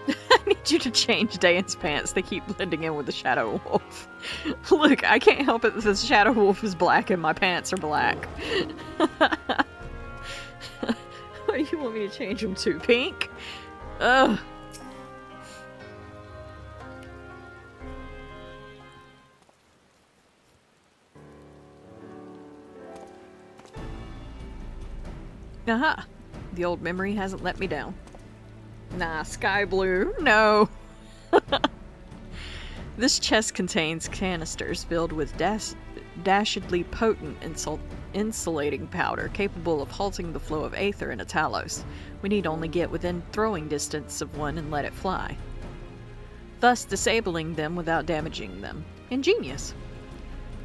I need you to change Dayan's pants. They keep blending in with the Shadow Wolf. Look, I can't help it that the Shadow Wolf is black and my pants are black. What do you want me to change them to? Pink? Ugh. Aha! The old memory hasn't let me down. Nah, sky blue. No. This chest contains canisters filled with dashedly potent insulating powder capable of halting the flow of aether in a Talos. We need only get within throwing distance of one and let it fly, thus disabling them without damaging them. Ingenious.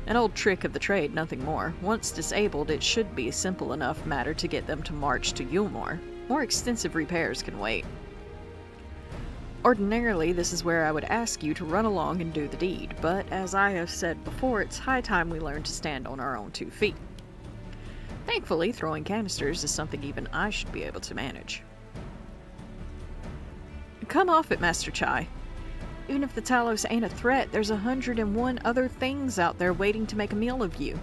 An old trick of the trade, nothing more. Once disabled, it should be a simple enough matter to get them to march to Yulmore. More extensive repairs can wait. Ordinarily, this is where I would ask you to run along and do the deed, but as I have said before, it's high time we learn to stand on our own 2 feet. Thankfully, throwing canisters is something even I should be able to manage. Come off it, Master Chai. Even if the Talos ain't a threat, there's 101 other things out there waiting to make a meal of you.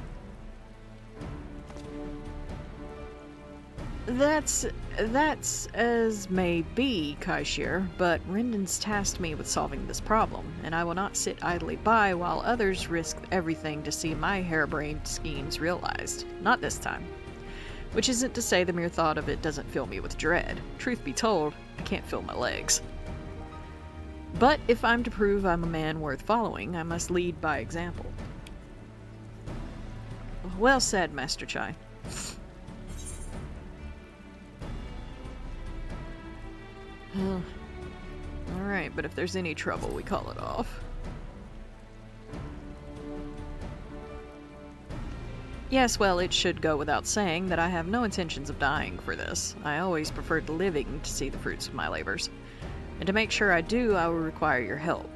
That's as may be, Kaishir, but Rendon's tasked me with solving this problem, and I will not sit idly by while others risk everything to see my harebrained schemes realized. Not this time. Which isn't to say the mere thought of it doesn't fill me with dread. Truth be told, I can't feel my legs. But if I'm to prove I'm a man worth following, I must lead by example. Well said, Master Chai. Alright, but if there's any trouble, we call it off. Yes, well, it should go without saying that I have no intentions of dying for this. I always preferred living to see the fruits of my labors. And to make sure I do, I will require your help.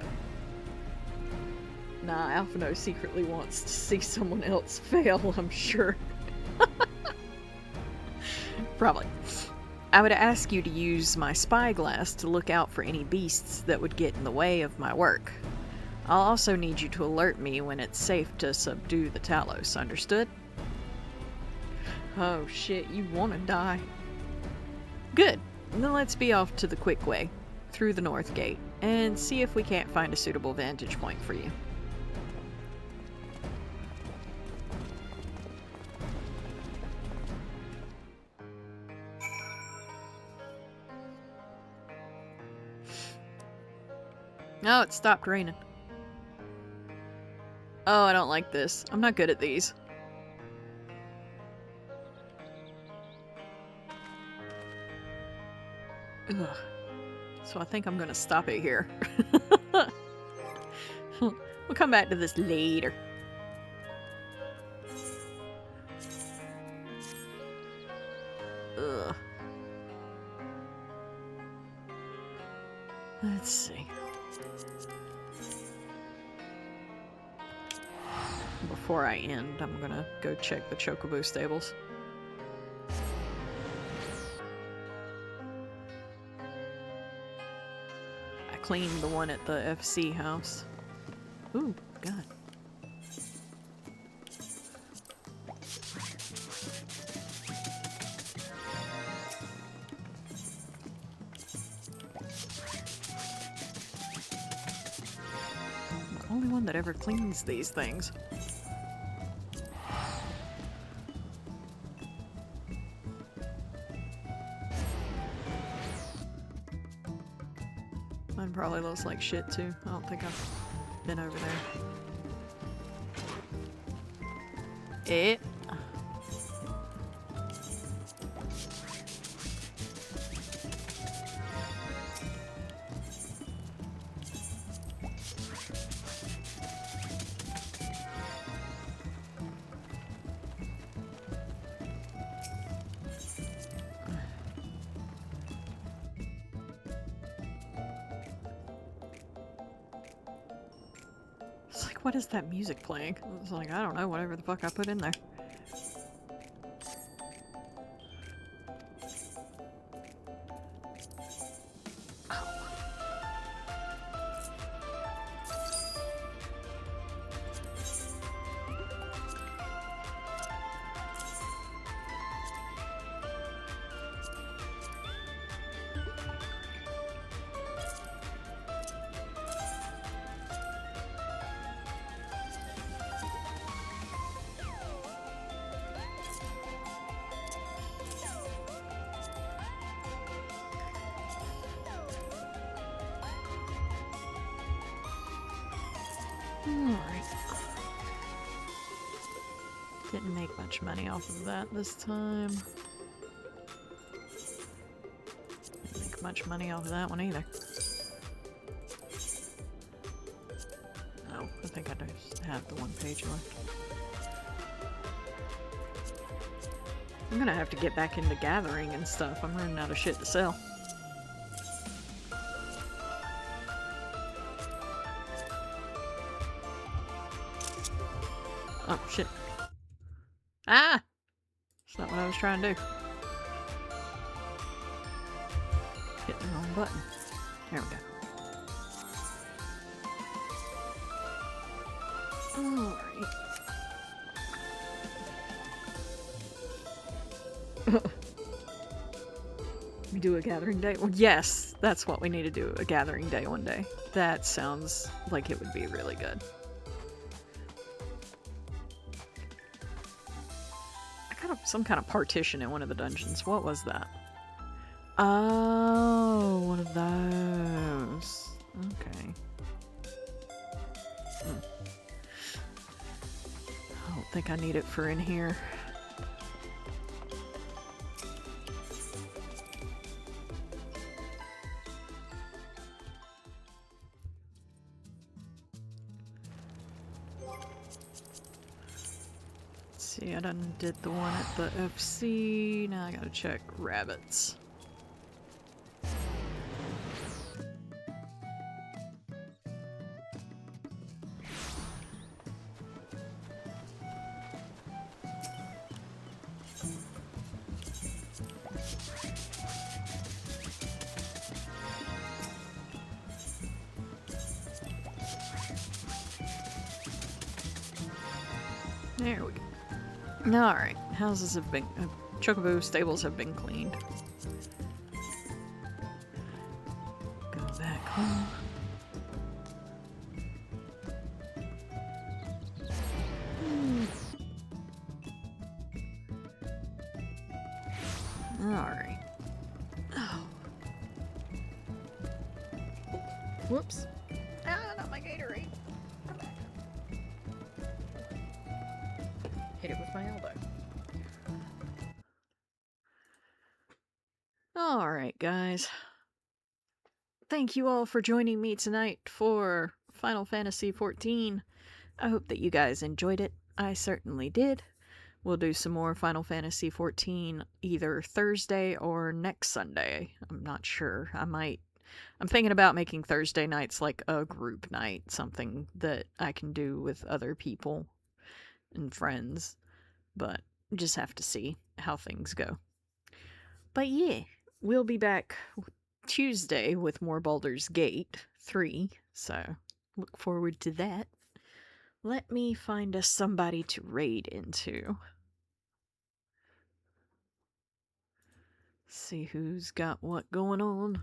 Nah, Alphino secretly wants to see someone else fail, I'm sure. Probably. I would ask you to use my spyglass to look out for any beasts that would get in the way of my work. I'll also need you to alert me when it's safe to subdue the Talos, understood? Oh shit, you wanna die. Good. Then let's be off to the quick way, through the north gate, and see if we can't find a suitable vantage point for you. Oh, it stopped raining. Oh, I don't like this. I'm not good at these. Ugh. So I think I'm gonna stop it here. We'll come back to this later. Ugh. Let's see. Before I end, I'm gonna go check the Chocobo stables. I cleaned the one at the FC house. Ooh, God. I'm the only one that ever cleans these things. Mine probably looks like shit too. I don't think I've been over there. It's like, what is that music playing? It's like, I don't know, whatever the fuck I put in there. Didn't make much money off of that this time. Didn't make much money off of that one either. Oh, I think I just have the one page left. I'm gonna have to get back into gathering and stuff. I'm running out of shit to sell. Oh, shit. Ah! That's not what I was trying to do. Hit the wrong button. There we go. Alright. We do a gathering day? Well, yes, that's what we need to do. A gathering day one day. That sounds like it would be really good. I got some kind of partition in one of the dungeons. What was that? Oh, one of those. Okay. I don't think I need it for in here. See, I done did the one at the FC. Now I gotta check rabbits. There we go. Alright, houses have been... Chocobo stables have been cleaned. Go back home. Alright. Oh. Whoops. Ah, not my Gatorade. Come back. Hit it with my elbow. Alright, guys. Thank you all for joining me tonight for Final Fantasy XIV. I hope that you guys enjoyed it. I certainly did. We'll do some more Final Fantasy XIV either Thursday or next Sunday. I'm not sure. I'm thinking about making Thursday nights like a group night, something that I can do with other people and friends, but just have to see how things go. But yeah, we'll be back Tuesday with more Baldur's Gate 3, so look forward to that. Let me find us somebody to raid into. See who's got what going on.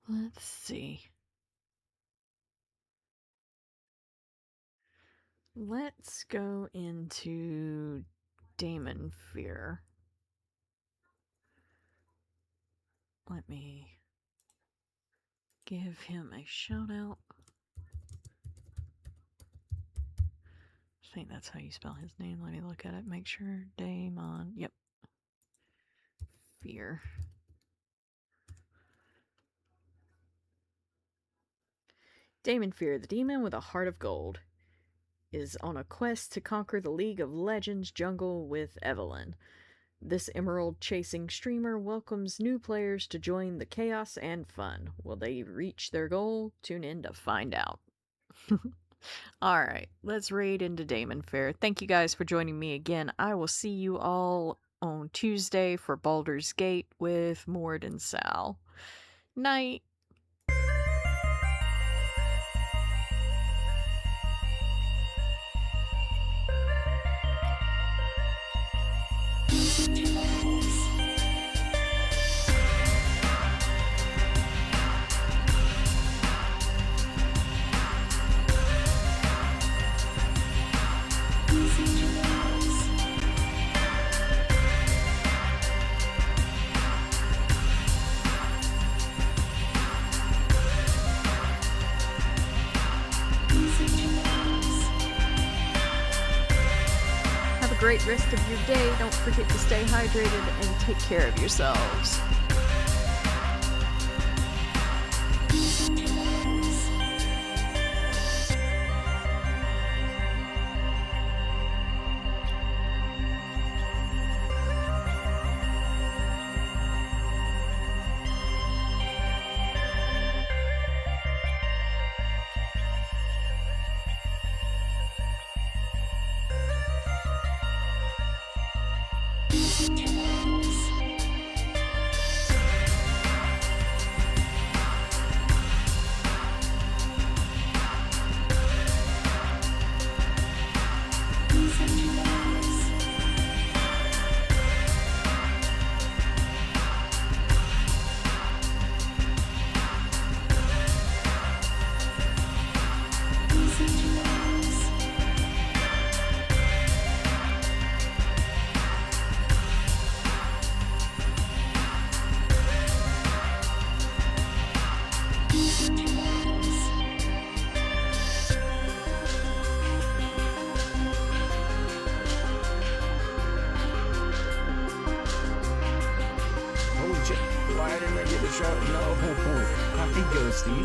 Let's see. Let's go into Daemon Fear. Let me give him a shout out. I think that's how you spell his name. Let me look at it, make sure. Daemon. Yep. Fear. Daemon Fear, the demon with a heart of gold, is on a quest to conquer the League of Legends jungle with Evelyn. This emerald-chasing streamer welcomes new players to join the chaos and fun. Will they reach their goal? Tune in to find out. Alright, let's raid into Daemon Fair. Thank you guys for joining me again. I will see you all on Tuesday for Baldur's Gate with Mord and Sal. Night. great rest of your day. Don't forget to stay hydrated and take care of yourselves. Why didn't I get the shot? No. Happy ghosty.